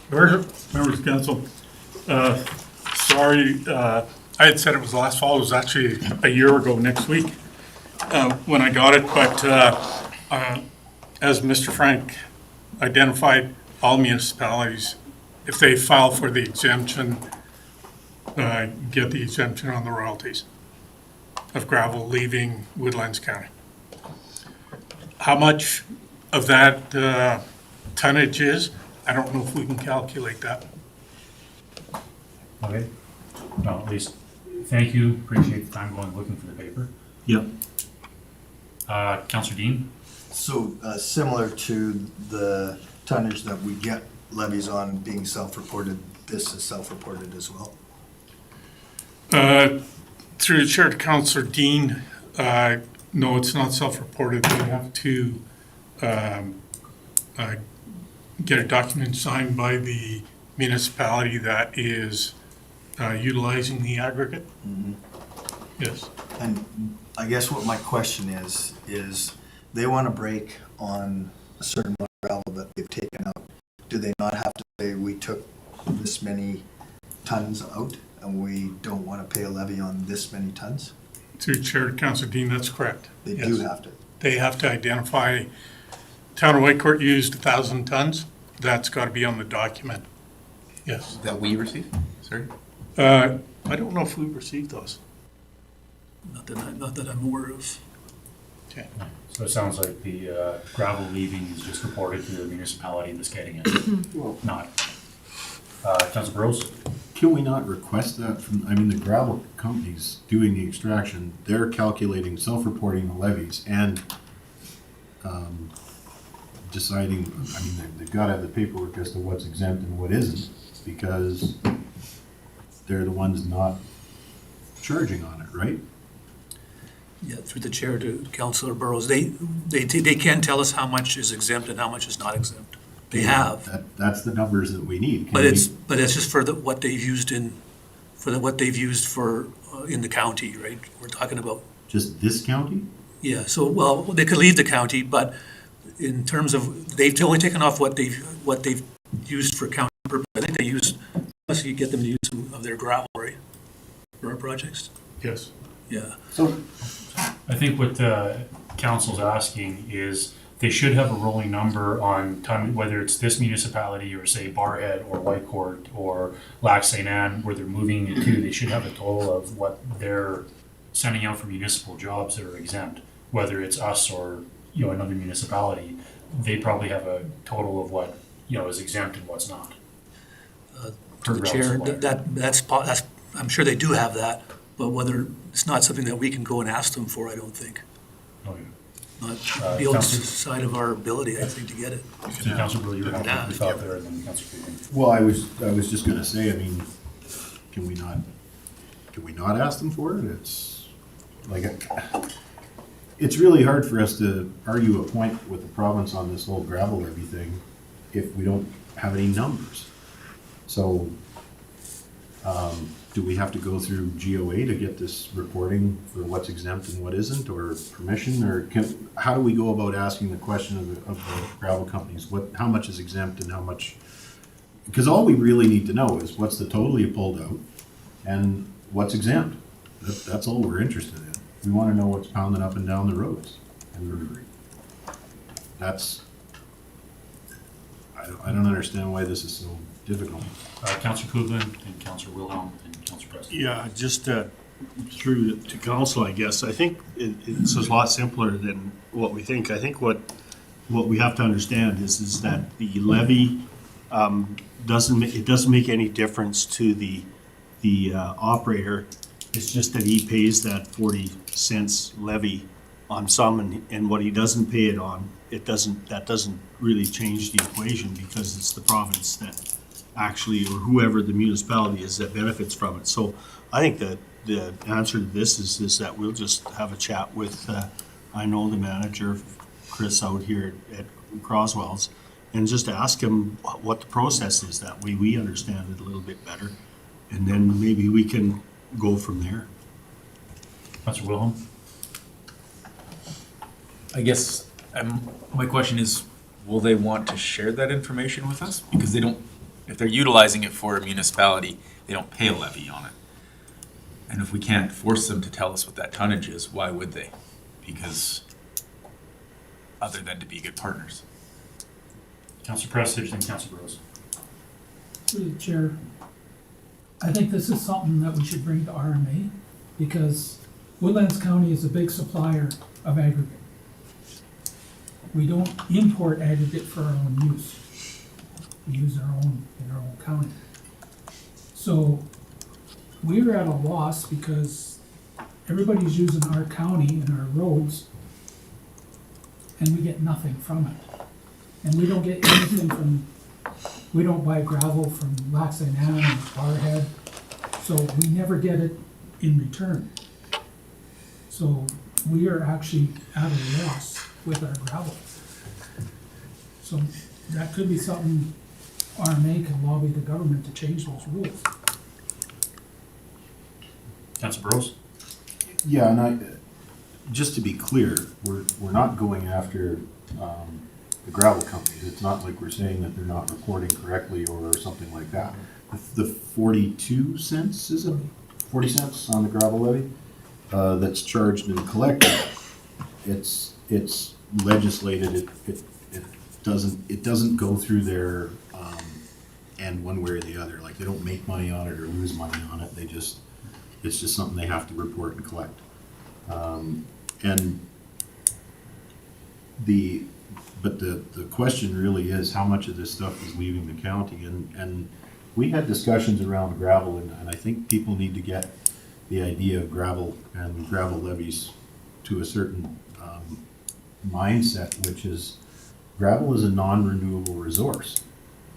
Your Worship, members of council, sorry, I had said it was last fall, it was actually a year ago next week when I got it, but as Mr. Frank identified, all municipalities, if they file for the exemption, get the exemption on the royalties of gravel leaving Woodlands County. How much of that tonnage is, I don't know if we can calculate that. Okay, well, at least, thank you, appreciate the time going looking for the paper. Yep. Councillor Dean? So, similar to the tonnage that we get levies on being self-reported, this is self-reported as well? Through the chair to Councillor Dean, no, it's not self-reported. They have to get a document signed by the municipality that is utilizing the aggregate. Yes. And I guess what my question is they want to break on a certain amount of gravel that they've taken out. Do they not have to say, we took this many tons out and we don't want to pay a levy on this many tons? Through Chair to Councillor Dean, that's correct. They Yes. do have to. They have to identify, Town of Whitecourt used 1,000 tons. That's got to be on the document. Yes. That we received? Sorry? I don't know if we received those. Not that I'm aware of. Okay. So it sounds like the gravel leaving is just reported to the municipality that's getting it, not. Councillor Burrows? Can we not request that from, I mean, the gravel companies doing the extraction, they're calculating, self-reporting the levies and deciding, I mean, they've got to have the paperwork as to what's exempt and what isn't, because they're the ones not charging on it, right? Yeah, through the chair to Councillor Burrows, they can tell us how much is exempt and how much is not exempt. They have, That's the numbers that we need. Can but we- it's just for what they've used in the county, right? We're talking about, Just this county? yeah, so, well, they could leave the county, but in terms of, they've only taken off what they've used for county purpose. I think they used, unless you get them to use some of their gravel, right? For our projects, Yes. yeah. So, I think what council's asking is they should have a rolling number on ton, whether it's this municipality or say Barhead or Whitecourt or Lac St. Anne, where they're moving it to, they should have a total of what they're sending out for municipal jobs that are exempt, whether it's us or, another municipality. They probably have a total of what, is exempt and what's not. To the chair, that's, I'm sure they do have that, but whether, it's not something that we can go and ask them for, I don't think. Oh, yeah. Not the outside of our ability, I think, to get it. So Councilor Brewer, you have your thought there, and then Councilor Coogan. well, I was just gonna say, I mean, can we not ask them for it? It's like, it's really hard for us to argue a point with the province on this whole gravel levy thing if we don't have any numbers. So, do we have to go through GOA to get this reporting for what's exempt and what isn't, or permission, or how do we go about asking the question of the gravel companies, how much is exempt and how much? Because all we really need to know is what's the total you pulled out and what's exempt. That's all we're interested in. We want to know what's pounding up and down the roads. And that's, I don't understand why this is so difficult. Councilor Coogan and Councilor Wilhelm and Councilor Preston. Yeah, just through to council, I guess. I think it's a lot simpler than what we think. I think what we have to understand is that the levy doesn't make any difference to the operator. It's just that he pays that 40 cents levy on some, and what he doesn't pay it on, that doesn't really change the equation, because it's the province that actually, or whoever the municipality is, that benefits from it. So I think that the answer to this is that we'll just have a chat with, I know the manager, Chris, out here at Croswell's, and just ask him what the process is. That way we understand it a little bit better, and then maybe we can go from there. Councilor Wilhelm? I guess My question is, will they want to share that information with us? Because they don't, if they're utilizing it for a municipality, they don't pay a levy on it. And if we can't force them to tell us what that tonnage is, why would they? Because, other than to be good partners. Councillor Prestidge and Councillor Rose. Through the chair, I think this is something that we should bring to RMA, because Woodlands County is a big supplier of aggregate. We don't import aggregate for our own use. We use our own in our own county. So we're at a loss because everybody's using our county and our roads, and we get nothing from it. And we don't get anything from, we don't buy gravel from Laxanan and Barhead, so we never get it in return. So we are actually at a loss with our gravel. So that could be something RMA can lobby the government to change those rules. Councillor Rose. Yeah, and just to be clear, we're not going after the gravel companies. It's not like we're saying that they're not reporting correctly or something like that. The 42 cents, is it? 40 cents on the gravel levy that's charged and collected, it's legislated. It doesn't go through their end one way or the other. Like, they don't make money on it or lose money on it. It's just something they have to report and collect. But the question really is, how much of this stuff is leaving the county? And we had discussions around gravel, and I think people need to get the idea of gravel and gravel levies to a certain mindset, which is gravel is a non-renewable resource.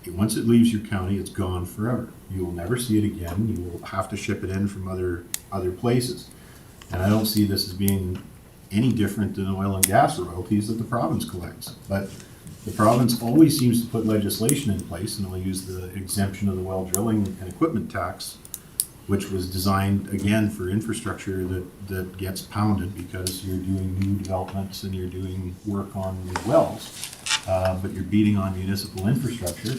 Once it leaves your county, it's gone forever. You will never see it again. You will have to ship it in from other places. And I don't see this as being any different than oil and gas royalties that the province collects. But the province always seems to put legislation in place, and they'll use the exemption of the well drilling and equipment tax, which was designed, again, for infrastructure that gets pounded because you're doing new developments and you're doing work on wells, but you're beating on municipal infrastructure.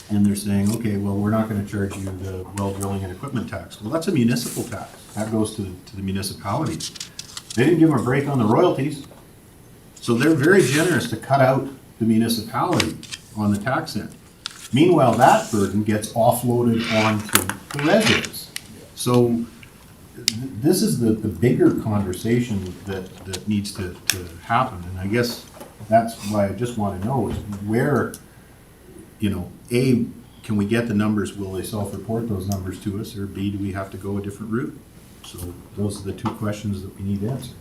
And they're saying, okay, well, we're not going to charge you the well drilling and equipment tax. Well, that's a municipal tax. That goes to the municipalities. They didn't give them a break on the royalties. So they're very generous to cut out the municipality on the tax end. Meanwhile, that burden gets offloaded onto the residents. So this is the bigger conversation that needs to happen. And I guess that's why I just want to know is where, A, can we get the numbers? Will they self-report those numbers to us? Or B, do we have to go a different route? So those are the two questions that we need to answer.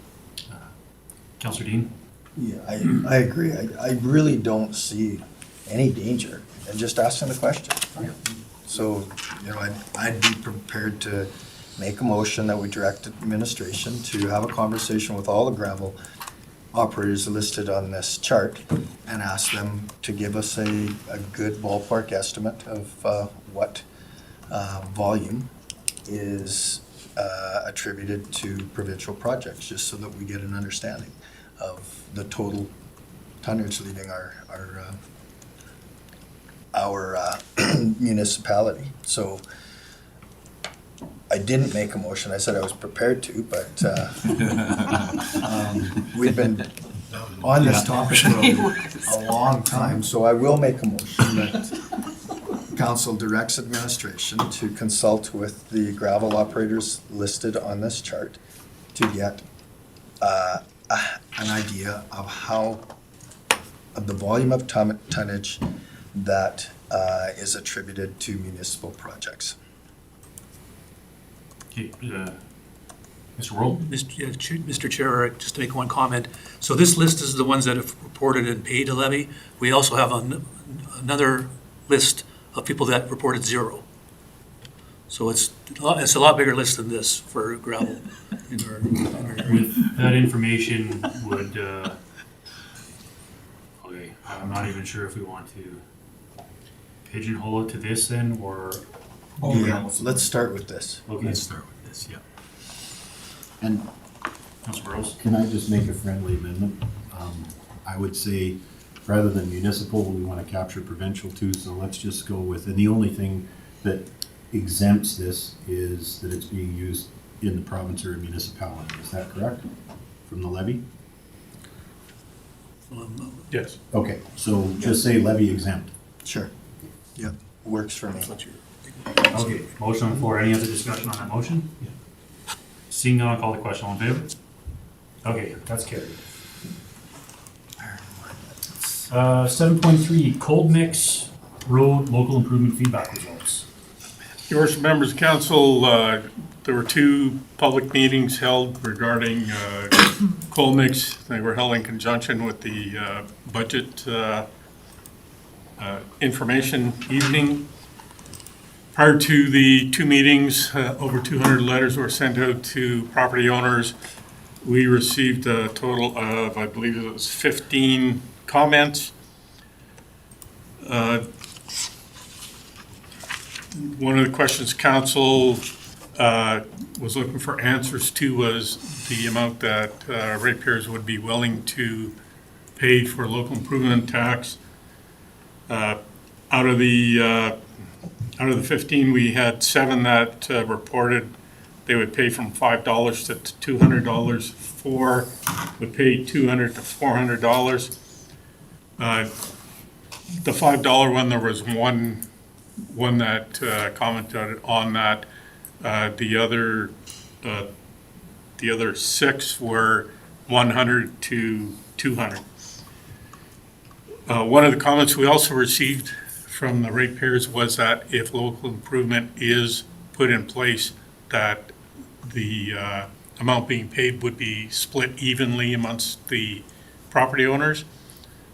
Councillor Dean. Yeah, I agree. I really don't see any danger in just asking the question. So, I'd be prepared to make a motion that we direct administration to have a conversation with all the gravel operators listed on this chart and ask them to give us a good ballpark estimate of what volume is attributed to provincial projects, just so that we get an understanding of the total tonnage leaving our municipality. So I didn't make a motion. I said I was prepared to, but we've been on this topic for a long time, so I will make a motion that council directs administration to consult with the gravel operators listed on this chart to get an idea of the volume of tonnage that is attributed to municipal projects. Okay, Mr. World? Mr. Chair, just to make one comment. So this list is the ones that have reported and paid a levy. We also have another list of people that reported zero. So it's a lot bigger list than this for gravel in our area. With that information would, okay, I'm not even sure if we want to pigeonhole it to this then, or? Yeah, let's start with this. Okay. Let's start with this, yeah. And Councilor Burrows? can I just make a friendly amendment? I would say, rather than municipal, we want to capture provincial too, so let's just go with, and the only thing that exempts this is that it's being used in the province or a municipality. Is that correct? From the levy? Yes. Okay, so just say levy exempt. Sure. Yep, works for me. Okay, motion on the floor. Any other discussion on that motion? Seeing none, I'll call the question. All in favor? Okay, that's carried. 7.3, cold mix road local improvement feedback results. Your worship, members of council, there were two public meetings held regarding coal mix. They were held in conjunction with the budget information evening. Prior to the two meetings, over 200 letters were sent out to property owners. We received a total of, I believe it was 15 comments. One of the questions council was looking for answers to was the amount that ratepayers would be willing to pay for local improvement tax. Out of the 15, we had 7 that reported they would pay from $5 to $200. 4 would pay $200 to $400. The $5 one, there was one that commented on that. The other 6 were $100 to $200. One of the comments we also received from the ratepayers was that if local improvement is put in place, that the amount being paid would be split evenly amongst the property owners.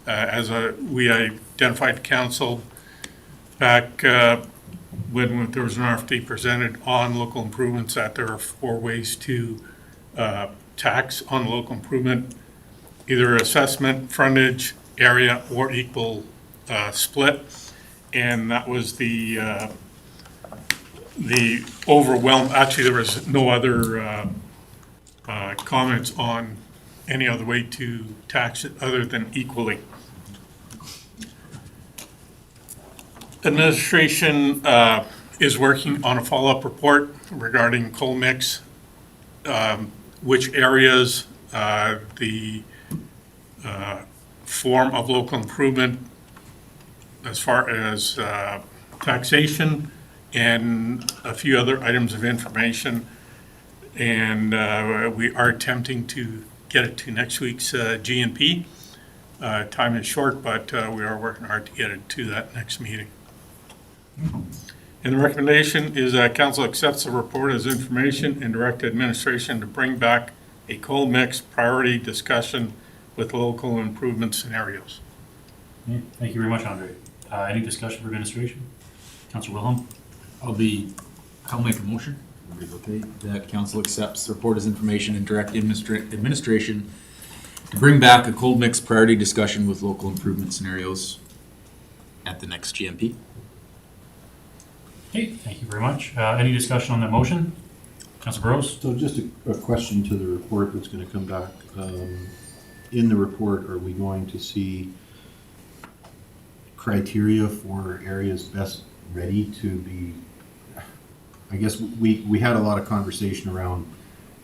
As we identified to council back when there was an RFP presented on local improvements, that there are 4 ways to tax on local improvement: either assessment, frontage, area, or equal split. And that was the overwhelm. Actually, there was no other comments on any other way to tax it other than equally. Administration is working on a follow-up report regarding coal mix, which areas the form of local improvement as far as taxation and a few other items of information. And we are attempting to get it to next week's GNP. Time is short, but we are working hard to get it to that next meeting. And the recommendation is that council accepts the report as information and direct administration to bring back a coal mix priority discussion with local improvement scenarios. Okay, thank you very much, Andre. Any discussion for administration? Councilor Wilhelm? I'll make a motion. Okay, that council accepts the report as information and direct administration to bring back a cold mix priority discussion with local improvement scenarios at the next GMP. Okay, thank you very much. Any discussion on that motion? Councilor Burrows? So just a question to the report that's going to come back. In the report, are we going to see criteria for areas best ready to be? I guess we had a lot of conversation around,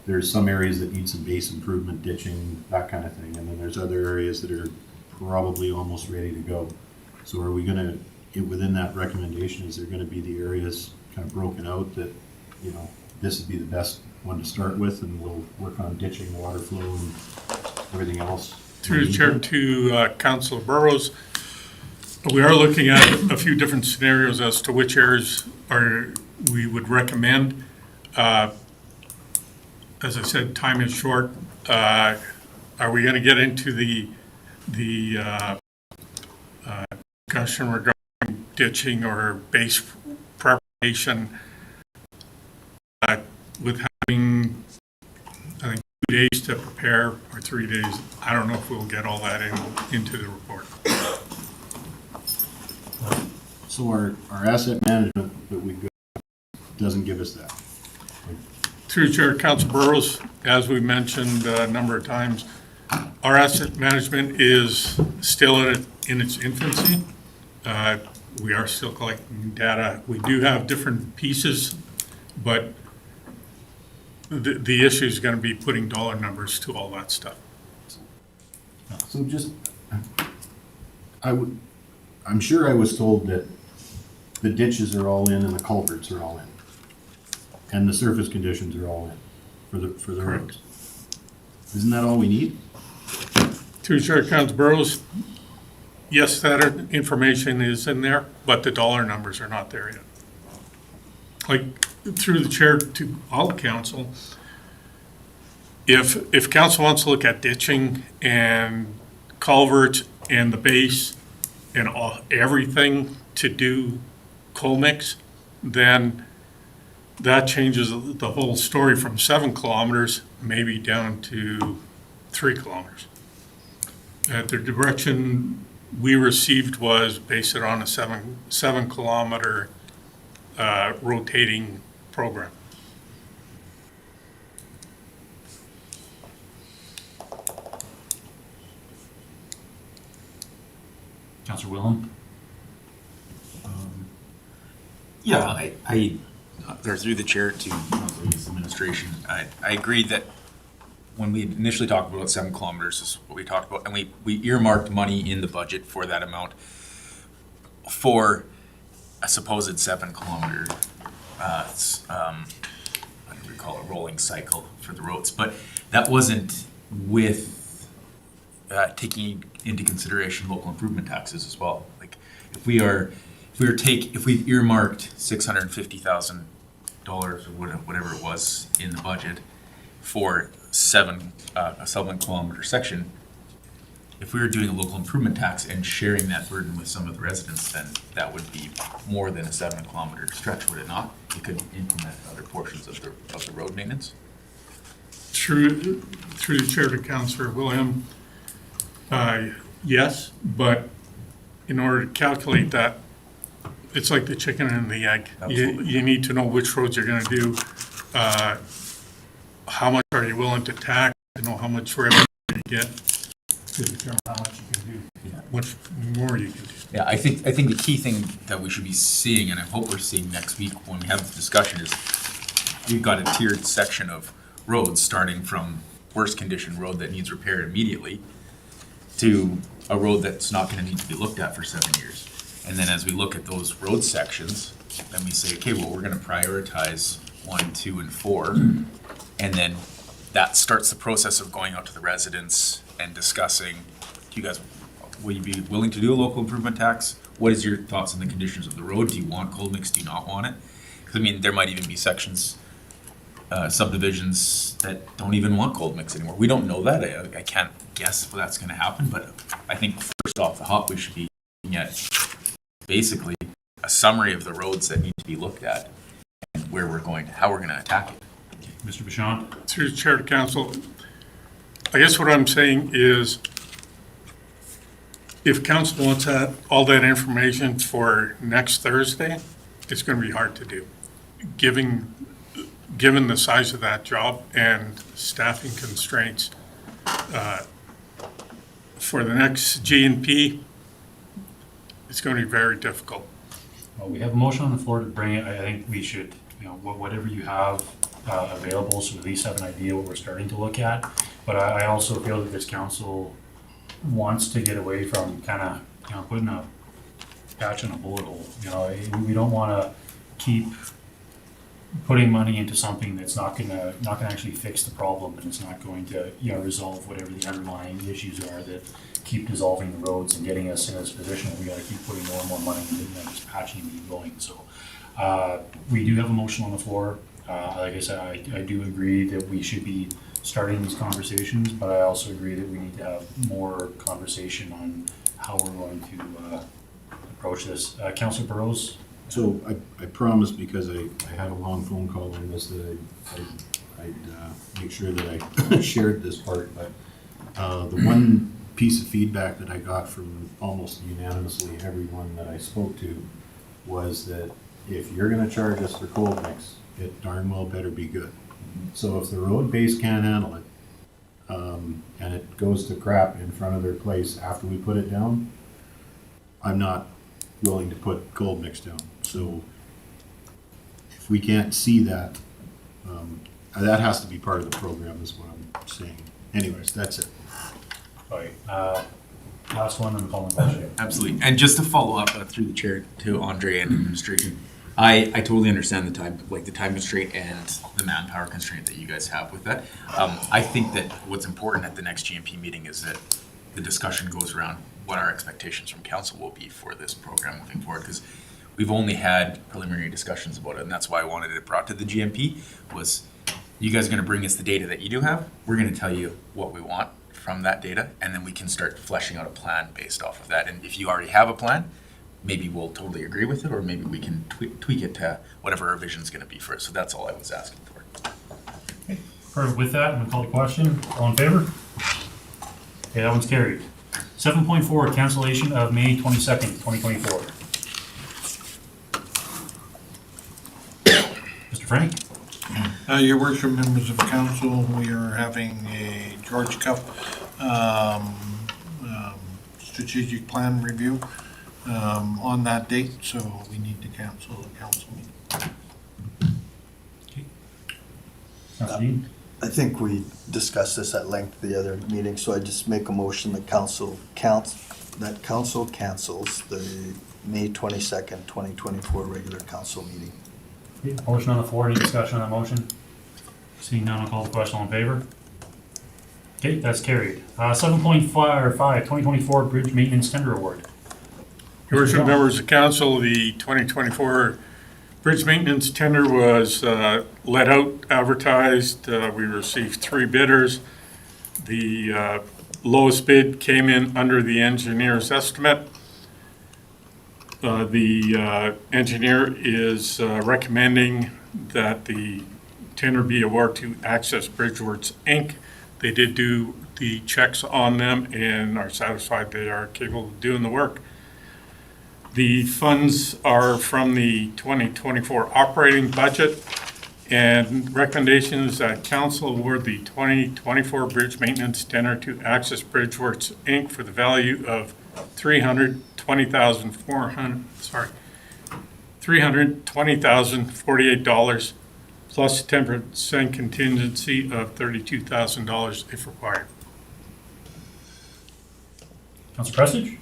there's some areas that need some base improvement, ditching, that kind of thing, and then there's other areas that are probably almost ready to go. So are we gonna, within that recommendation, is there gonna be the areas kind of broken out that, you know, this would be the best one to start with, and we'll work on ditching, water flow, and everything else? Through the chair to Councilor Burrows, we are looking at a few different scenarios as to which areas we would recommend. As I said, time is short. Are we going to get into the discussion regarding ditching or base preparation with having, I think, 2 days to prepare or 3 days? I don't know if we'll get all that into the report. So our asset management that we've got doesn't give us that. Through the chair, Council Burrows, as we mentioned a number of times, Our asset management is still in its infancy. We are still collecting data. We do have different pieces, but the issue is going to be putting dollar numbers to all that stuff. So just, I'm sure I was told that the ditches are all in and the culverts are all in. And the surface conditions are all in for the roads. Isn't that all we need? Through Chair Council Burrows, yes, that information is in there, but the dollar numbers are not there yet. Like, through the chair to all council, if council wants to look at ditching and culverts and the base and everything to do coal mix, then that changes the whole story from 7 kilometers maybe down to 3 kilometers. The direction we received was based on a 7 kilometer rotating program. Councillor Willem? Yeah, or through the chair to administration, I agree that when we initially talked about 7 kilometers is what we talked about, and we earmarked money in the budget for that amount for a supposed 7 kilometer, what do we call it, rolling cycle for the roads, but that wasn't with taking into consideration local improvement taxes as well. Like, if we earmarked $650,000 or whatever it was in the budget for a 7 kilometer section, if we were doing a local improvement tax and sharing that burden with some of the residents, then that would be more than a 7 kilometer stretch, would it not? You could implement other portions of the road maintenance. Through the chair to Councillor William, yes, but in order to calculate that, it's like the chicken and the egg. You need to know which roads you're gonna do, how much are you willing to tax, to know how much revenue you get, to determine how much you can do, much more you can do. Yeah, I think the key thing that we should be seeing, and I hope we're seeing next week when we have this discussion, is we've got a tiered section of roads, starting from worst condition road that needs repair immediately to a road that's not gonna need to be looked at for 7 years. And then as we look at those road sections, then we say, okay, well, we're gonna prioritize 1, 2, and 4. And then that starts the process of going out to the residents and discussing, will you be willing to do a local improvement tax? What is your thoughts on the conditions of the road? Do you want cold mix? Do you not want it? Because I mean, there might even be sections, subdivisions that don't even want cold mix anymore. We don't know that. I can't guess if that's gonna happen, but I think first off the hop, we should be looking at basically a summary of the roads that need to be looked at and how we're gonna attack it. Mr. Bichon? Through the chair to council, I guess what I'm saying is, if council wants all that information for next Thursday, it's gonna be hard to do. Given the size of that job and staffing constraints, for the next G&P, it's gonna be very difficult. Well, we have a motion on the floor to bring it. I think we should, whatever you have available, so we at least have an idea what we're starting to look at. But I also feel that this council wants to get away from kind of, putting a patch in a bullet hole. We don't want to keep putting money into something that's not gonna actually fix the problem, and it's not going to, resolve whatever the underlying issues are that keep dissolving the roads and getting us in this position where we gotta keep putting more and more money into just patching and keep going. So, we do have a motion on the floor. Like I said, I do agree that we should be starting these conversations, but I also agree that we need to have more conversation on how we're going to approach this. Councillor Burrows? So I promised, because I had a long phone call on this, that I'd make sure that I shared this part, but the one piece of feedback that I got from almost unanimously everyone that I spoke to was that if you're gonna charge us for cold mix, it darn well better be good. So if the road base can't handle it, and and it goes to crap in front of their place after we put it down, I'm not willing to put cold mix down. So if we can't see that, that has to be part of the program is what I'm saying. Anyways, that's it. Right, last one and call the question. Absolutely. And just to follow up through the chair to Andre and administration, I totally understand the time constraint and the manpower constraint that you guys have with that. I think that what's important at the next GMP meeting is that the discussion goes around what our expectations from council will be for this program moving forward, because we've only had preliminary discussions about it, and that's why I wanted it brought to the GMP, was you guys are gonna bring us the data that you do have, we're gonna tell you what we want from that data, and then we can start fleshing out a plan based off of that. And if you already have a plan, maybe we'll totally agree with it, or maybe we can tweak it to whatever our vision's gonna be for it. So that's all I was asking for. With that, I'm gonna call the question. All in favor? Okay, that one's carried. 7.4, cancellation of May 22nd, 2024. Mr. Frank? Your worship, members of council, we are having a George Cup strategic plan review on that date, so we need to cancel the council meeting. Councilor Dean? I think we discussed this at length the other meeting, so I just make a motion that council cancels the May 22nd, 2024 regular council meeting. Okay, motion on the floor, any discussion on that motion? Seeing none, I'll call the question. All in favor? Okay, that's carried. 7.5, 2024 Bridge Maintenance Tender Award. Your worship, members of council, the 2024 bridge maintenance tender was let out, advertised. We received 3 bidders. The lowest bid came in under the engineer's estimate. The engineer is recommending that the tender be awarded to Access Bridgeworks, Inc. They did do the checks on them and are satisfied they are capable of doing the work. The funds are from the 2024 operating budget, and recommendations that council award the 2024 bridge maintenance tender to Access Bridgeworks, Inc. for the value of $320,048 plus 10% contingency of $32,000 if required. Councilor Prestidge?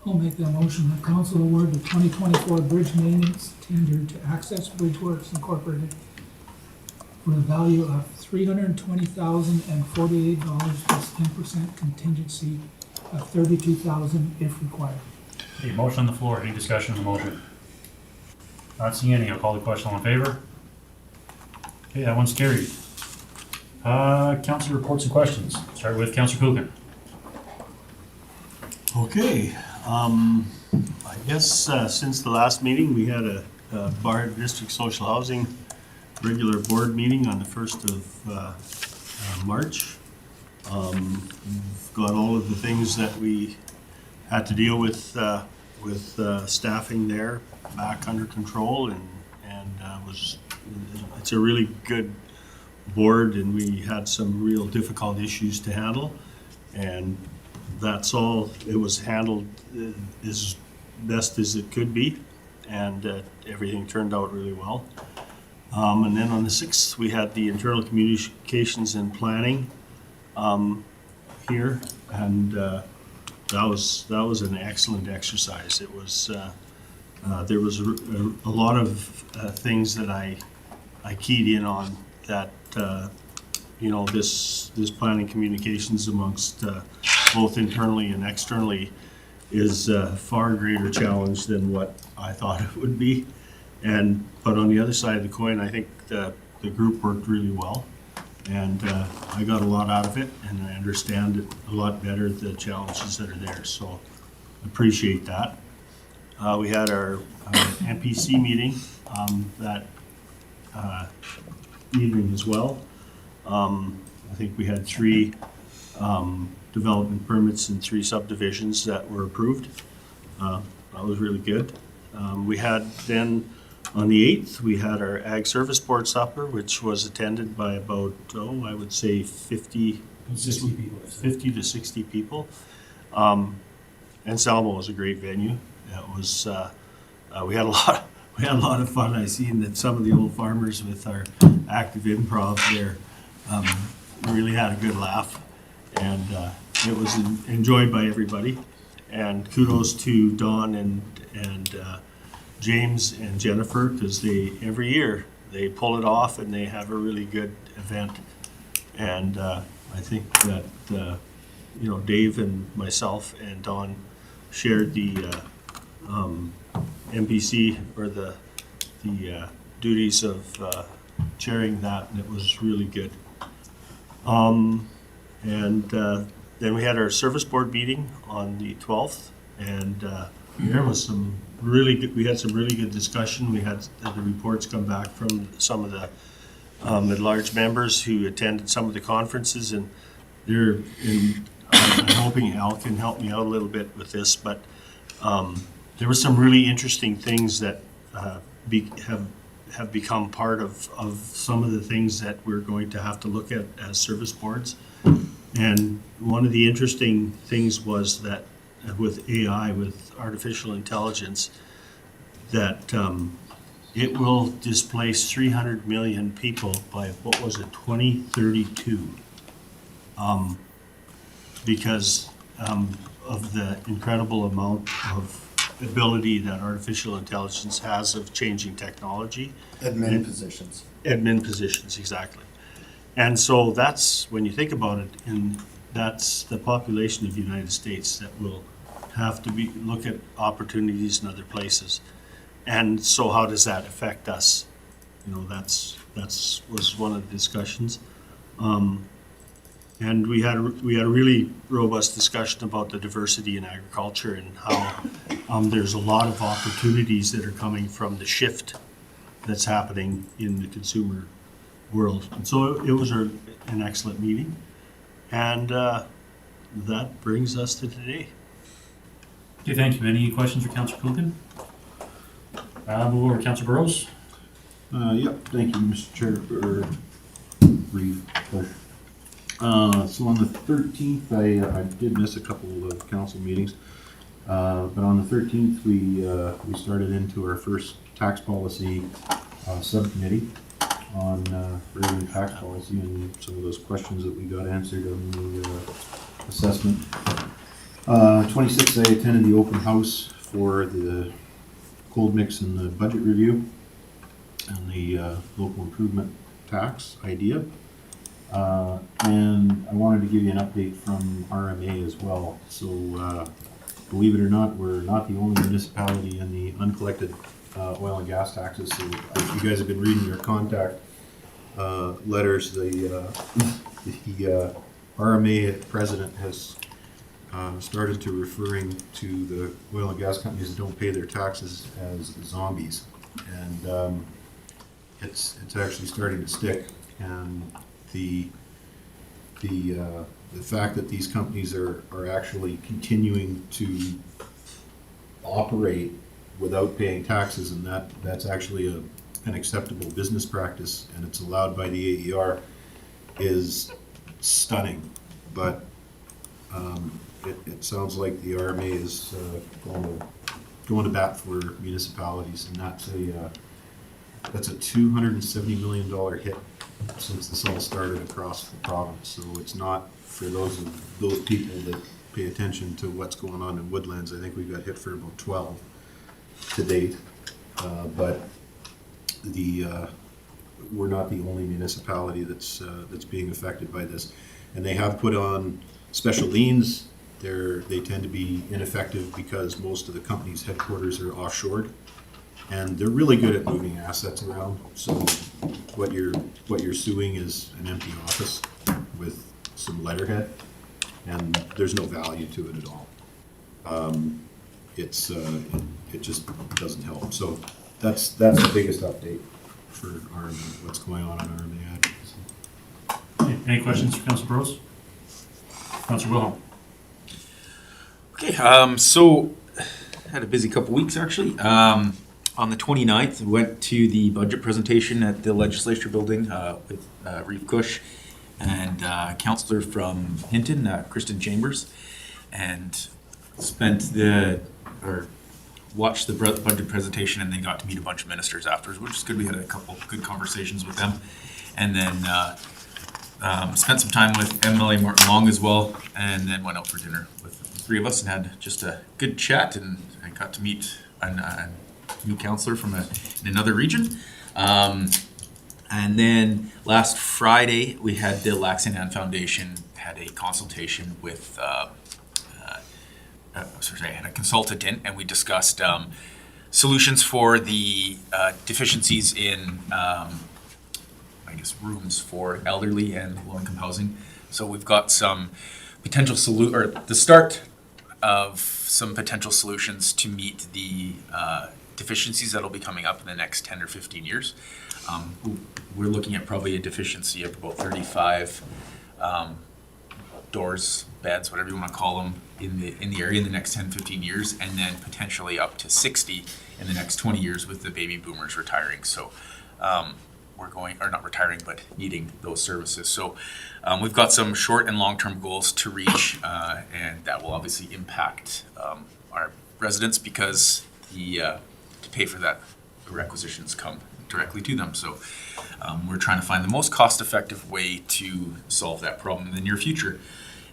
I'll make that motion that council award the 2024 bridge maintenance tender to Access Bridgeworks Incorporated for the value of $320,048 plus 10% contingency of $32,000 if required. Okay, motion on the floor, any discussion on the motion? Not seeing any, I'll call the question. All in favor? Okay, that one's carried. Council reports and questions. Start with Councilor Kuchen. Okay, I guess since the last meeting, we had a Bar District Social Housing regular board meeting on the 1st of March. We've got all of the things that we had to deal with staffing there back under control, and it's a really good board, and we had some real difficult issues to handle, and that's all. It was handled as best as it could be, and everything turned out really well. And then on the 6th, we had the internal communications and planning here, and that was an excellent exercise. It was there was a lot of things that I keyed in on that this planning communications amongst both internally and externally is a far greater challenge than what I thought it would be. But on the other side of the coin, I think the group worked really well, and I got a lot out of it, and I understand it a lot better, the challenges that are there. So appreciate that. We had our MPC meeting that evening as well. I think we had 3 development permits in 3 subdivisions that were approved. That was really good. We had then on the 8th, we had our Ag Service Board supper, which was attended by about, I would say 50 60 people. 50 to 60 people. And Salmo was a great venue. It was, we had a lot of fun. I seen that some of the old farmers with our active improv there really had a good laugh. And it was enjoyed by everybody. And kudos to Don and James and Jennifer, because every year they pull it off and they have a really good event. And I think that Dave and myself and Don shared the MPC or the duties of chairing that, and it was really good. Then we had our service board meeting on the 12th, and there was we had some really good discussion. We had the reports come back from some of the at-large members who attended some of the conferences, and I'm hoping Al can help me out a little bit with this, but there were some really interesting things that have become part of some of the things that we're going to have to look at as service boards. And one of the interesting things was that with AI, with artificial intelligence, that it will displace 300 million people by, 2032? Because of the incredible amount of ability that artificial intelligence has of changing technology. Admin positions. Admin positions, exactly. And so that's, when you think about it, and that's the population of the United States that will have to look at opportunities in other places. And so how does that affect us? That's was one of the discussions. And we had a really robust discussion about the diversity in agriculture and how there's a lot of opportunities that are coming from the shift that's happening in the consumer world. And so it was an excellent meeting. And that brings us to today. Okay, thank you. Any questions for Councillor Pilkin? Move over to Councillor Burrows. Yep, thank you, Mr. Chair, for brief push. So on the 13th, I did miss a couple of council meetings, but on the 13th, we started into our first tax policy subcommittee on revenue tax policy and some of those questions that we got answered on the assessment. 26th, I attended the open house for the cold mix and the budget review and the local improvement tax idea. And I wanted to give you an update from RMA as well. So believe it or not, we're not the only municipality in the uncollected oil and gas taxes. So if you guys have been reading your contact letters, the RMA president has started to referring to the oil and gas companies that don't pay their taxes as zombies. And it's actually starting to stick. And the fact that these companies are actually continuing to operate without paying taxes, and that's actually an acceptable business practice, and it's allowed by the AER, is stunning. But it sounds like the RMA is going to bat for municipalities, and that's a $270 million hit since this all started across the province. So it's not for those people that pay attention to what's going on in Woodlands. I think we got hit for about 12 to date, but we're not the only municipality that's being affected by this. And they have put on special liens. They tend to be ineffective because most of the company's headquarters are offshored. And they're really good at moving assets around. So what you're suing is an empty office with some letterhead, and there's no value to it at all. It just doesn't help. So that's the biggest update for RMA, what's going on in RMA advocacy. Any questions for Councillor Burrows? Councillor Wilhelm. Okay, so had a busy couple weeks actually. On the 29th, we went to the budget presentation at the legislature building with Reeve Cush, and counselor from Hinton, Kristen Chambers, and watched the budget presentation, and then got to meet a bunch of ministers afterwards, which is good. We had a couple good conversations with them, and then spent some time with MLA Morton Long as well, and then went out for dinner with the three of us and had just a good chat, and I got to meet a new counselor from in another region. And then last Friday, we had the Lac St. Anne Foundation had a consultation with, I had a consultant in, and we discussed solutions for the deficiencies in, rooms for elderly and low-income housing. So we've got some potential the start of some potential solutions to meet the deficiencies that'll be coming up in the next 10 or 15 years. We're looking at probably a deficiency of about 35 doors, beds, whatever you want to call them, in the area in the next 10, 15 years, and then potentially up to 60 in the next 20 years with the baby boomers retiring. So we're not retiring, but needing those services. So we've got some short and long-term goals to reach, and that will obviously impact our residents because to pay for that, the requisitions come directly to them. So we're trying to find the most cost-effective way to solve that problem in the near future.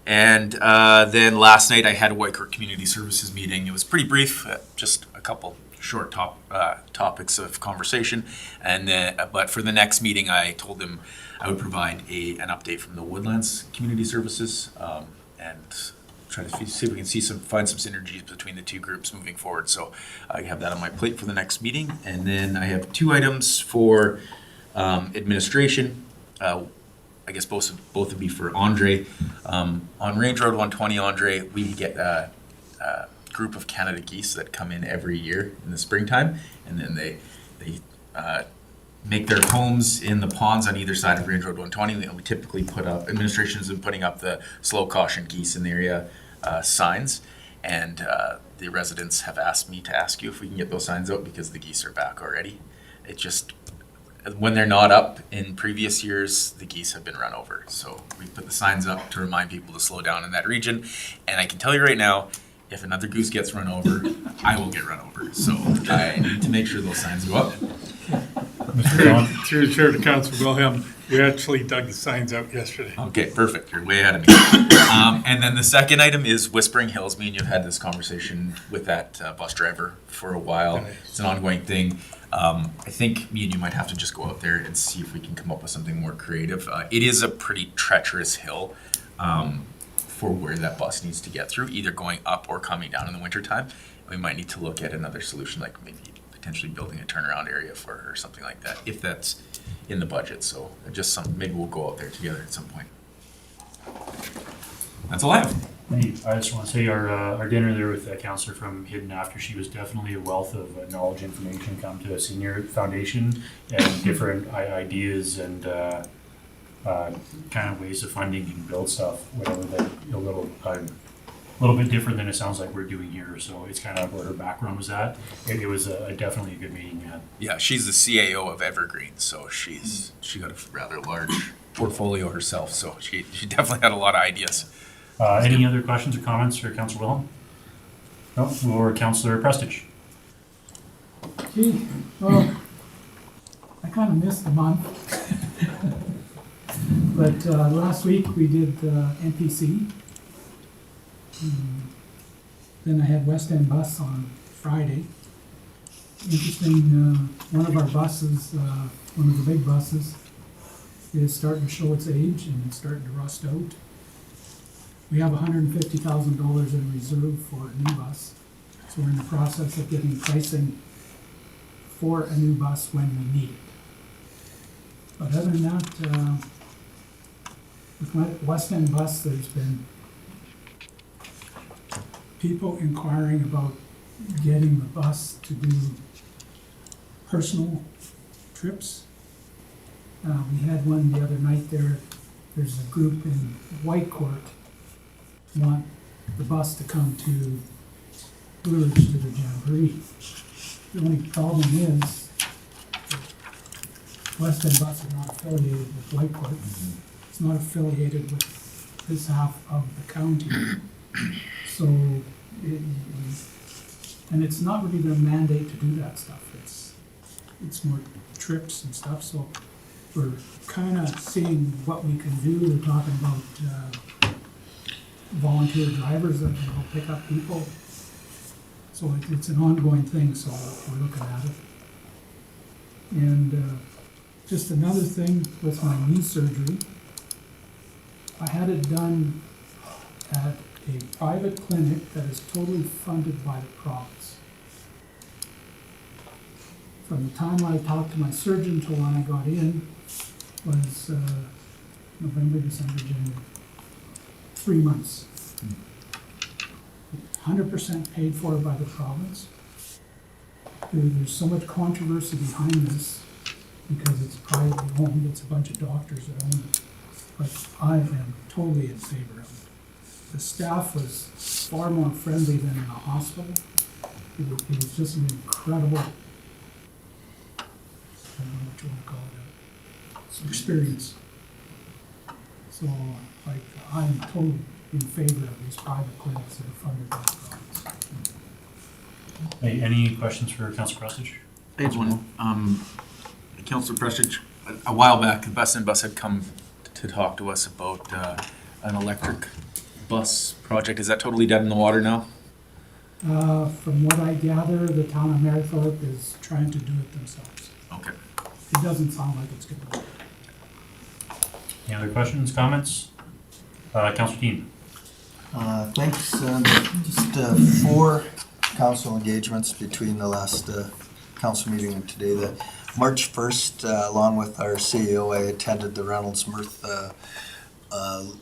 And then last night I had a Whitecourt Community Services meeting. It was pretty brief, just a couple short topics of conversation. And then, but for the next meeting, I told them I would provide an update from the Woodlands Community Services and try to see if we can find some synergies between the two groups moving forward. So I have that on my plate for the next meeting. And then I have 2 items for administration. I guess both would be for Andre. On Range Road 120, Andre, we get a group of Canada geese that come in every year in the springtime, and then they make their homes in the ponds on either side of Range Road 120. We typically put up, administration has been putting up the slow caution geese in the area signs, and the residents have asked me to ask you if we can get those signs out because the geese are back already. It just, when they're not up in previous years, the geese have been run over. So we put the signs up to remind people to slow down in that region. And I can tell you right now, if another goose gets run over, I will get run over. So I need to make sure those signs go up. Through the chair to Councilor Wilhelm, we actually dug the signs out yesterday. Okay, perfect. You're way ahead of me. And then the second item is Whispering Hills. Me and you have had this conversation with that bus driver for a while. It's an ongoing thing. I think me and you might have to just go out there and see if we can come up with something more creative. It is a pretty treacherous hill for where that bus needs to get through, either going up or coming down in the wintertime. We might need to look at another solution, like maybe potentially building a turnaround area for her or something like that, if that's in the budget. So maybe we'll go out there together at some point. That's all I have. I just want to say our dinner there with a counselor from Hidden After, she was definitely a wealth of knowledge, information come to a senior foundation and different ideas and kind of ways of funding and build stuff, whatever that a little bit different than it sounds like we're doing here. So it's kind of where her background was at. It was definitely a good meeting. Yeah, she's the CAO of Evergreen, so she got a rather large portfolio herself. So she definitely had a lot of ideas. Any other questions or comments for Councillor Wilhelm? No, or Councillor Prestige? Gee, well, I kind of missed the month. But last week we did NPC. Then I had West End Bus on Friday. Interesting, one of our buses, one of the big buses, is starting to show its age and it's starting to rust out. We have $150,000 in reserve for a new bus. So we're in the process of getting pricing for a new bus when we need it. But other than that, with West End Bus, there's been people inquiring about getting the bus to do personal trips. We had one the other night there. There's a group in Whitecourt want the bus to come to Village to the Jamboree. The only problem is West End Bus is not affiliated with Whitecourt. It's not affiliated with this half of the county. So, and it's not really their mandate to do that stuff. It's more trips and stuff, so we're kind of seeing what we can do. We're talking about volunteer drivers that can go pick up people. So it's an ongoing thing, so we're looking at it. And just another thing with my knee surgery, I had it done at a private clinic that is totally funded by the province. From the time I talked to my surgeon till when I got in was November, December, January. 3 months. 100% paid for by the province. There's so much controversy behind this because it's privately owned. It's a bunch of doctors that own it. But I am totally in favor of it. The staff was far more friendly than in a hospital. It was just an incredible, I don't know what you want to call it, it's experience. So, like, I'm totally in favor of these private clinics that are funded by the province. Any questions for Councillor Prestidge? I had one. Councillor Prestidge, a while back, the Bus and Bus had come to talk to us about an electric bus project. Is that totally dead in the water now? From what I gather, the town of Marythorpe is trying to do it themselves. Okay. It doesn't sound like it's gonna work. Any other questions, comments? Councillor Dean? Thanks. Just 4 council engagements between the last council meeting and today. The March 1st, along with our CEO, I attended the Reynolds Mirth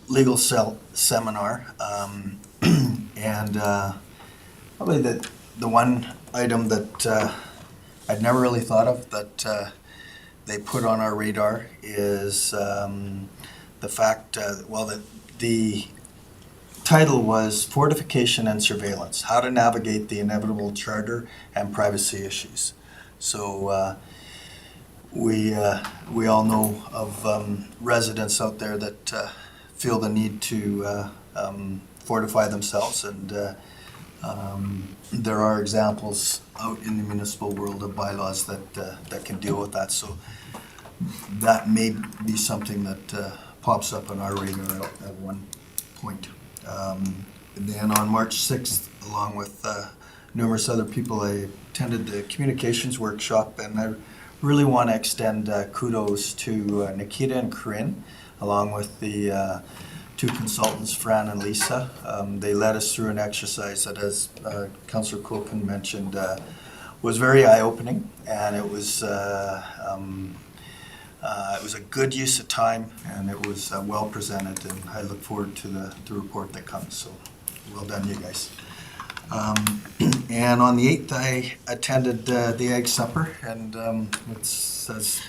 legal seminar. And probably the one item that I'd never really thought of that they put on our radar is the fact, the title was Fortification and Surveillance, How to Navigate the Inevitable Charter and Privacy Issues. So we all know of residents out there that feel the need to fortify themselves, and there are examples out in the municipal world of bylaws that can deal with that. So that may be something that pops up on our radar at one point. And then on March 6th, along with numerous other people, I attended the communications workshop, and I really want to extend kudos to Nikita and Corinne, along with the 2 consultants, Fran and Lisa. They led us through an exercise that, as Councillor Kulkin mentioned, was very eye-opening, and it was a good use of time, and it was well presented, and I look forward to the report that comes. So well done, you guys. And on the 8th, I attended the Ag Supper, and it's, as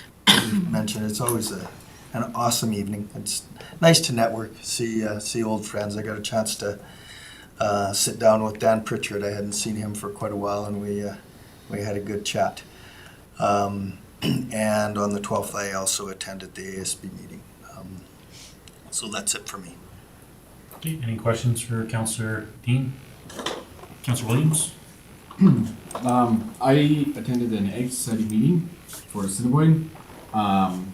mentioned, it's always an awesome evening. It's nice to network, see old friends. I got a chance to sit down with Dan Pritchard. I hadn't seen him for quite a while, and we had a good chat. And on the 12th, I also attended the ASB meeting. So that's it for me. Okay, any questions for Councillor Dean? Councillor Williams? I attended an Ag Society meeting for Assiniboine.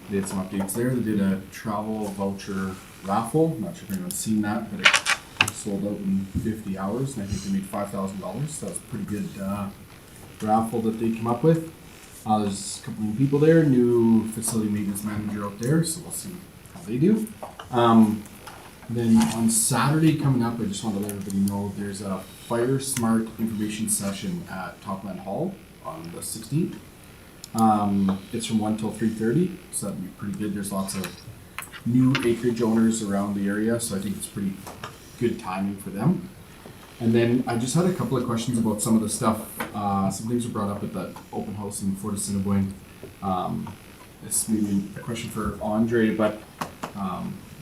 They had some updates there. They did a travel voucher raffle. I'm not sure if anyone's seen that, but it sold out in 50 hours, and I think they made $5,000. So that was a pretty good raffle that they came up with. There's a couple new people there, new facility maintenance manager out there, so we'll see how they do. Then on Saturday coming up, I just want to let everybody know there's a Fire Smart information session at Topland Hall on the 16th. It's from 1 till 3:30, so that'd be pretty good. There's lots of new acreage owners around the area, so I think it's pretty good timing for them. And then I just had a couple of questions about some of the stuff. Some things were brought up at the open house in Fort Assiniboine. This may be a question for Andre, but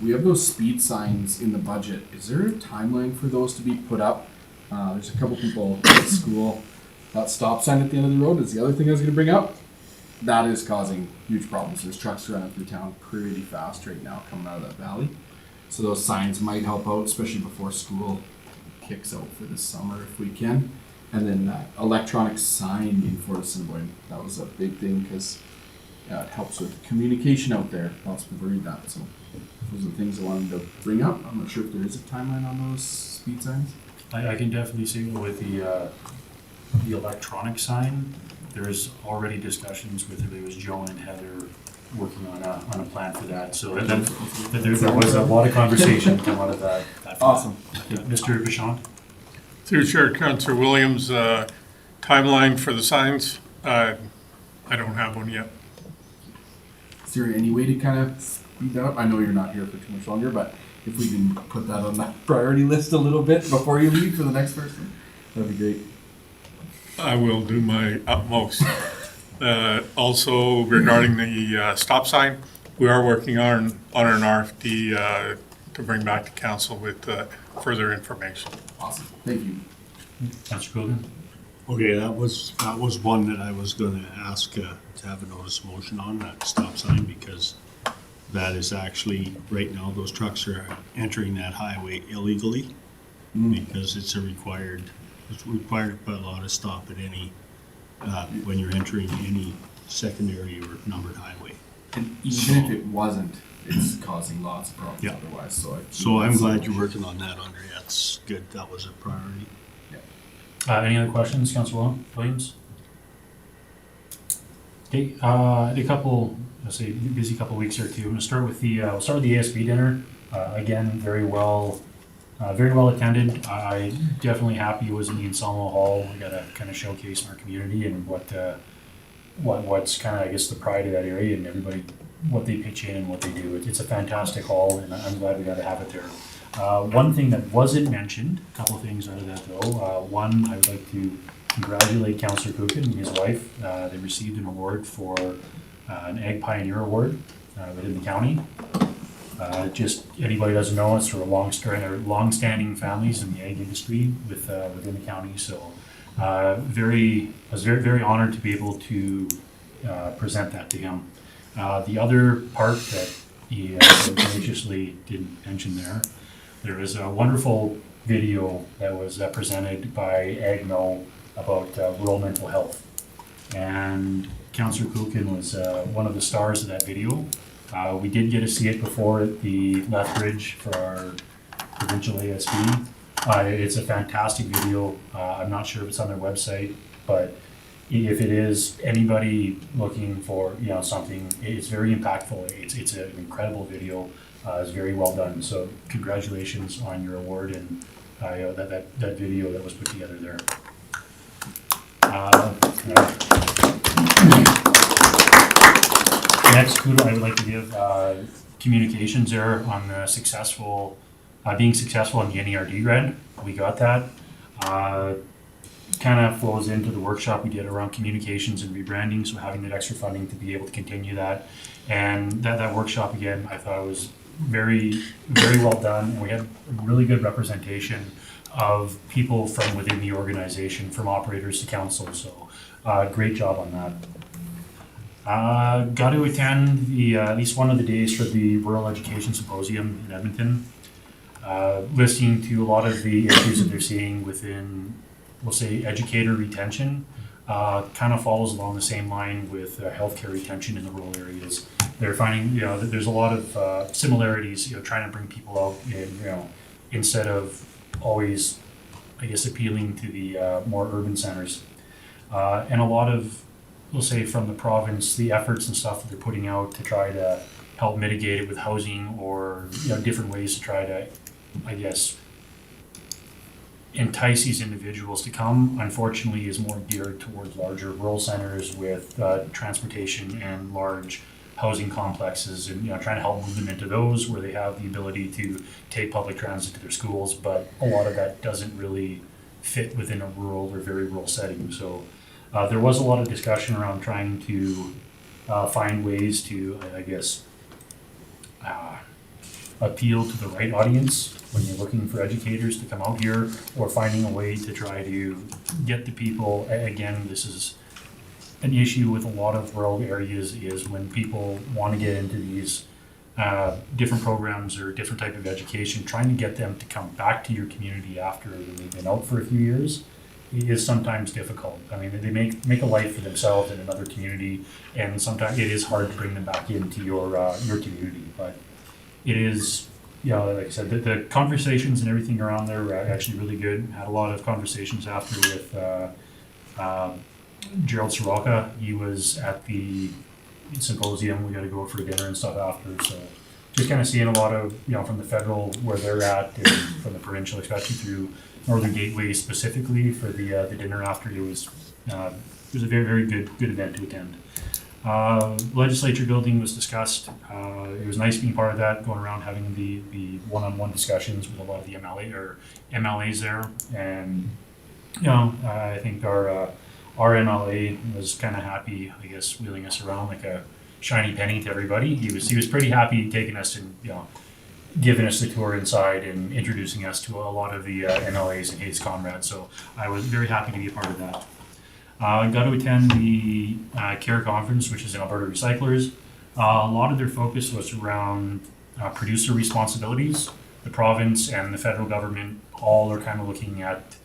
we have those speed signs in the budget. Is there a timeline for those to be put up? There's a couple people at school. That stop sign at the end of the road is the other thing I was going to bring up. that is causing huge problems. There's trucks running through town pretty fast right now coming out of that valley. So those signs might help out, especially before school kicks out for this summer if we can. And then that electronic sign in Fort Assiniboine, that was a big thing because it helps with communication out there. Lots of people read that. So those are the things I wanted to bring up. I'm not sure if there is a timeline on those speed signs. I can definitely say with the electronic sign, there's already discussions with, it was Joan and Heather working on a plan for that. So there was a lot of conversation come out of that. Awesome. Mr. Bichon? Through Chair Councillor Williams, timeline for the signs, I don't have one yet. Is there any way to kind of speed that up? I know you're not here for too much longer, but if we can put that on that priority list a little bit before you leave for the next person, that'd be great. I will do my utmost. Also regarding the stop sign, we are working on an RFD to bring back to council with further information. Awesome, thank you. Councillor Cogan? Okay, that was one that I was gonna ask to have a notice of motion on, that stop sign, because that is actually, right now, those trucks are entering that highway illegally, because it's required by law to stop at any, when you're entering any secondary or numbered highway. And even if it wasn't, it's causing lots of problems Yeah. otherwise, So I'm glad you're working on that, Andre, that's good, that was a priority. Any other questions, Councillor Williams? Okay, a couple, I'll say busy couple weeks here too. I'm gonna start with the ASB dinner. Again, very well attended. I definitely happy it was in the Anselmo Hall. We got to kind of showcase our community and what's kind of, I guess, the pride of that area and everybody, what they pitch in and what they do. It's a fantastic hall, and I'm glad we got to have it there. One thing that wasn't mentioned, a couple of things out of that though. One, I would like to congratulate Councillor Kukin and his wife. They received an award for an Ag Pioneer Award within the county. Just anybody doesn't know, it's sort of long-standing families in the ag industry within the county. So I was very honored to be able to present that to him. The other part that he graciously didn't mention there was a wonderful video that was presented by AgNo about rural mental health. And Councillor Kukin was one of the stars of that video. We did get to see it before at the Lethbridge for our provincial ASB. It's a fantastic video. I'm not sure if it's on their website, but if it is, anybody looking for something, it's very impactful. It's an incredible video. It's very well done. So congratulations on your award and that video that was put together there. Next kudo I would like to give communications there on the being successful on the NERD grant. We got that. Kind of flows into the workshop we did around communications and rebranding, so having that extra funding to be able to continue that. And that workshop, again, I thought was very, very well done. And we had really good representation of people from within the organization, from operators to council. So great job on that. Got to attend at least one of the days for the Rural Education Symposium in Edmonton. Listening to a lot of the issues that they're seeing within, we'll say, educator retention, kind of follows along the same line with healthcare retention in the rural areas. They're finding, that there's a lot of similarities, trying to bring people out, and, instead of always, I guess, appealing to the more urban centers. And a lot of, we'll say, from the province, the efforts and stuff that they're putting out to try to help mitigate it with housing or different ways to try to, I guess, entice these individuals to come, unfortunately, is more geared towards larger rural centers with transportation and large housing complexes, and trying to help move them into those where they have the ability to take public transit to their schools. But a lot of that doesn't really fit within a rural or very rural setting. So there was a lot of discussion around trying to find ways to, I guess, appeal to the right audience when you're looking for educators to come out here, or finding a way to try to get the people, again, this is an issue with a lot of rural areas is when people want to get into these different programs or different type of education, trying to get them to come back to your community after they've been out for a few years is sometimes difficult. I mean, they make a life for themselves in another community, and sometimes it is hard to bring them back into your community. But it is, you know, like I said, the conversations and everything around there were actually really good. Had a lot of conversations after with Gerald Soroka. He was at the symposium. We got to go for dinner and stuff after. So just kind of seeing a lot of, you know, from the federal where they're at, and from the provincial, especially through Northern Gateway specifically for the dinner after. It was a very, very good event to attend. Legislature building was discussed. It was nice being part of that, going around having the one-on-one discussions with a lot of the MLAs there. And, you know, I think our MLA was kind of happy, I guess, wheeling us around like a shiny penny to everybody. He was pretty happy taking us and, you know, giving us the tour inside and introducing us to a lot of the MLAs and his comrades. So I was very happy to be a part of that. I got to attend the CARE conference, which is Alberta Recyclers. A lot of their focus was around producer responsibilities. The province and the federal government all are kind of looking at,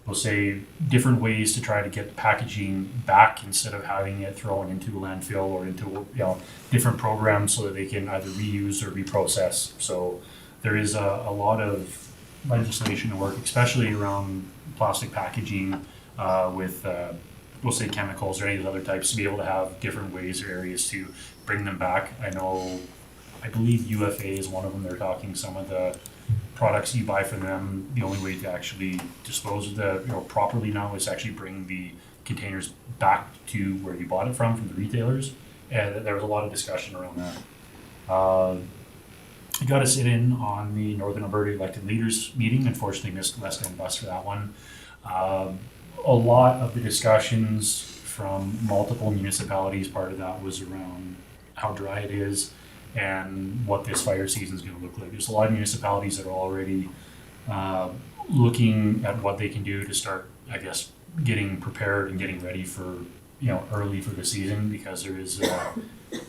we'll say, different ways to try to get packaging back instead of having it thrown into a landfill or into, you know, different programs so that they can either reuse or reprocess. So there is a lot of legislation to work, especially around plastic packaging with, we'll say, chemicals or any of the other types, to be able to have different ways or areas to bring them back. I believe UFA is one of them. They're talking some of the products you buy from them, the only way to actually dispose of the, you know, properly now is actually bring the containers back to where you bought it from the retailers. And there was a lot of discussion around that. I got to sit in on the Northern Alberta elected leaders meeting. Unfortunately, missed West End bus for that one. A lot of the discussions from multiple municipalities, part of that was around how dry it is and what this fire season is going to look like. There's a lot of municipalities that are already looking at what they can do to start, I guess, getting prepared and getting ready for, you know, early for the season, because there is, it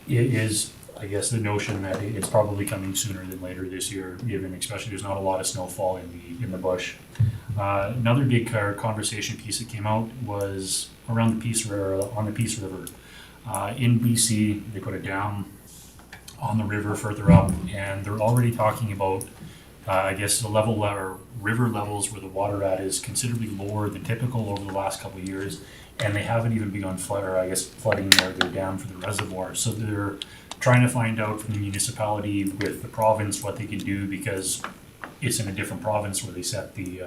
is, I guess, the notion that it's probably coming sooner than later this year, given especially there's not a lot of snowfall in the bush. Another big conversation piece that came out was around the Peace River, on the Peace River. In BC, they put a dam on the river further up, and they're already talking about, I guess, the level or river levels where the water at is considerably lower than typical over the last couple of years, and they haven't even begun flooding their dam for the reservoir. So they're trying to find out from the municipality with the province what they can do, because it's in a different province where they set the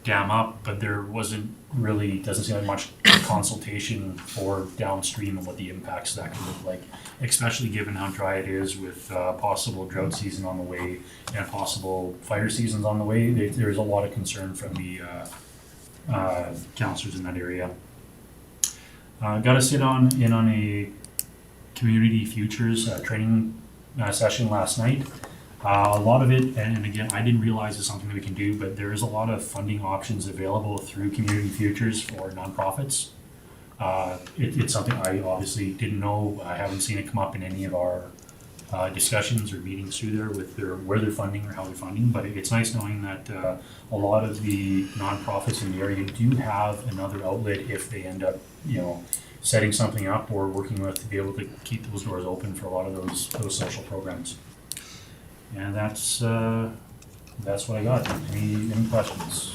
dam up, but there doesn't seem like much consultation for downstream and what the impacts of that can look like, especially given how dry it is with possible drought season on the way and possible fire seasons on the way. There's a lot of concern from the councillors in that area. Got to sit in on a community futures training session last night. A lot of it, and again, I didn't realize it's something that we can do, but there is a lot of funding options available through Community Futures for nonprofits. It's something I obviously didn't know. I haven't seen it come up in any of our discussions or meetings through there with where they're funding or how they're funding, but it's nice knowing that a lot of the nonprofits in the area do have another outlet if they end up, you know, setting something up or working with to be able to keep those doors open for a lot of those social programs. And that's what I got. Any questions?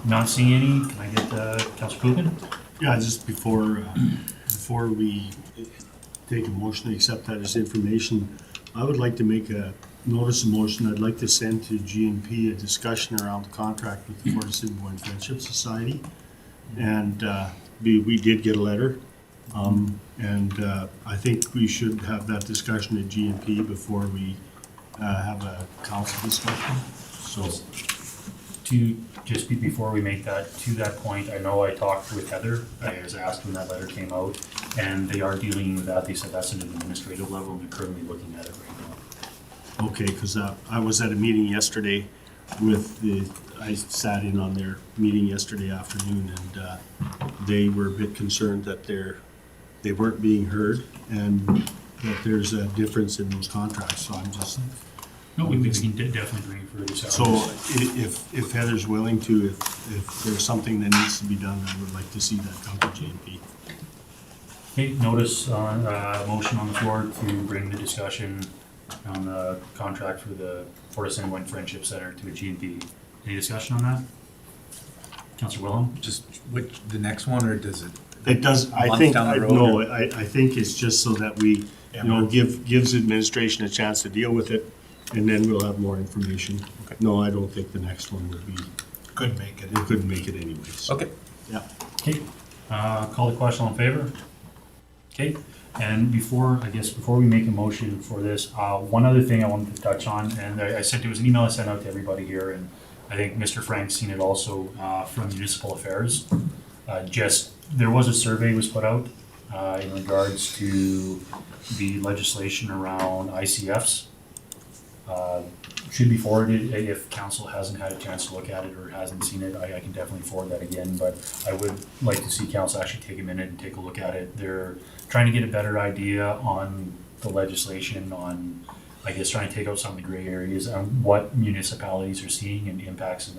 Not seeing any. Can I get Councillor Coogan? Yeah, just before we take a motion to accept that as information, I would like to make a notice of motion. I'd like to send to GNP a discussion around the contract with the Fort Assiniboine Friendship Society. And we did get a letter. And I think we should have that discussion at GNP before we have a council discussion. So, before we make that, to that point, I know I talked with Heather. I was asked when that letter came out, and they are dealing with that. They said that's at an administrative level, and they're currently looking at it right now. Okay, because I was at a meeting yesterday I sat in on their meeting yesterday afternoon, and they were a bit concerned that they weren't being heard, and that there's a difference in those contracts, so I'm just. No, we can definitely bring it for a discussion. So if Heather's willing to, if there's something that needs to be done, I would like to see that come to GMP. Okay, notice on, motion on the floor to bring the discussion on the contract for the Fort Assiniboine Friendship Center to a G&P. Any discussion on that? Councilor Wilhelm? Just which, the next one, or does it? It does, I Month think, down the road, no, or- I think it's just so that we, gives administration a chance to deal with it, and then we'll have more information. Okay. No, I don't think the next one would be, Couldn't make it. it couldn't make it anyways. Okay. Yeah. Okay, call the question, all in favor? Okay, and before we make a motion for this, one other thing I wanted to touch on, and I sent, it was an email I sent out to everybody here, and I think Mr. Frank's seen it also, from Municipal Affairs. There was a survey was put out, in regards to the legislation around ICFs. Should be forwarded, if council hasn't had a chance to look at it or hasn't seen it, I can definitely forward that again, but I would like to see council actually take a minute and take a look at it. They're trying to get a better idea on the legislation, on, I guess, trying to take out some of the gray areas on what municipalities are seeing and the impacts of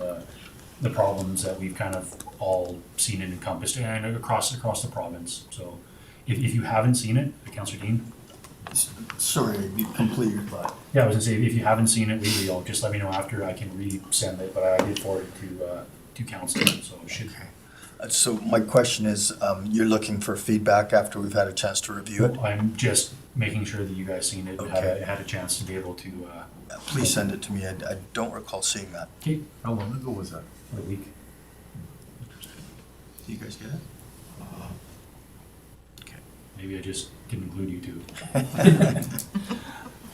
the problems that we've kind of all seen and encompassed and across the province. So if you haven't seen it, Councilor Dean? Sorry, you complete your thought. Yeah, I was gonna say, if you haven't seen it, just let me know after, I can resend it, but I did forward it to council, so it should. So my question is, you're looking for feedback after we've had a chance to review it? I'm just making sure that you guys seen it, Okay. had a chance to be able to, Please send it to me. I don't recall seeing that. okay, How long ago was that? for the week. Do you guys get it? Maybe I just didn't include you two.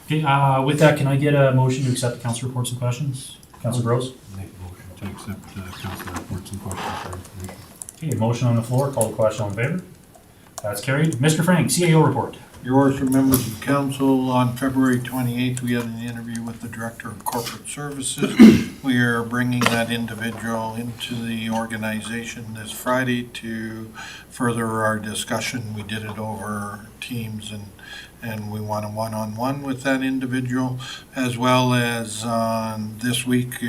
Okay, with that, can I get a motion to accept the council reports and questions? Councilor Gross? Make a motion to accept council reports and questions for information. Okay, a motion on the floor, call the question, all in favor? That's carried. Mr. Frank, CAO report. Your worship, members of council, on February 28th, we had an interview with the Director of Corporate Services. We are bringing that individual into the organization this Friday to further our discussion. We did it over Teams, and we want a one-on-one with that individual, as well as this week,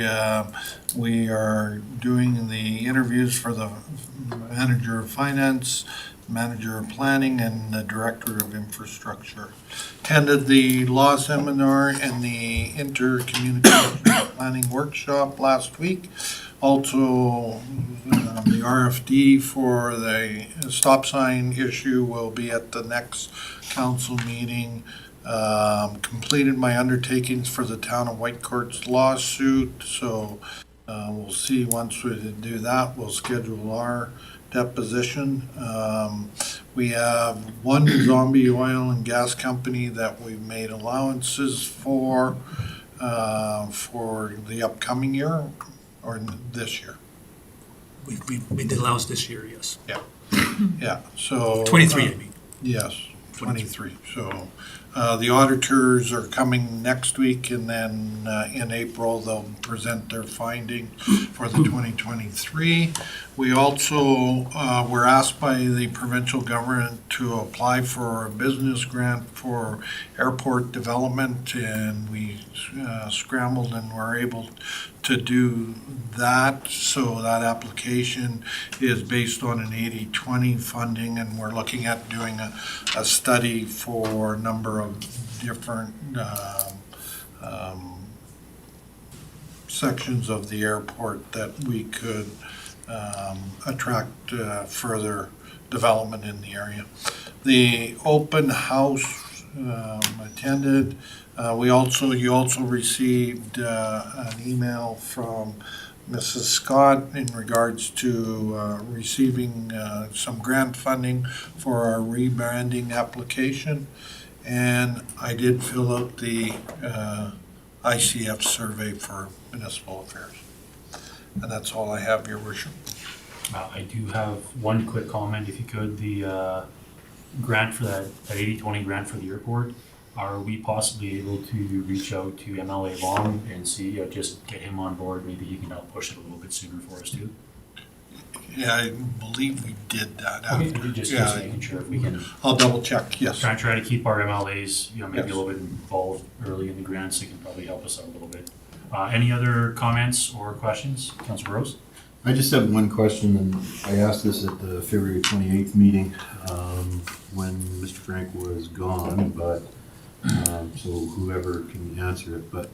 we are doing the interviews for the Manager of Finance, Manager of Planning, and the Director of Infrastructure. Attended the law seminar and the intercommunication planning workshop last week. Also, the RFD for the stop sign issue will be at the next council meeting. Completed my undertakings for the town of Whitecourt's lawsuit, so we'll see once we do that. We'll schedule our deposition. We have one zombie oil and gas company that we've made allowances for the upcoming year or this year. We did allows this year, yes. Yeah, so. 23, I mean. Yes, 23. So the auditors are coming next week, and then in April, they'll present their finding for the 2023. We also were asked by the provincial government to apply for a business grant for airport development, and we scrambled and were able to do that. So that application is based on an 80-20 funding, and we're looking at doing a study for a number of different sections of the airport that we could attract further development in the area. The open house attended. You also received an email from Mrs. Scott in regards to receiving some grant funding for our rebranding application. And I did fill out the ICF survey for municipal affairs. And that's all I have, your worship. I do have one quick comment, if you could, the grant for that 80-20 grant for the airport. are we possibly able to reach out to MLA Long and see, just get him on board? Maybe he can help push it a little bit sooner for us too. Yeah, I believe we did that. Okay, just Yeah, making sure if we can I'll double check, yes. try to keep our MLAs, maybe Yes. a little bit involved early in the grants. It can probably help us out a little bit. Any other comments or questions? Councilor Rose? I just have one question, and I asked this at the February 28th meeting, when Mr. Frank was gone, but, so whoever can answer it, but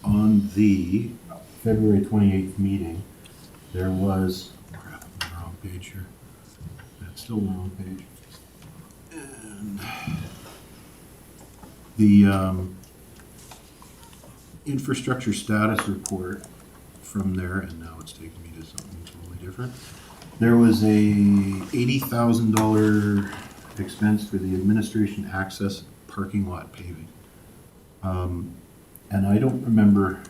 on the February 28th meeting, there was, crap, I'm on the wrong page here. That's still the wrong page. And the infrastructure status report from there, and now it's taking me to something totally different. There was a $80,000 expense for the administration access parking lot paving. And I don't remember,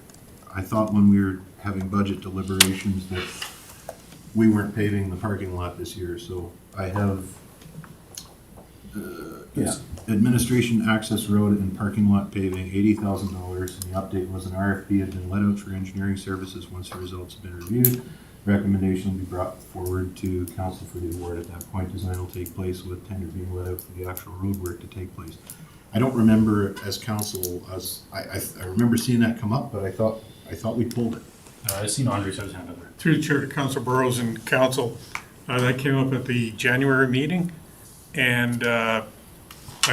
I thought when we were having budget deliberations that we weren't paving the parking lot this year, so I have, administration access road and parking lot paving, $80,000, and the update was an RFP had been let out for engineering services once the results have been reviewed. Recommendation will be brought forward to council for the award. At that point, design will take place with tender being let out for the actual road work to take place. I don't remember as council, I remember seeing that come up, but I thought we pulled it. I've seen Andre's hand up there. Through the chair to Council Burrows and council, that came up at the January meeting, and I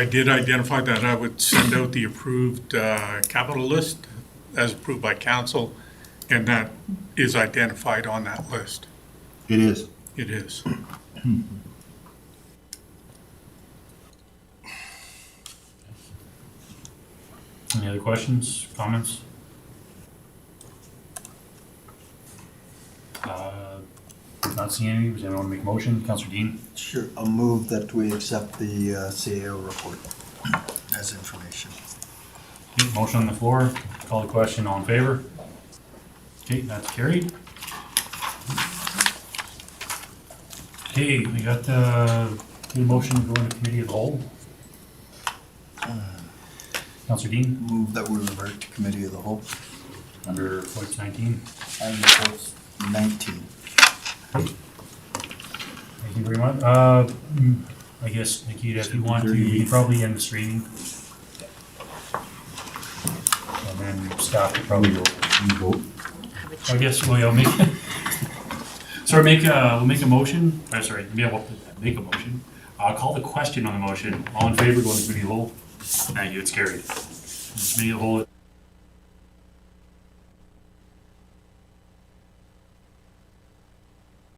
did identify that I would send out the approved capital list as approved by council, and that is identified on that list. It is. It is. Any other questions, comments? Not seeing any. Does anyone want to make a motion? Councilor Dean? Sure, I'll move that we accept the CAO report as information. Okay, motion on the floor. Call the question. All in favor? Okay, that's carried. Okay, we got the motion to go into committee of the whole. Councilor Dean? Move that we revert to committee of the whole. Under points 19. And points 19. Thank you very much. I guess, Nikita, if you want to, you can probably end the streaming. And then staff will probably vote. I guess we'll make, so we'll make a motion, sorry, we'll make a motion. I'll call the question on the motion. All in favor, go into committee of the whole. Thank you, it's carried. Committee of the whole.